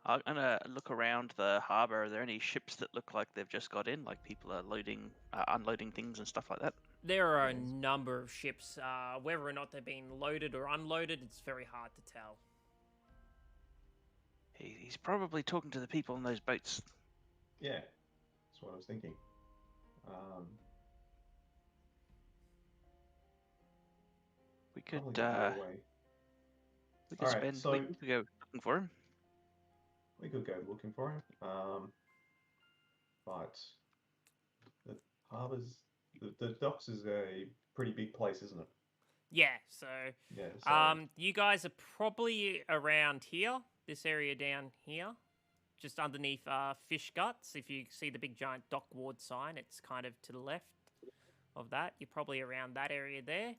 I'm gonna look around the harbour. Are there any ships that look like they've just got in? Like people are unloading things and stuff like that? There are a number of ships. Whether or not they're being loaded or unloaded, it's very hard to tell. He's probably talking to the people in those boats. Yeah. That's what I was thinking. We could Probably go away. we could Alright, spend so- we could go looking for him. We could go looking for him. But the harbour's the docks is a pretty big place, isn't it? Yeah, so Yeah. So, you guys are probably around here, this area down here, just underneath Fish Guts. If you see the big giant dock ward sign, it's kind of to the left of that. You're probably around that area there.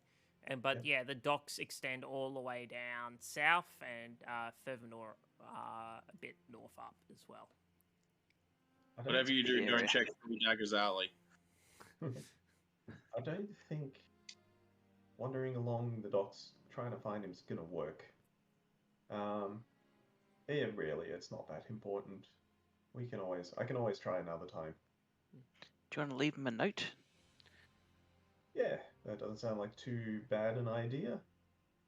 But yeah, the docks extend all the way down south and further north, a bit north up as well. I don't Whatever you do, Yeah. don't check through Dagger's Alley. I don't think wandering along the docks trying to find him is gonna work. Yeah, really, it's not that important. I can always try another time. Do you want to leave him a note? Yeah, that doesn't sound like too bad an idea.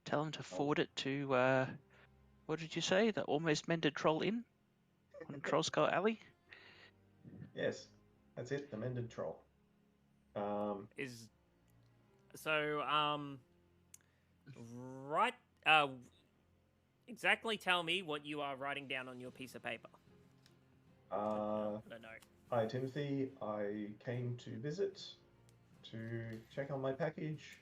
Tell him to forward it to What did you say? The almost mended Troll Inn on Troll Skull Alley? Yes, that's it. The mended troll. Is so right. Exactly. Tell me what you are writing down on your piece of paper. No. Hi Timothy. I came to visit to check on my package.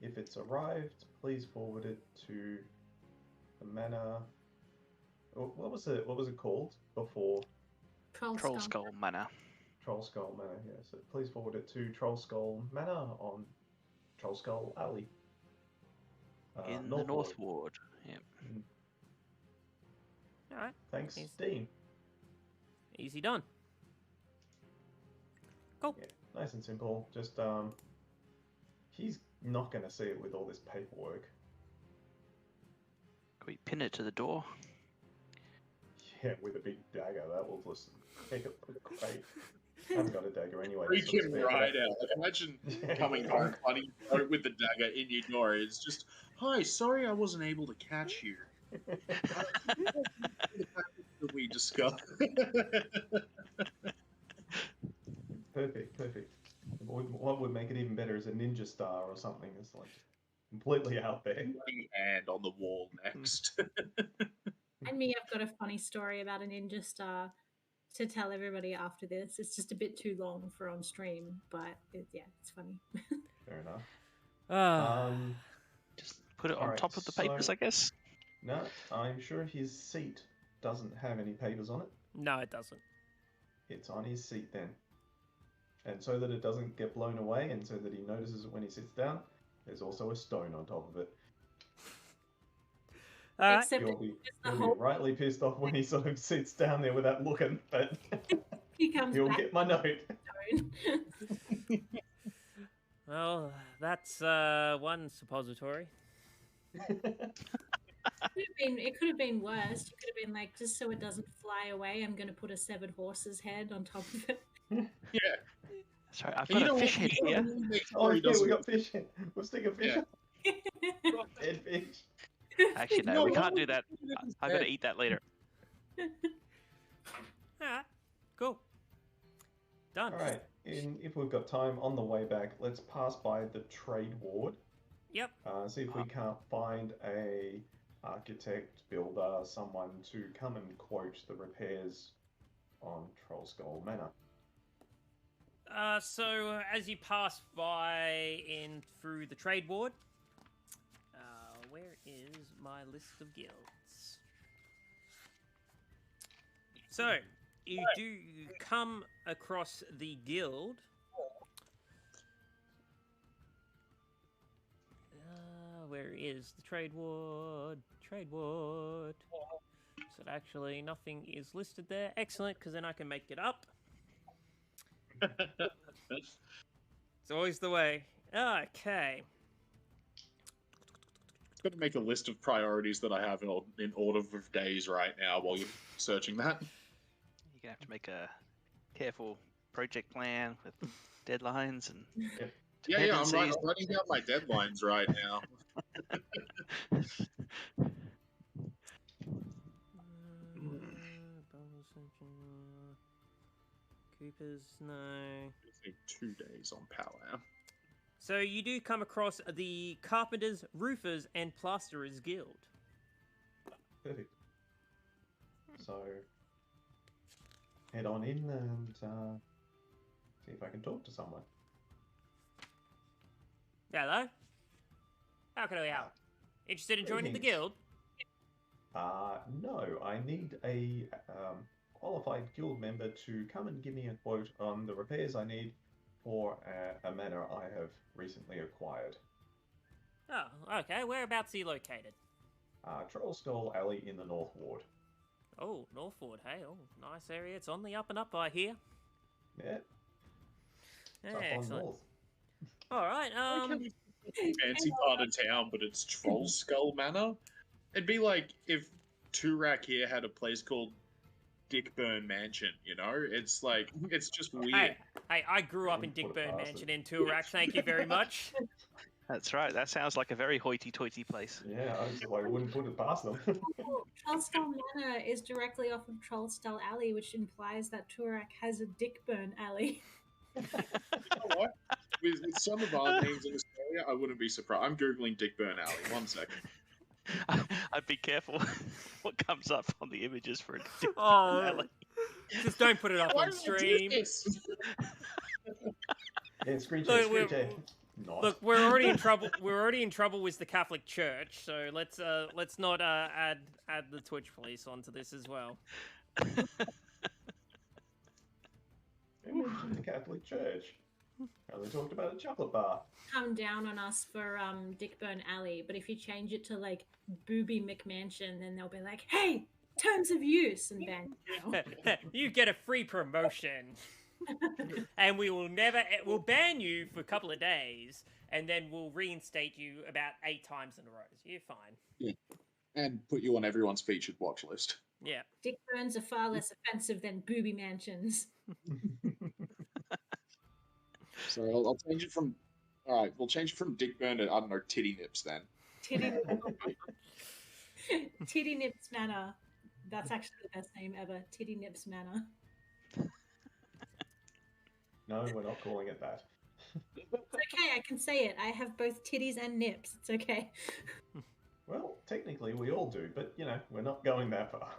If it's arrived, please forward it to the manor. What was it called before? Troll Skull Manor. Troll Skull Manor, yeah. So please forward it to Troll Skull Manor on Troll Skull Alley. In the North Ward. Yep. Alright. Thanks, Dean. Easy done. Cool. Yeah, nice and simple. Just, he's not going to see it with all this paperwork. Can we pin it to the door? Yeah, with a big dagger. That will just make it look great. I haven't got a dagger anyway. Freak him right out. Like, imagine coming home, funny with the dagger in your door. It's just, hi, sorry I wasn't able to catch you. That we discussed. Perfect. What would make it even better is a ninja star or something. It's like completely out there. And on the wall next. And me, I've got a funny story about a ninja star to tell everybody after this. It's just a bit too long for on stream, but it's funny. Fair enough. Just put it on top of the papers, I guess. No, I'm sure his seat doesn't have any papers on it. No, it doesn't. It's on his seat then. And so that it doesn't get blown away and so that he notices it when he sits down, there's also a stone on top of it. Except He'll be rightly pissed off when he sort of sits down there without looking, but he'll get my note. Well, that's one suppository. It could have been worse. It could have been like, just so it doesn't fly away, I'm going to put a severed horse's head on top of it. Yeah. Sorry, I've got a fish head here. Oh, yeah, we got fish head. We'll stick a fish head. Dead fish. Actually, no, we can't do that. I've got to eat that later. Alright, cool. Done. Alright, if we've got time on the way back, let's pass by the trade ward. Yep. See if we can't find a architect, builder, someone to come and quote the repairs on Troll Skull Manor. So as you pass by in through the trade ward, where is my list of guilds? So you do come across the guild. Where is the trade ward? Trade ward. So actually nothing is listed there. Excellent, because then I can make it up. It's always the way. Okay. Got to make a list of priorities that I have in order of days right now while you're searching that. You're gonna have to make a careful project plan with deadlines and. Yeah, I'm writing down my deadlines right now. Coopers, no. I think 2 days on power. So you do come across the Carpenters, Roofers, and Plasterers Guild. Perfect. So, head on in and see if I can talk to someone. Hello? How can I help? Interested in joining the guild? No, I need a qualified guild member to come and give me a quote on the repairs I need for a manor I have recently acquired. Oh, okay. Whereabouts are you located? Troll Skull Alley in the North Ward. Oh, North Ward, hey. Oh, nice area. It's on the up and up, I hear. Yeah. It's up on Excellent. north. All right. Fancy part of town, but it's Troll Skull Manor. It'd be like if Turak here had a place called Dickburn Mansion, you know? It's like, it's just weird. Hey, I grew up in Dickburn Mansion in Turak. Thank you very much. That's right. That sounds like a very hoity-toity place. Yeah, I wouldn't put it past them. Trollskull Manor is directly off of Trollskull Alley, which implies that Turak has a Dickburn Alley. You know what? With some of our names in Australia, I wouldn't be surprised. I'm googling Dickburn Alley. 1 second. I'd be careful what comes up on the images for a Dickburn Oh, Alley. just don't put it up Why on did I do stream. this? Yeah, screen Look, share, screen share. Not. Look, we're already in trouble. We're already in trouble with the Catholic Church, so let's not add the Twitch police onto this as well. Who mentioned the Catholic Church? Only talked about a chocolate bar. Come down on us for Dickburn Alley, but if you change it to like Booby McMansion, then they'll be like, "Hey, terms of use," and then You get a free promotion, and we'll ban you for a couple of days, and then we'll reinstate you about 8 times in a row. So you're fine. And put you on everyone's featured watch list. Yeah. Dickburns are far less offensive than Booby Mansions. So I'll change it from. All right, we'll change it from Dickburn to, I don't know, Titty Nips then. Titty Nips Manor. That's actually the best name ever. Titty Nips Manor. No, we're not calling it that. It's okay, I can say it. I have both titties and nips. It's okay. Well, technically we all do, but you know, we're not going that far.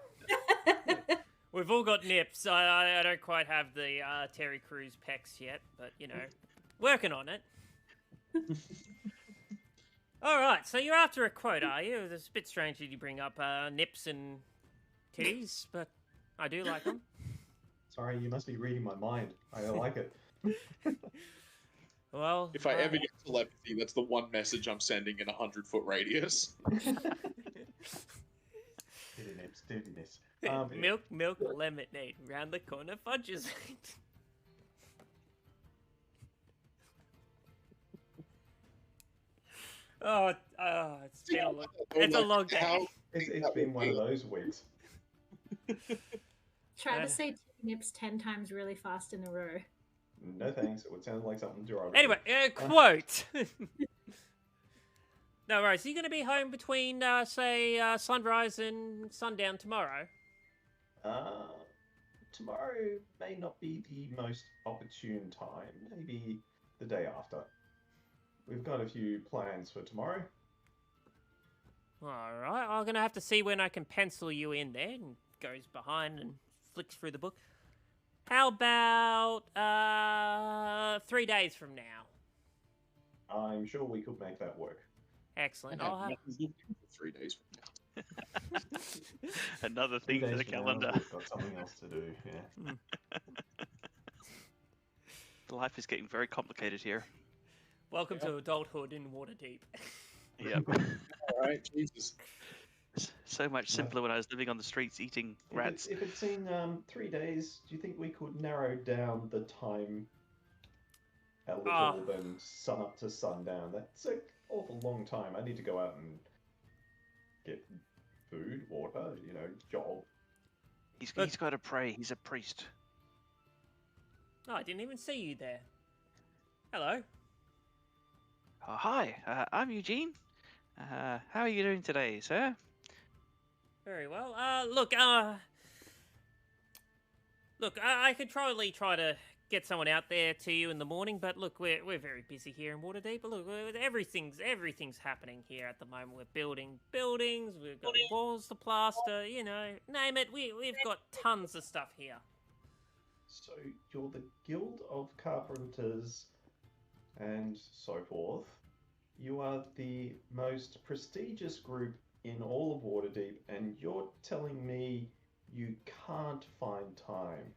We've all got nips. I don't quite have the Terry Crews pecs yet, but you know, working on it. All right, so you're after a quote, are you? It's a bit strange that you bring up nips and titties, but I do like them. Sorry, you must be reading my mind. I like it. Well, If I ever get telepathy, that's the one message I'm sending in a 100-foot radius. Dirtiness. milk, lemonade, round the corner, fudges. It's been a long, it's a long day. It's been one of those weeks. Try to say titty nips 10 times really fast in a row. No thanks. It would sound like something derogatory. Anyway, quote. No worries. Are you going to be home between, say, sunrise and sundown tomorrow? Tomorrow may not be the most opportune time. Maybe the day after. We've got a few plans for tomorrow. All right. I'm going to have to see when I can pencil you in there. And goes behind and flicks through the book. How about 3 days from now? I'm sure we could make that work. Excellent. I have I'll have... nothing for 3 days from now. Another 3 thing to days the from now, calendar. We've got something else to do. Yeah. Life is getting very complicated here. Welcome to adulthood in Waterdeep. Yep. All right, Jesus. So much simpler when I was living on the streets eating rats. If it's in 3 days, do you think we could narrow down the time a little than sun up to sundown? That's an awful long time. I need to go out and get food, water, job. He's got to pray. He's a priest. Oh, I didn't even see you there. Hello. Hi, I'm Eugene. How are you doing today, sir? Very well. Look, I could probably try to get someone out there to you in the morning, but look, we're very busy here in Waterdeep. But look, everything's happening here at the moment. We're building buildings, we've got walls to plaster, name it. We've got tons of stuff here. So you're the Guild of Carpenters and so forth. You are the most prestigious group in all of Waterdeep, and you're telling me you can't find time.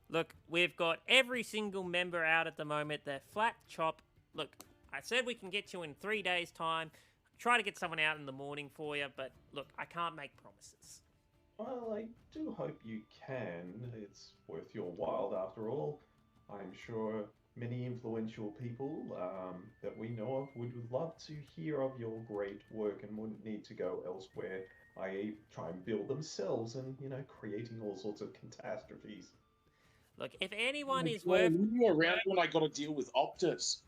Look, we've got every single member out at the moment. They're flat chop. Look, I said we can get you in 3 days' time. Try to get someone out in the morning for you, but look, I can't make promises. Well, I do hope you can. It's worth your while, after all. I'm sure many influential people that we know of would love to hear of your great work and wouldn't need to go elsewhere, i.e. try and build themselves and, creating all sorts of catastrophes. Look, if anyone is Well, worth... you were around when I got to deal with Optus.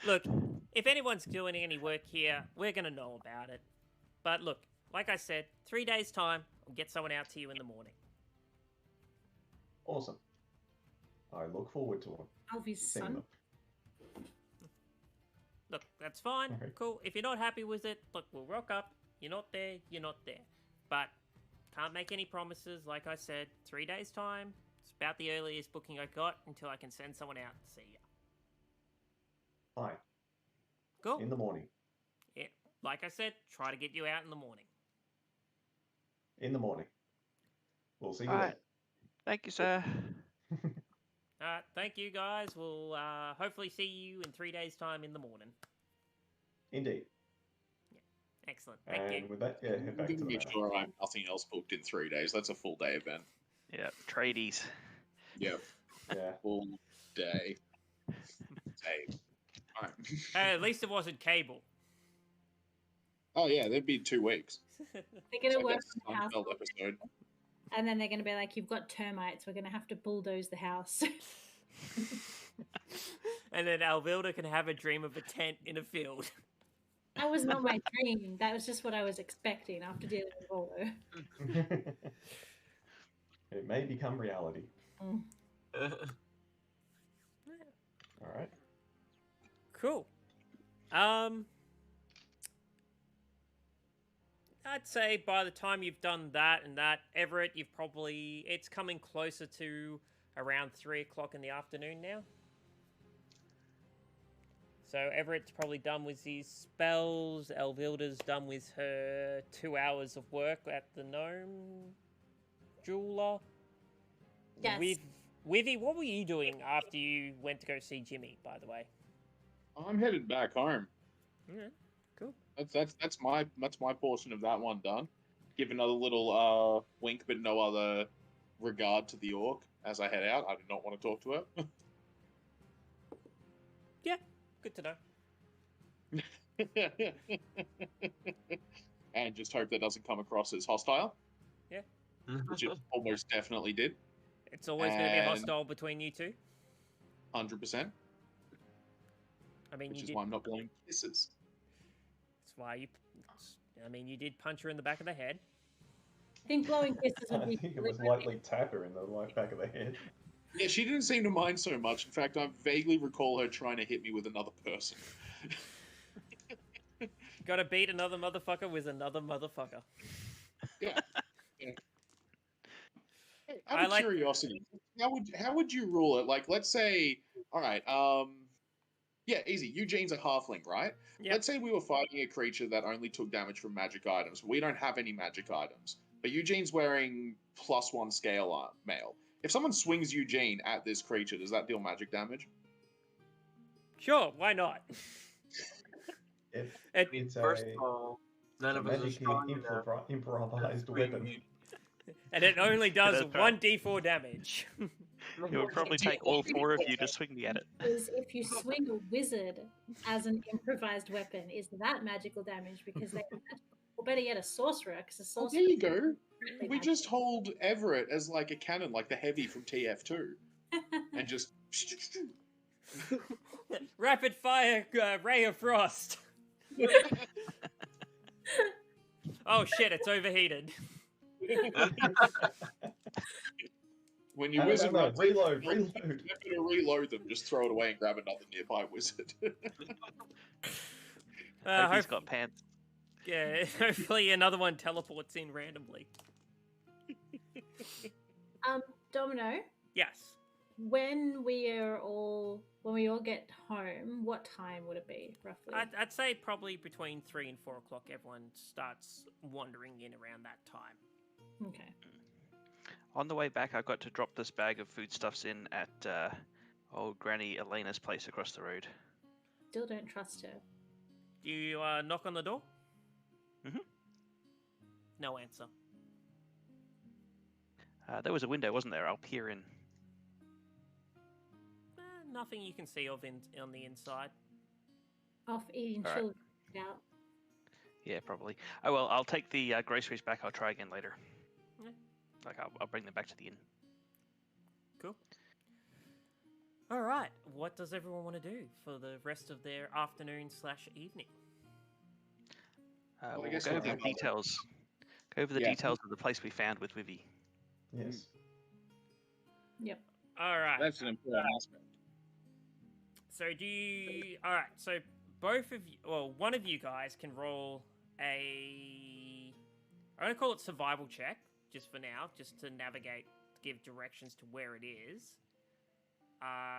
Look, if anyone's doing any work here, we're going to know about it. But look, like I said, 3 days' time, I'll get someone out to you in the morning. Awesome. I look forward to it. Alvy's Seeing son. them. Look, that's fine. Okay. Cool. If you're not happy with it, look, we'll rock up. You're not there, you're not there. But can't make any promises. Like I said, 3 days' time. It's about the earliest booking I got until I can send someone out to see you. Fine. Cool. In the morning. Yeah, like I said, try to get you out in the morning. In the morning. We'll see you Alright. Thank you, sir. then. Thank you, guys. We'll hopefully see you in 3 days' time in the morning. Indeed. Excellent. Thank you. And with that, yeah, head back to the Make manor. sure I have nothing else booked in 3 days. That's a full day event. Yeah, tradies. Yeah, Yeah. full day. Day. Alright. Hey, at least it wasn't cable. Oh yeah, there'd be 2 weeks. They're gonna So I work guess on the house, Seinfeld episode. and then they're gonna be like, "You've got termites. We're gonna have to bulldoze the house." And then Alvilda can have a dream of a tent in a field. That was not my dream. That was just what I was expecting after dealing with Volo. It may become reality. Mm. All right. Cool. I'd say by the time you've done that and that, Everett, it's coming closer to around 3 o'clock in the afternoon now. So Everett's probably done with his spells. Alvilda's done with her 2 hours of work at the gnome jeweler. Yes. Wivy, what were you doing after you went to go see Jimmy, by the way? I'm headed back home. Yeah, cool. That's my portion of that one done. Give another little wink, but no other regard to the orc as I head out. I do not want to talk to her. Yeah, good to know. And just hope that doesn't come across as hostile, which it almost definitely did. It's always going to be And- hostile between you two. 100%, I mean, which you is did. why I'm not blowing kisses. That's why you. I mean, you did punch her in the back of the head. I think blowing kisses would I be. think it was lightly tap her in the right back of the head. Yeah, she didn't seem to mind so much. In fact, I vaguely recall her trying to hit me with another person. Gotta beat another motherfucker with another motherfucker. Yeah. Yeah. Hey, out I of like- curiosity, how would you rule it? Like, let's say, all right, yeah, easy. Eugene's a halfling, right? Yep. Let's say we were fighting a creature that only took damage from magic items. We don't have any magic items, but Eugene's wearing +1 scale mail. If someone swings Eugene at this creature, does that deal magic damage? Sure, why not? If It- I mean, it's first a, of all, none of us are magically strong enough. improvised to weapon. swing And it only does That's right. 1d4 damage. It would probably take all 4 of you to swing me at it. Is if you swing a wizard as an improvised weapon, is that magical damage? Because they, or better yet, a sorcerer, because a Oh, sorcerer. there you go. is We just hold Everett as like a cannon, like the heavy from TF2, and just. Rapid fire ray of frost. Oh shit, it's overheated. When you No, wizard no, runs, reload. you're not gonna reload them. Just throw it away and grab another nearby wizard. Hope he's Hope- got pants. yeah, hopefully another one teleports in randomly. Domino, Yes. when we all get home, what time would it be roughly? I'd say probably between 3 and 4 o'clock everyone starts wandering in around that time. Okay. On the way back, I got to drop this bag of foodstuffs in at old Granny Elena's place across the road. Still don't trust her. Do you knock on the door? Mhm. No answer. There was a window, wasn't there? I'll peer in. Nothing you can see of on the inside. Off eating All right. children out. Yeah, probably. Oh well, I'll take the groceries back. I'll try again later. Yeah. Like I'll bring them back to the inn. Cool. All right. What does everyone want to do for the rest of their afternoon/evening? Well, I We'll guess go we'll over the have other- details. Go over the Yeah. details of the place we found with Vivi. Yes. Yep. All right. That's an important aspect. So do you... All right. So both of you... Well, one of you guys can roll a... I'm going to call it survival check, just for now, just to navigate, give directions to where it is.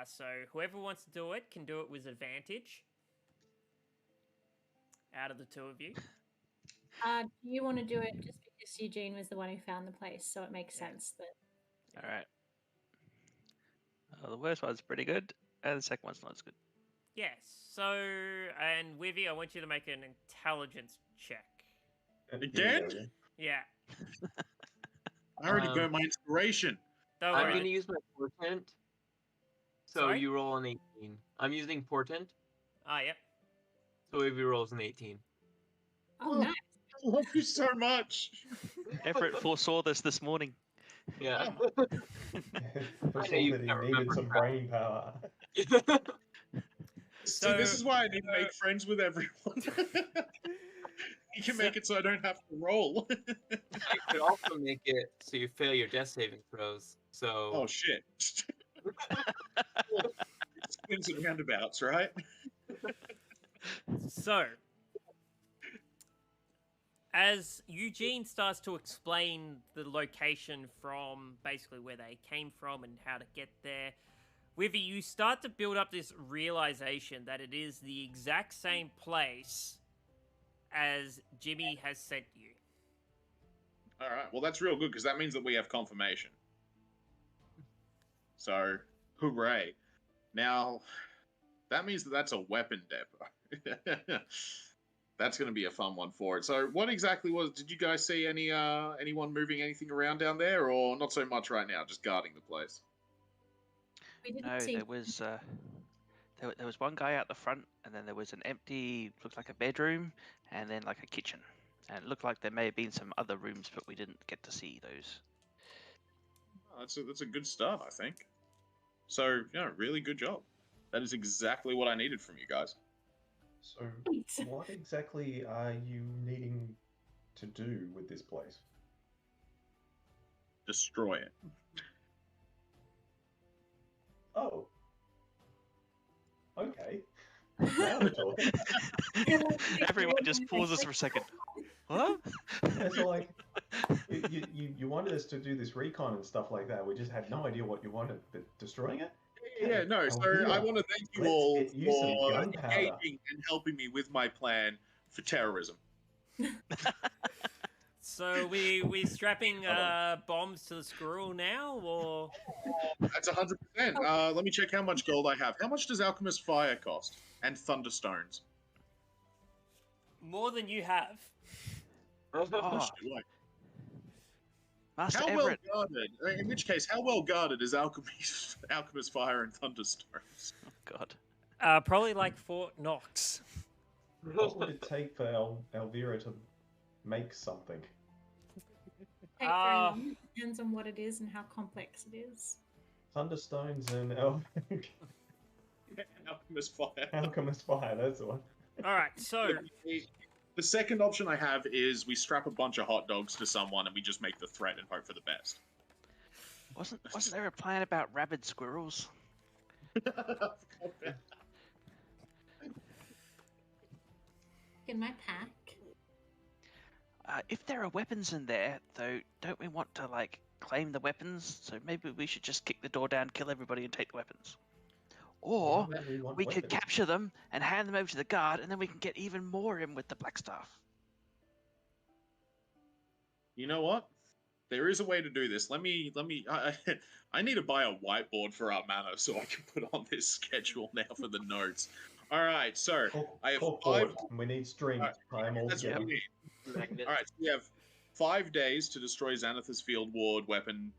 So whoever wants to do it can do it with advantage. Out of the two of you. Do you want to do it just because Eugene was the one who found the place, so it makes sense that. All right. The first one's pretty good, and the second one's not as good. Yes. So, and Wivy, I want you to make an intelligence check. Again? Yeah. I already burnt my inspiration. Don't I'm worry. going to use my portent. So Sorry? you roll an 18. I'm using portent. Ah, yep. So if you rolls an 18. Oh, nice. I love you so much. Everett foresaw this morning. Yeah. First know you that he can't needed remember some crap. brain power. See, this is why I need to make friends with everyone. You can make it so I don't have to roll. You could also make it so you fail your death saving throws. So Oh shit. Swings and roundabouts, right? So, as Eugene starts to explain the location from basically where they came from and how to get there, Wivy, you start to build up this realization that it is the exact same place as Jimmy has sent you. All right. Well, that's real good because that means that we have confirmation. So, hooray! Now, that means that that's a weapon depot. That's going to be a fun one for it. So, what exactly was? Did you guys see anyone moving anything around down there, or not so much right now? Just guarding the place. We didn't No, see. there was there was one guy out the front, and then there was an empty, looked like a bedroom, and then like a kitchen. And it looked like there may have been some other rooms, but we didn't get to see those. Oh, that's a good start, I think. So, yeah, really good job. That is exactly what I needed from you guys. So, what exactly are you needing to do with this place? Destroy it. Oh. Okay. Now we're talking. Everyone just pauses for a second. What? It's like you wanted us to do this recon and stuff like that. We just had no idea what you wanted, but destroying it? Yeah, no, Oh, so yeah. I want to thank you Let's all get you some for gunpowder. engaging and helping me with my plan for terrorism. So we strapping bombs to the squirrel now, or That's 100%. Let me check how much gold I have. How much does Alchemist Fire cost? And Thunderstones? more than you have? How Oh, much do I? Master How well Everett. guarded? In which case, how well guarded is Alchemist Fire and Thunderstones? Oh, God. Probably like Fort Knox. What would it take for Elvira to make something? Take very long. It depends on what it is and how complex it is. Thunderstones and Alchemist Fire. Alchemist Fire, that's the one. All right, so The second option I have is we strap a bunch of hot dogs to someone and we just make the threat and hope for the best. Wasn't there a plan about rabid squirrels? In my pack. If there are weapons in there, though, don't we want to, like, claim the weapons? So maybe we should just kick the door down, kill everybody, and take the weapons. Or Why would want we could weapons? capture them and hand them over to the guard, and then we can get even more in with the black staff. You know what? There is a way to do this. Let me. I need to buy a whiteboard for our manor so I can put on this schedule now for the notes. All right, so I have Corkboard. 5. We need string. Alright, Tie them all That's what together. we need. All right, so we have 5 days to destroy Xanath's Field Ward weapon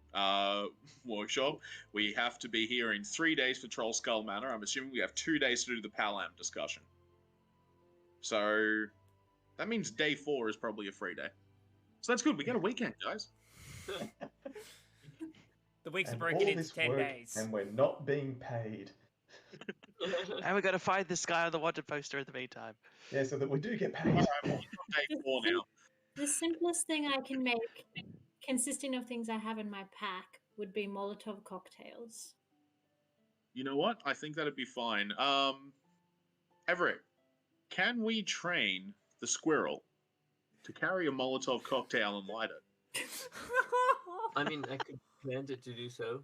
workshop. We have to be here in 3 days for Troll Skull Manor. I'm assuming we have 2 days to do the Palam discussion. So that means day 4 is probably a free day. So that's good. We got a weekend, guys. the weeks are And broken all into this 10 work, days. and we're not being paid. And we're gonna find this guy on the wanted poster in the meantime. Yeah, so that we do get paid. All right, well, we're on day 4 now. The simplest thing I can make, consisting of things I have in my pack, would be Molotov cocktails. You know what? I think that'd be fine. Everett, can we train the squirrel to carry a Molotov cocktail and light it? I mean, I could command it to do so.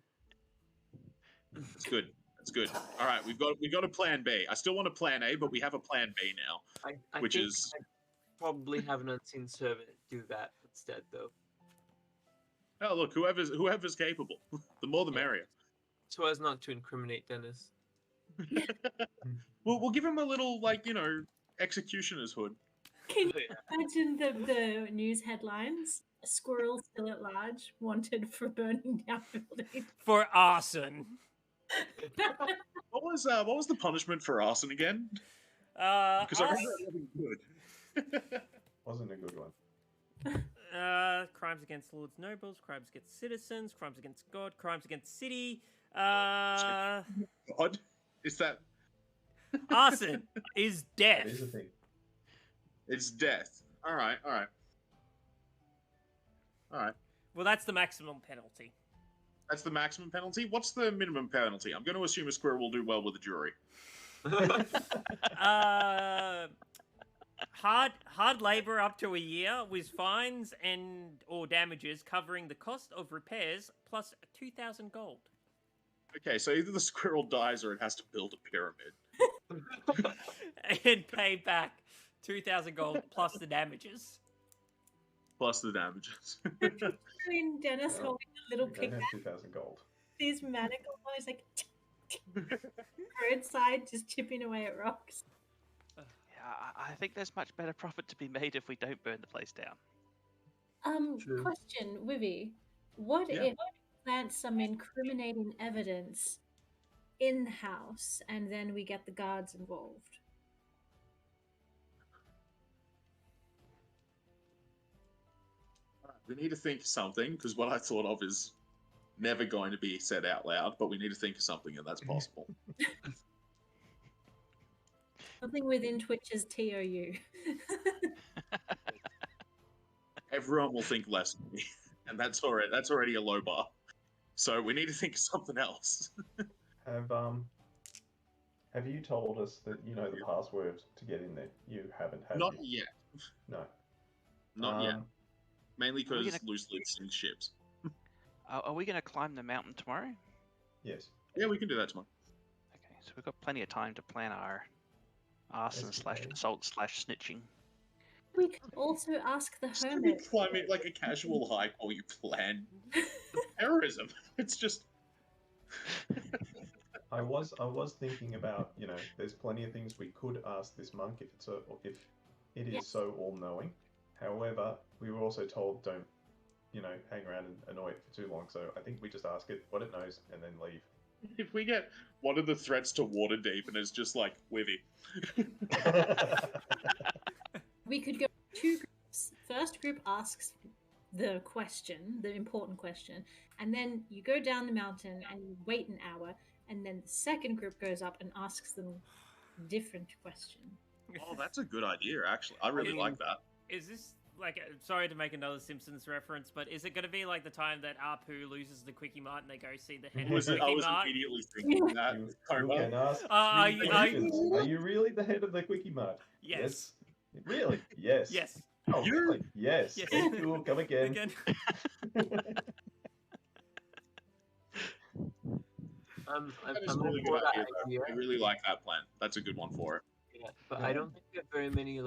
That's good. That's good. All right, we've got a plan B. I still want a plan A, but we have a plan B now. I Which think is- I'd probably have an unseen servant do that instead, though. Oh, look, whoever's capable, the more the merrier. So as not to incriminate Dennis. We'll give him a little, executioner's hood. Can you imagine the news headlines? A squirrel still at large, wanted for burning down buildings. For arson. What was the punishment for arson again? Because I remember it wasn't good. Wasn't a good one. Crimes against lords, nobles, crimes against citizens, crimes against God, crimes against city. God, is that? Arson is death. That is a thing. It's death. All right. Well, that's the maximum penalty. That's the maximum penalty. What's the minimum penalty? I'm going to assume a squirrel will do well with the jury. Hard labor up to a year with fines and or damages covering the cost of repairs plus 2,000 gold. Okay, so either the squirrel dies or it has to build a pyramid. And pay back 2,000 gold plus the damages. Plus the damages. Between Dennis Well, holding a little You don't pickaxe, have 2,000 gold. these manacles on, he's like roadside, just chipping away at rocks. Yeah, I think there's much better profit to be made if we don't burn the place down. True. Question, Wivy. What Yeah. if we plant some incriminating evidence in the house and then we get the guards involved? We need to think of something, because what I thought of is never going to be said out loud, but we need to think of something, and that's possible. Something within Twitch's TOU. Everyone will think less of me, and that's already a low bar. So we need to think of something else. Have you told us that you know the password to get in there? You haven't, have Not you? yet. No. Not yet. Mainly Are we because gonna- loose lids sink ships. Are we going to climb the mountain tomorrow? Yes. Yeah, we can do that tomorrow. Okay, so we've got plenty of time to plan our arson slash Okay. assault slash snitching. We could also ask the Just be hermit. climbing like a casual hike while you plan terrorism. It's just I was thinking about, there's plenty of things we could ask this monk if it is Yes. so all-knowing. However, we were also told don't, hang around and annoy it for too long. So I think we just ask it what it knows and then leave. if we get one of the threats to Waterdeep and it's just like Wivy. We could go 2 groups. First group asks the question, the important question, and then you go down the mountain and you wait an hour, and then the second group goes up and asks them a different question. Oh, that's a good idea, actually. I really mean- like that. Is this sorry to make another Simpsons reference, but is it going to be like the time that Apu loses the Quickie Mart and they go see the head I of the was Quickie Mart? immediately thinking that. You Homer. can ask Are three you- questions. Are you really the head of the Quickie Mart? Yes. Really? Yes. Yes. Oh, You- really? Yes. Yes. Thank you. Come again. Again. I'm That is a on really good board that idea, though. idea, I really like that plan. That's a good one for it. yeah, but I don't think we have very many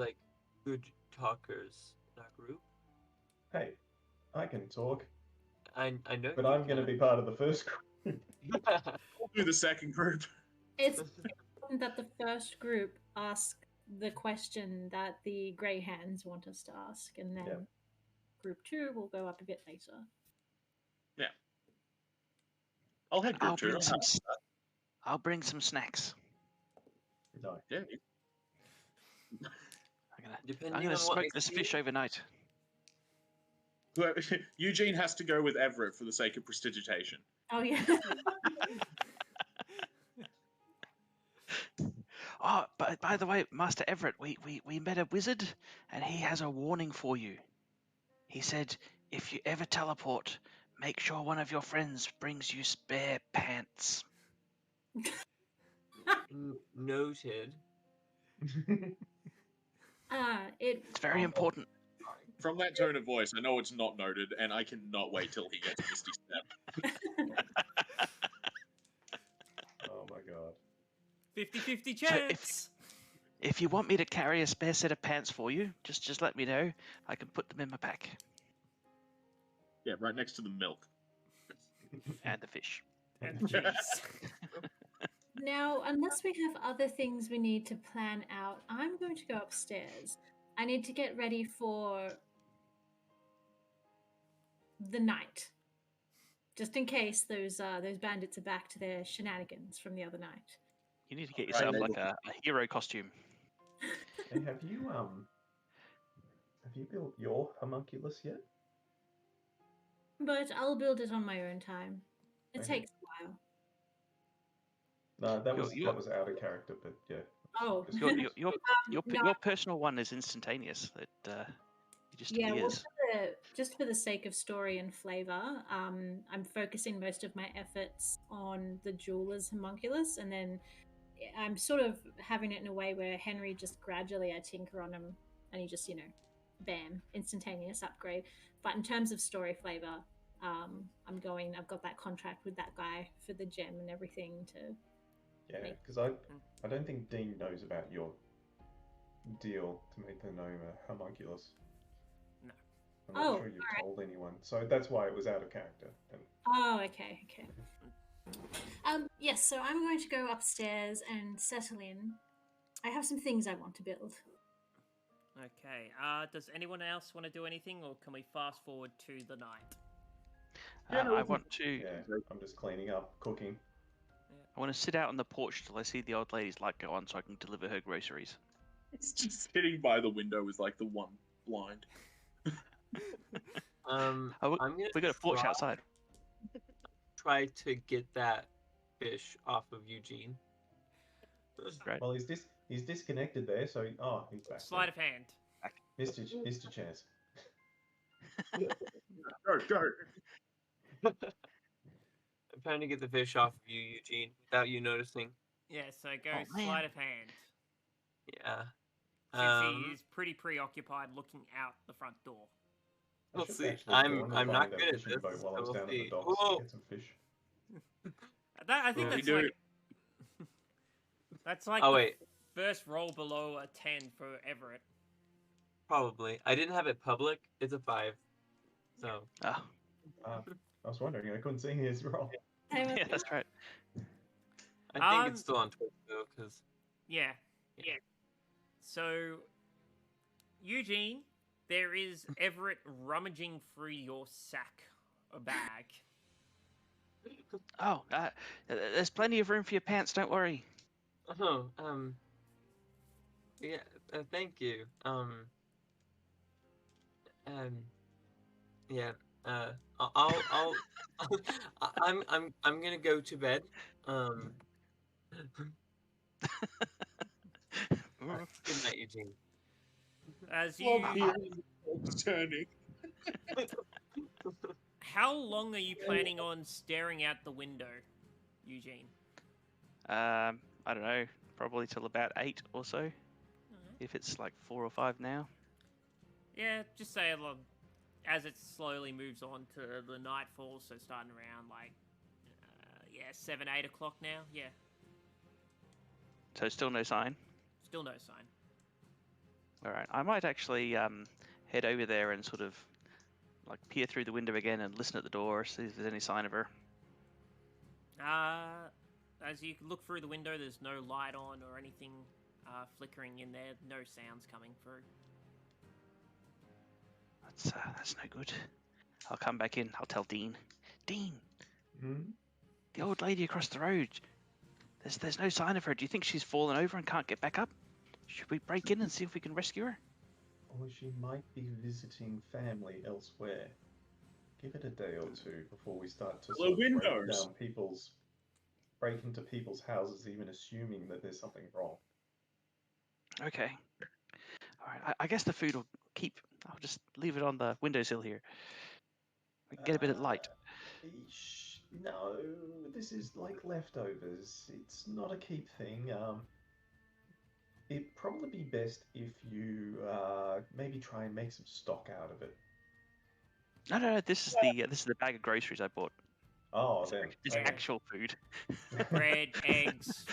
good talkers in our group. Hey, I can talk, I know. but you I'm going to can. be part of the first group. We'll do the second group. It's important that the first group ask the question that the Grey Hands want us to ask, and then Yeah. group 2 will go up a bit later. I'll head I'll group two. bring some. I'll bring some snacks. No. Yeah. Depending I'm gonna on what smoke I this see- fish overnight. Eugene has to go with Everett for the sake of prestidigitation. Oh yeah. Oh, but by the way, Master Everett, we met a wizard, and he has a warning for you. He said, if you ever teleport, make sure one of your friends brings you spare pants. Noted. It's very important. From that tone of voice, I know it's not noted, and I cannot wait till he gets Misty Step. Oh my god. 50-50 So chance. If you want me to carry a spare set of pants for you, just let me know. I can put them in my pack. Yeah, right next to the milk. And the fish. And cheese. Now, unless we have other things we need to plan out, I'm going to go upstairs. I need to get ready for the night, just in case those bandits are back to their shenanigans from the other night. You need to get yourself like a hero costume. Hey, have you built your homunculus yet? But I'll build it on my own time. It Okay. takes a while. No, that Your- was out of character, but yeah. Oh, Just- Your no. your personal one is instantaneous. It just Yeah, well, appears. just for the sake of story and flavor, I'm focusing most of my efforts on the jeweler's homunculus, and then I'm sort of having it in a way where Henry just gradually I tinker on him, and he just bam, instantaneous upgrade. But in terms of story flavor, I've got that contract with that guy for the gem and everything to. Yeah, Make- because I don't think Dean knows about your deal to make the gnome a homunculus. No. I'm not Oh, sure you've told anyone, so that's why it was out of character. And Oh, okay. Yes, so I'm going to go upstairs and settle in. I have some things I want to build. Okay. Does anyone else want to do anything, or can we fast forward to the night? I want to. yeah, I'm just cleaning up, cooking. I want to sit out on the porch till I see the old lady's light go on, so I can deliver her groceries. It's just sitting by the window with like the one blind. I'm gonna We got a porch try- outside. Try to get that fish off of Eugene. Great. Well, he's disconnected there, so he's back. Sleight of hand. Mr. Chance. Go. I'm trying to get the fish off of you, Eugene, without you noticing. Yeah, so go Oh, man. sleight of hand. Yeah. Since he is pretty preoccupied looking out the front door. We'll I should see. actually I'm go and not find a good at fishing boat this, while I was so we'll down at see. the docks Whoa. to get some fish. I think Well, that's we like do. that's like Oh the wait, first roll below a 10 for Everett. probably. I didn't have it public. It's a 5. So Oh, I was wondering, I couldn't see his roll. yeah, that's right. I think it's still on Twitch though, because Yeah. So, Eugene, there is Everett rummaging through your sack or bag. Oh, there's plenty of room for your pants. Don't worry. yeah. Thank you. Yeah. I'll I'm gonna go to bed. Good night, Eugene. As Oh, you, it's turning. how long are you planning on staring out the window, Eugene? I don't know. Probably till about 8 or so. If it's like 4 or 5 now. Yeah, just say as it slowly moves on to the nightfall, so starting around 7, 8 o'clock now. Yeah, So still no sign. still no sign. All right. I might actually head over there and sort of like peer through the window again and listen at the door, see if there's any sign of her. As you look through the window, there's no light on or anything flickering in there. No sounds coming through. That's no good. I'll come back in. I'll tell Dean. Dean, Hmm? the old lady across the road. There's no sign of her. Do you think she's fallen over and can't get back up? Should we break in and see if we can rescue her? Or she might be visiting family elsewhere. Give it a day or two before we start to The sort of windows. break into people's houses, even assuming that there's something wrong. Okay. All right. I guess the food will keep. I'll just leave it on the windowsill here. We can get a bit of light. No, this is like leftovers. It's not a keep thing. It'd probably be best if you maybe try and make some stock out of it. No. This is the bag of groceries I bought. Oh, then It's okay. actual food. Bread, eggs,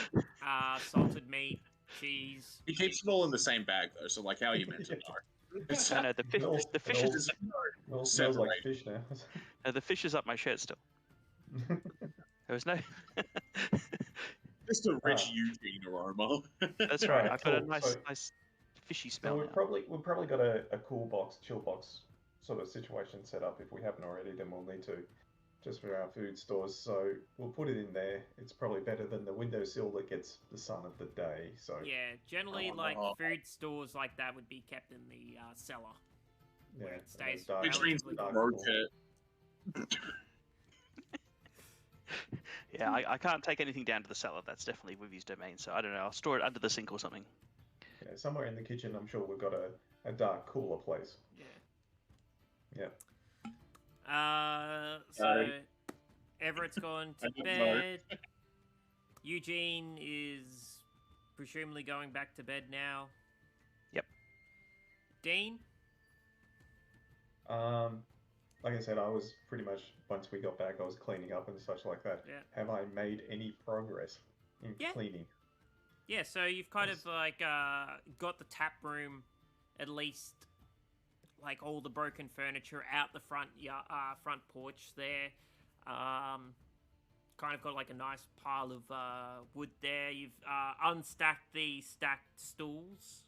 salted meat, cheese. He keeps them all in the same bag though, so like how are you meant to know? It's No, the fish. Smells- The fish smells- is. Smells like fish now. The fish is up my shirt still. There was no. just a rich Eugene aroma. That's right. Right, I've got a cool. nice fishy So smell we've now. probably got a cool box, chill box sort of situation set up. If we haven't already, then we'll need to, just for our food stores. So we'll put it in there. It's probably better than the windowsill that gets the sun of the day. So Yeah, generally, Oh, like no. food stores like that would be kept in the cellar. yeah, it stays dark- Which means relatively dark broke cool. it. Yeah, I can't take anything down to the cellar. That's definitely Wivy's domain. So I don't know. I'll store it under the sink or something. Yeah, somewhere in the kitchen, I'm sure we've got a dark, cooler place. Yeah. Yeah. So Everett's gone to I don't know. bed. Eugene is presumably going back to bed now. Yep. Dean? Like I said, I was pretty much, once we got back, I was cleaning up and such like that. Yeah. Have I made any progress in Yeah. cleaning? Yeah, so you've kind Yes. of like got the tap room, at least like all the broken furniture out the front front porch there. Kind of got like a nice pile of wood there. You've unstacked the stacked stools.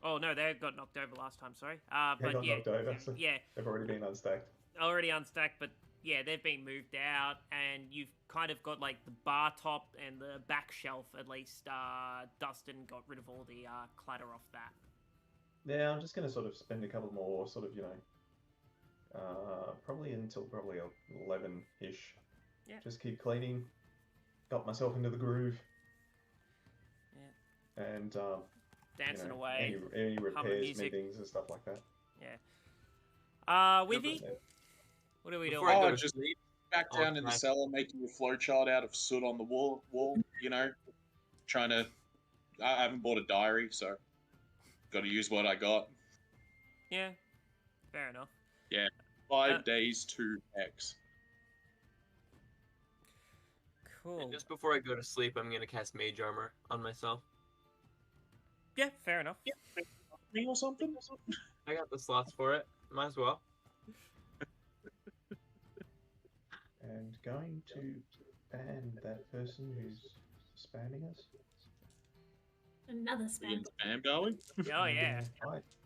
Oh no, they got knocked over last time. Sorry. They But got yeah, knocked over, so yeah, they've already been unstacked. already unstacked, but yeah, they've been moved out, and you've kind of got like the bar top and the back shelf at least dusted and got rid of all the clutter off that. Yeah, I'm just going to sort of spend a couple more, sort of, probably until probably 11-ish. Yeah. Just keep cleaning, got myself into the groove. Yeah. And, Dancing away. Any repairs, music. meetings and stuff like that. Wivy, Yeah. what are we Before doing? I go Oh, to just sleep, back Oh, down in the nice. cellar, making a flowchart out of soot on the wall. Trying to. I haven't bought a diary, so got to use what I got. Yeah, fair enough. 5 days to X. Cool. and just before I go to sleep, I'm gonna cast Mage Armor on myself. Yeah, fair enough. Me or something? I got the slots for it. Might as well. And going to ban that person who's spamming us. Another We spam. in spam going? Oh yeah.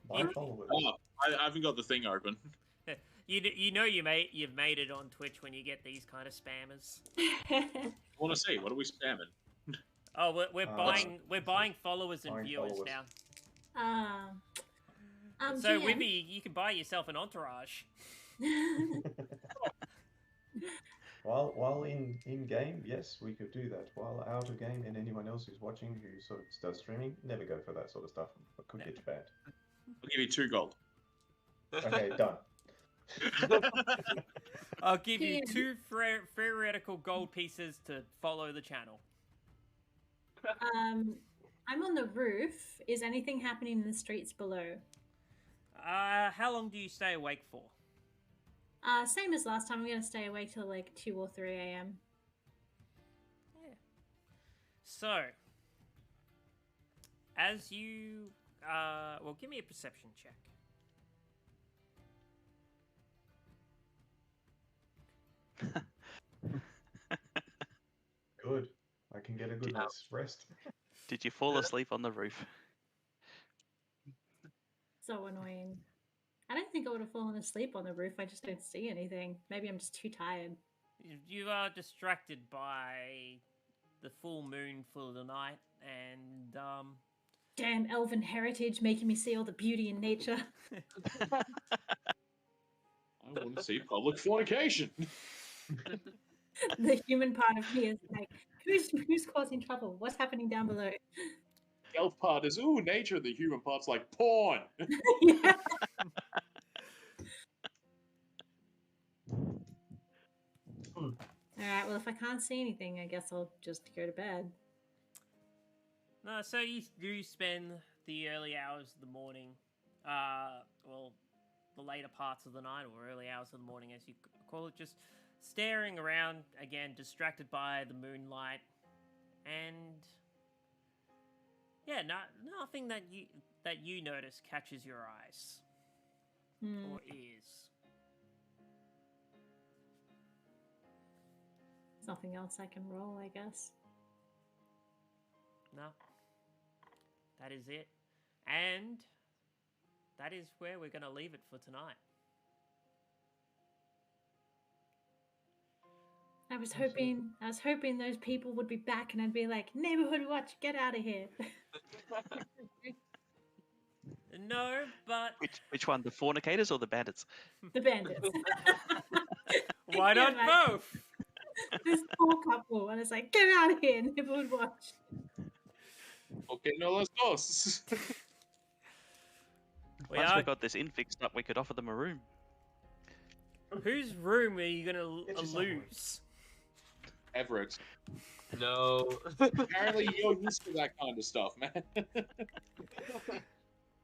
My You- followers. Oh, I haven't got the thing open. You've made it on Twitch when you get these kind of spammers. I want to see. What are we spamming? Oh, we're Uh, buying followers and buying viewers followers. now. So GM. Wibby, you can buy yourself an entourage. While in game, yes, we could do that. While out of game, and anyone else who's watching who sort of does streaming, never go for that sort of stuff. It could get you banned. I'll give you 2 gold. Okay, done. I'll give you GM. 2 theoretical gold pieces to follow the channel. I'm on the roof. Is anything happening in the streets below? How long do you stay awake for? Same as last time. I'm gonna stay awake till like 2 or 3 a.m. Yeah. So, as you, well, give me a perception check. Good. I can get a good night's rest. Did you fall asleep on the roof? So annoying. I don't think I would have fallen asleep on the roof. I just don't see anything. Maybe I'm just too tired. You are distracted by the full moon for the night, and Damn elven heritage making me see all the beauty in nature. I want to see public fornication. The human part of me is like, who's causing trouble? What's happening down below? elf part is nature, the human part's like porn. Yeah. All right. Well, if I can't see anything, I guess I'll just go to bed. No, so you do spend the early hours of the morning, well, the later parts of the night or early hours of the morning, as you call it, just staring around again, distracted by the moonlight, and yeah, nothing that you notice catches your eyes or ears. There's nothing else I can roll, I guess. No, that is it, and that is where we're going to leave it for tonight. I was hoping those people would be back and I'd be like, neighborhood watch, get out of here. No, but Which one, the fornicators or the bandits? The bandits. why not both? This poor couple, and it's like, get out of here, neighborhood watch. Okay, no, let's go. Once we got this inn fixed up, we could offer them a room. Whose room are you gonna Get yourself lose? Everett. No. Apparently you're used to that kind of stuff, man.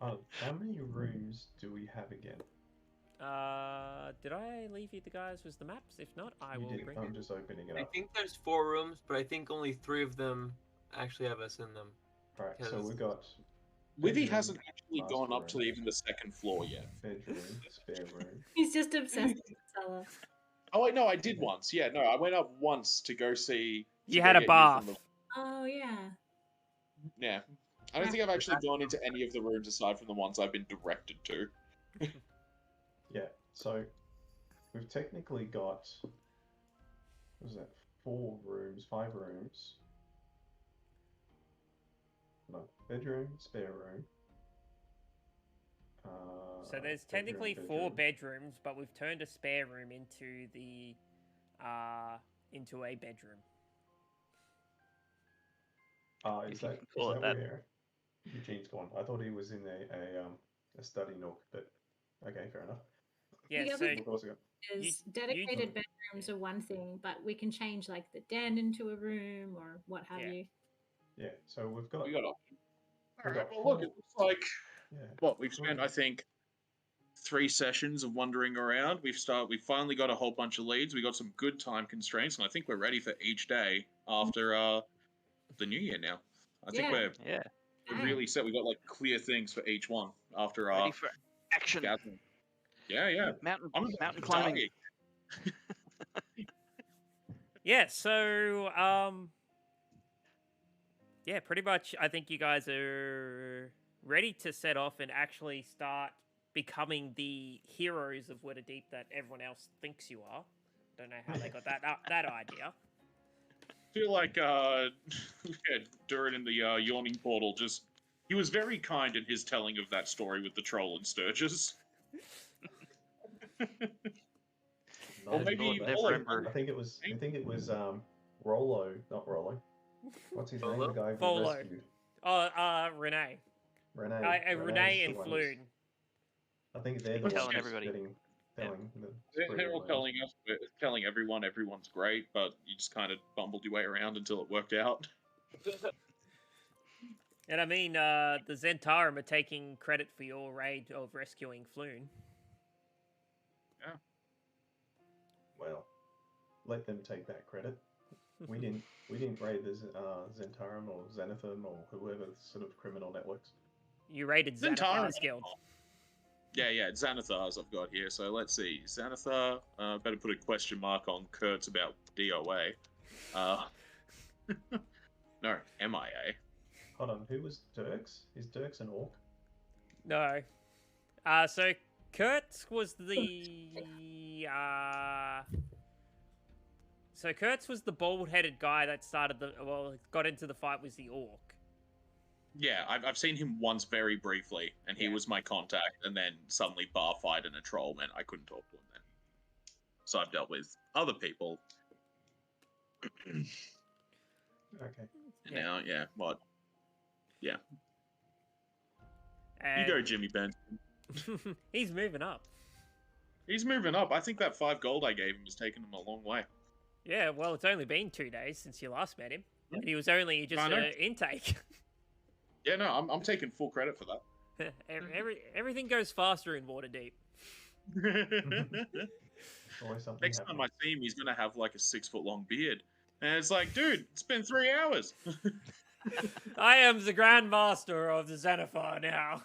How many rooms do we have again? Did I leave you the guys with the maps? If not, I will did. bring I'm it. just opening it I up. think there's 4 rooms, but I think only 3 of them actually have us in them. Right, so because- we got Wivy bedroom, hasn't actually master gone up to room, even the second floor yet. bedroom, spare room. He's just obsessed with the cellar. Oh wait, no, I did once. Yeah, no, I went up once to go see. You to had go a get bath. from Oh, yeah. Yeah, I don't think I've actually gone into any of the rooms aside from the ones I've been directed to. Yeah, so we've technically got, what was that, 5 rooms. No, bedroom, spare room. So there's bedroom, technically 4 bedrooms, but we've turned a spare room into a bedroom. Is If you that, can call it that. where Eugene's gone? I thought he was in a study nook, but okay, fair enough. Yeah, The so other We've also got Is dedicated bedrooms are one thing, but we can change like the den into a room or what have Yeah. you. yeah, so we've got We got options. We've Alright, got well, look, 4. it looks like Yeah. what we've spent. I think 3 sessions of wandering around. We finally got a whole bunch of leads. We got some good time constraints, and I think we're ready for each day after the new year now. I think Yeah. Yeah. we're really set. We got like clear things for each one after Ready for action. gathering. Yeah. Mountain I'm mountain climbing. dying. yeah, so yeah, pretty much. I think you guys are ready to set off and actually start becoming the heroes of Waterdeep that everyone else thinks you are. Don't know how they got that idea. I feel like Durin in the yawning portal he was very kind in his telling of that story with the troll and Sturgis. Or maybe never Rollo. remember. I think it was Rollo, not Rollo. What's his name? Volo? The guy who Volo. rescued Renee. Renee. Renee and the one Floon. I think they're the Telling ones everybody. telling the They're all spread telling everyone's great, but you just kind of bumbled your way around until it worked out. And I mean, the Zentarum are taking credit for your raid of rescuing Floon. Well, let them take that credit. We didn't raid the Zentarum or Xanatham or whoever sort of criminal networks. You raided Zentarum. Xanathar's guild. Yeah, Xanathar's I've got here. So let's see. Xanathar, better put a question mark on Kurt's about DOA. No, MIA. Hold on, who was Dirks? Is Dirks an orc? No. So Kurt was the So Kurtz was the bald-headed guy that got into the fight with the orc. Yeah, I've seen him once very briefly, and he Yeah. was my contact, and then suddenly bar fight and a troll meant I couldn't talk to him then. So I've dealt with other people. Okay. And now, yeah, what? Yeah. You go, Jimmy Benson. He's moving up. He's moving up. I think that 5 gold I gave him has taken him a long way. Yeah, well, it's only been 2 days since you last met him. And he was only just I know. an intake. Yeah, no, I'm taking full credit for that. Everything goes faster in Waterdeep. Always something Next time happening. I see him, he's gonna have like a 6-foot-long beard, and it's like, dude, it's been 3 hours. I am the Grand Master of the Xenophar now.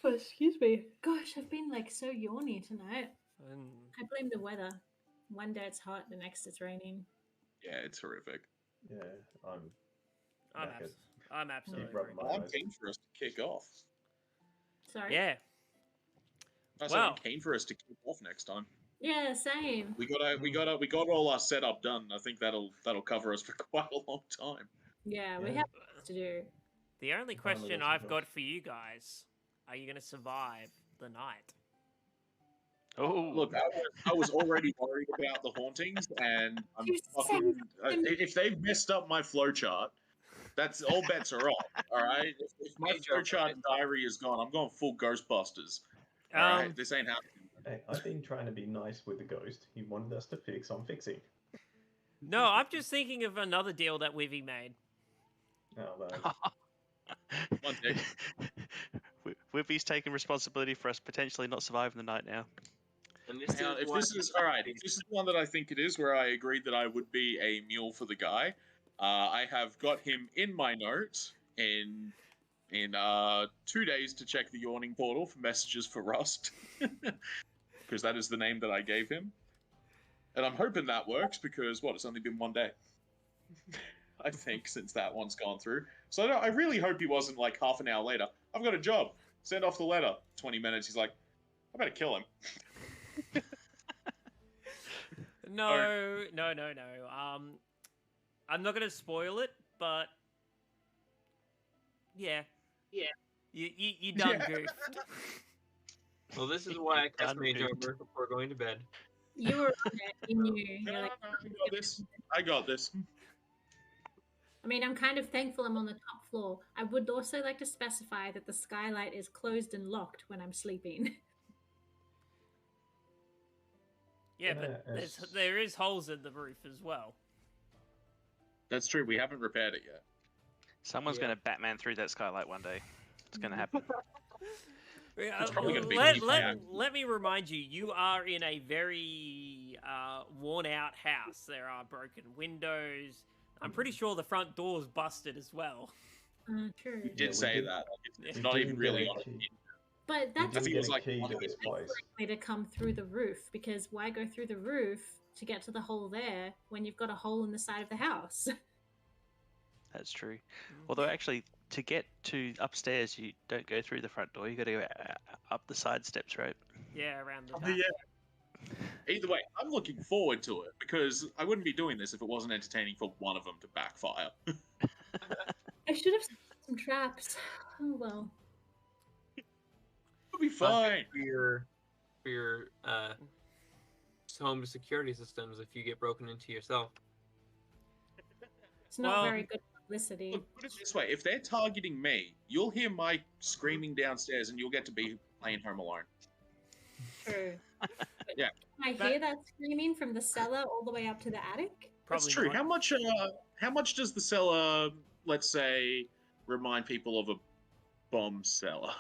Oh, excuse me. Gosh, I've been like so yawny tonight. And I blame the weather. One day it's hot, the next it's raining. Yeah, it's horrific. Yeah, I'm. I'm, knackered. I'm absolutely Keep rubbing agree. my I'm eyes. keen for us to kick off. Sorry. Yeah. I said Wow. I'm keen for us to kick off next time. Yeah, same. We got all our setup done. I think that'll cover us for quite a long time. Yeah, we Yeah. have things to do. The only Finally question got some I've jobs. got for you guys, are you going to survive the night? Oh, Look, I was already worried about the hauntings, and I'm You fucking. said- If they've messed up my flowchart, that's all bets are off. All right. If my Good job, flowchart Ryan. diary is gone, I'm going full Ghostbusters. All right. This ain't happening. Hey, I've been trying to be nice with the ghost. He wanted us to fix. I'm fixing. No, I'm just thinking of another deal that Wivy made. Oh, man. One tick. Whippy's taking responsibility for us potentially not surviving the night now. And this Now, is if one- this is all right, if this is the one that I think it is, where I agreed that I would be a mule for the guy, I have got him in my notes in 2 days to check the yawning portal for messages for Rust, because that is the name that I gave him, and I'm hoping that works because it's only been 1 day, I think, since that one's gone through. So I really hope he wasn't like half an hour later. I've got a job. Send off the letter. 20 minutes. He's like, I better kill him. No. I'm not going to spoil it, but yeah. You done Yeah. goofed. Well, this is why I cast Done Mage goofed. Armor before going to bed. You were on it. You knew. No, You're like, I got this. I mean, I'm kind of thankful I'm on the top floor. I would also like to specify that the skylight is closed and locked when I'm sleeping. Yeah, but Yeah, there is holes in the roof as well. That's true. We haven't repaired it yet. Someone's Yeah. going to Batman through that skylight one day. It's going to happen. It's probably gonna be let, me let, back. let me remind you, you are in a very worn out house. There are broken windows. I'm pretty sure the front door's busted as well. True. We did we say did- that. It's we not didn't even really get a on it. key. But We that's I think didn't it was get a like key one to of this the- place. way to come through the roof, because why go through the roof to get to the hole there when you've got a hole in the side of the house? That's true. Although, actually, to get to upstairs, you don't go through the front door. You got to go up the side steps, right? Yeah, around the Oh, back. yeah. Either way, I'm looking forward to it because I wouldn't be doing this if it wasn't entertaining for one of them to backfire. I should have set some traps. Oh well. It'll be fine. For your home security systems if you get broken into yourself. It's not Well- very good publicity. Look, put it this way: if they're targeting me, you'll hear my screaming downstairs, and you'll get to be playing Home Alone. True. Yeah. Can I hear that screaming from the cellar all the way up to the attic? That's Probably true. not. How much does the cellar, let's say, remind people of a bomb cellar?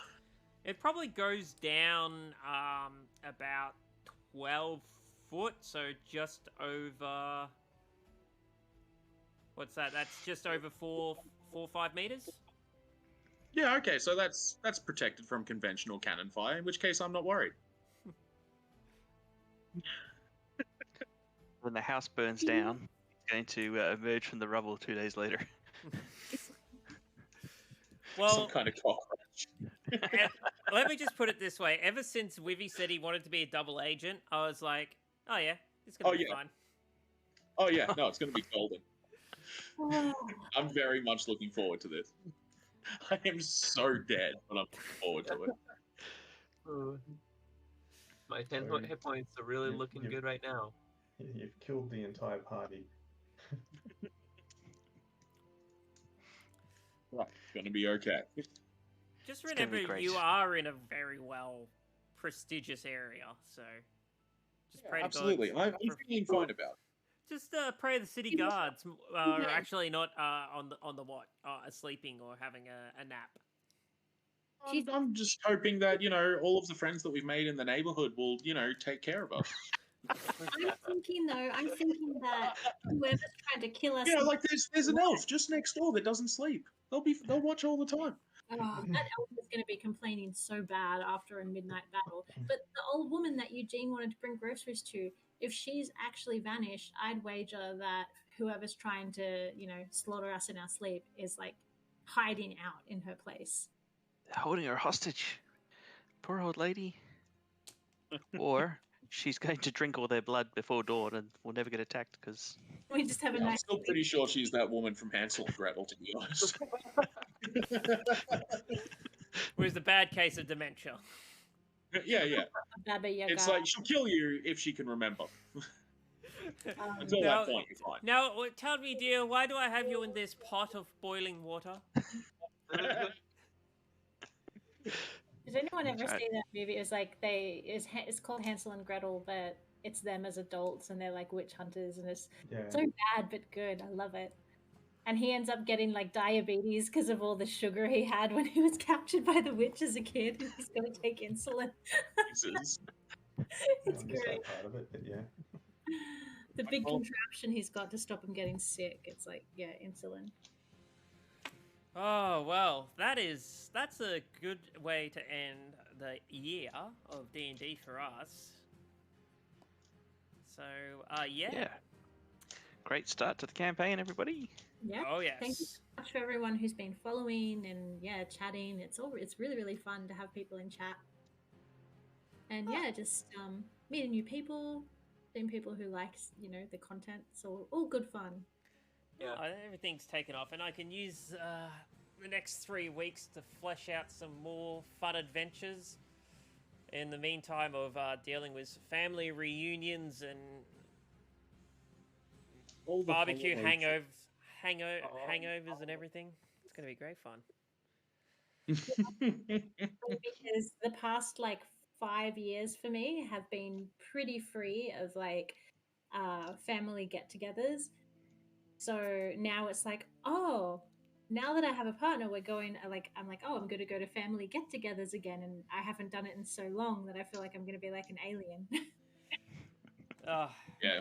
It probably goes down about 12 foot, so just over. What's that? That's just over 4 or 5 meters. Yeah. Okay. So that's protected from conventional cannon fire. In which case, I'm not worried. When the house burns down, it's going to emerge from the rubble 2 days later. Well, Some kind of cockroach. let me just put it this way: ever since Wivy said he wanted to be a double agent, I was like, "Oh yeah, it's gonna Oh, be yeah. fine." Oh yeah. No, it's going to be golden. I'm very much looking forward to this. I am so dead, but I'm looking forward to it. My 10 Sorry. hit points are really You- looking you- good right now. You've killed the entire party. Right, gonna be okay. Just It's gonna be remember, great. you are in a very prestigious area, so just pray to Absolutely, God. I'm feeling fine about it. Just pray the city guards are actually not on the what, sleeping or having a nap. I'm just hoping that, all of the friends that we've made in the neighborhood will, take care of us. I'm thinking that whoever's trying to kill us. Like there's an elf just next door that doesn't sleep. They'll watch all the time. Oh, that elf is going to be complaining so bad after a midnight battle. But the old woman that Eugene wanted to bring groceries to, if she's actually vanished, I'd wager that whoever's trying to, slaughter us in our sleep is like hiding out in her place. They're holding her hostage. Poor old lady. Or she's going to drink all their blood before dawn and we'll never get attacked because... We just have a I'm nice. still pretty sure she's that woman from Hansel and Gretel, to be honest. Whereas the bad case of dementia. Yeah. Baba Yaga. It's like she'll kill you if she can remember. Until Now- that point, you're fine. Now, tell me, dear, why do I have you in this pot of boiling water? Did anyone ever Right. see that movie? It was like it's called Hansel and Gretel, but it's them as adults and they're like witch hunters, and it's Yeah. so bad but good. I love it. And he ends up getting like diabetes because of all the sugar he had when he was captured by the witch as a kid. And he's got to take insulin. Jesus. It's I missed great. that part of it, but yeah. The big Well- contraption he's got to stop him getting sick. It's like, yeah, insulin. Oh, well, that's a good way to end the year of D&D for us. So, yeah. Yeah. Great start to the campaign, everybody. Yeah. Oh, yes. Thank you so much for everyone who's been following and chatting. It's really, really fun to have people in chat. And yeah, just meeting new people, seeing people who like the content. It's all good fun. Yeah. Everything's taken off, and I can use the next 3 weeks to flesh out some more fun adventures. In the meantime of dealing with family reunions and All the barbecue holidays. hangovers and everything. It's going to be great fun. Because the past like 5 years for me have been pretty free of like family get-togethers. So now it's like, oh, now that I have a partner, we're going I'm like, oh, I'm going to go to family get-togethers again, and I haven't done it in so long that I feel like I'm going to be like an alien. Oh, Yeah.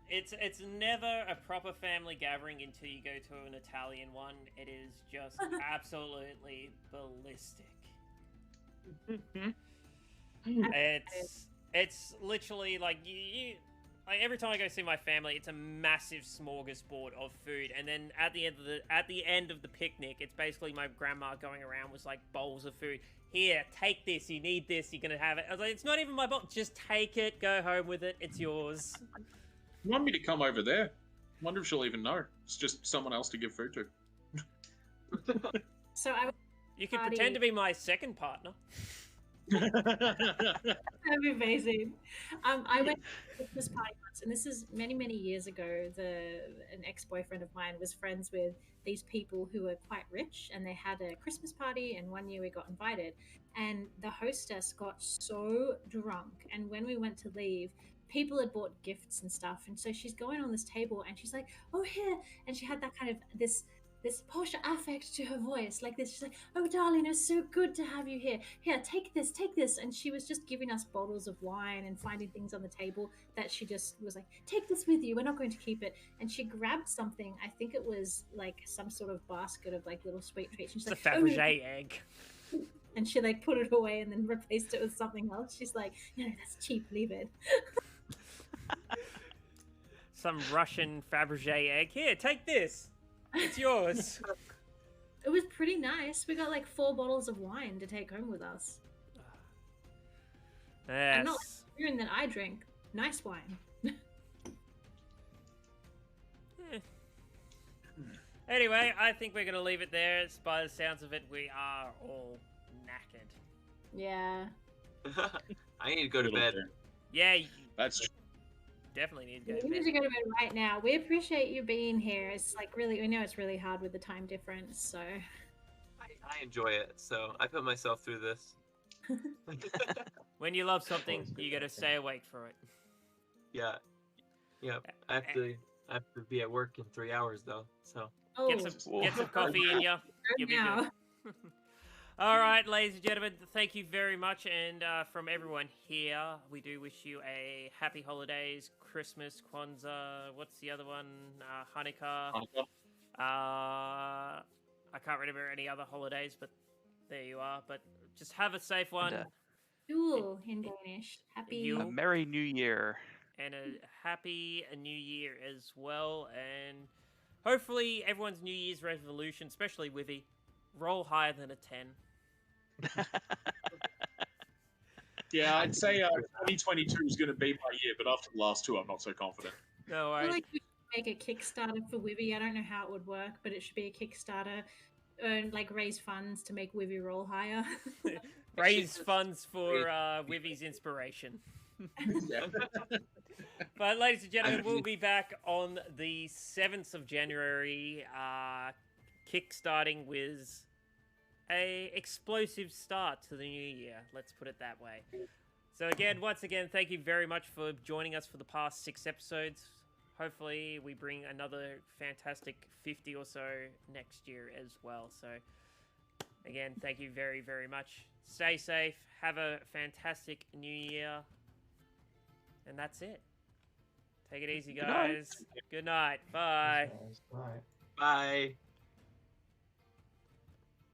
It's never a proper family gathering until you go to an Italian one. It is just absolutely ballistic. It's literally like you like every time I go see my family, it's a massive smorgasbord of food, and then at the end of the picnic, it's basically my grandma going around with like bowls of food. Here, take this. You need this. You're gonna have it. I was like, it's not even my bowl. Just take it. Go home with it. It's yours. You want me to come over there? Wonder if she'll even know. It's just someone else to give food to. So I You can Party. pretend to be my second partner. That'd be amazing. I went to a Christmas party once, and this is many, many years ago. An ex-boyfriend of mine was friends with these people who were quite rich, and they had a Christmas party, and one year we got invited, and the hostess got so drunk, and when we went to leave, people had bought gifts and stuff, and so she's going on this table, and she's like, oh, here, and she had that kind of this posh affect to her voice, like this. She's like, oh darling, it's so good to have you here. Here, take this. And she was just giving us bottles of wine and finding things on the table that she just was like, take this with you, we're not going to keep it. And she grabbed something, I think it was like some sort of basket of like little sweet treats. And she's It's a like, Fabergé egg. and she like put it away and then replaced it with something else. She's like, no, that's cheap, leave it. Some Russian Fabergé egg. Here, take this. It's yours. It was pretty nice. We got like 4 bottles of wine to take home with us. Yes. And not like that I drink. Nice wine. Anyway, I think we're going to leave it there. By the sounds of it, we are all knackered. Yeah. I need to go to bed. Yeah, That's true. definitely need to go You to need bed. to go to bed right now. We appreciate you being here. It's like really, we know it's really hard with the time difference. So I enjoy it, so I put myself through this. When you love something, Always good you got to working. stay awake for it. Yeah. I have to be at work in 3 hours though. So oh, Get some coffee in you. You'll be now. good. All right, ladies and gentlemen, thank you very much. And from everyone here, we do wish you a happy holidays, Christmas, Kwanzaa. What's the other one? Hanukkah. I can't remember any other holidays, but there you are. But just have a safe one. Jewel in Danish. Happy. You- A Merry New Year. And a happy New Year as well. And hopefully everyone's New Year's resolution, especially Wivy, roll higher than a 10. Yeah, I'd say 2022 is going to be my year, but after the last two, I'm not so confident. No I feel worries. like we should make a Kickstarter for Wivy. I don't know how it would work, but it should be a Kickstarter. Earn like raise funds to make Wivy roll higher. Raise funds for Wivy's inspiration. But ladies and gentlemen, we'll be back on the 7th of January, kickstarting with a explosive start to the new year. Let's put it that way. So again, once again, thank you very much for joining us for the past 6 episodes. Hopefully we bring another fantastic 50 or so next year as well. So again, thank you very, very much. Stay safe. Have a fantastic new year. And that's it. Take it easy, Good night. guys. Good night. Bye. Bye. bye.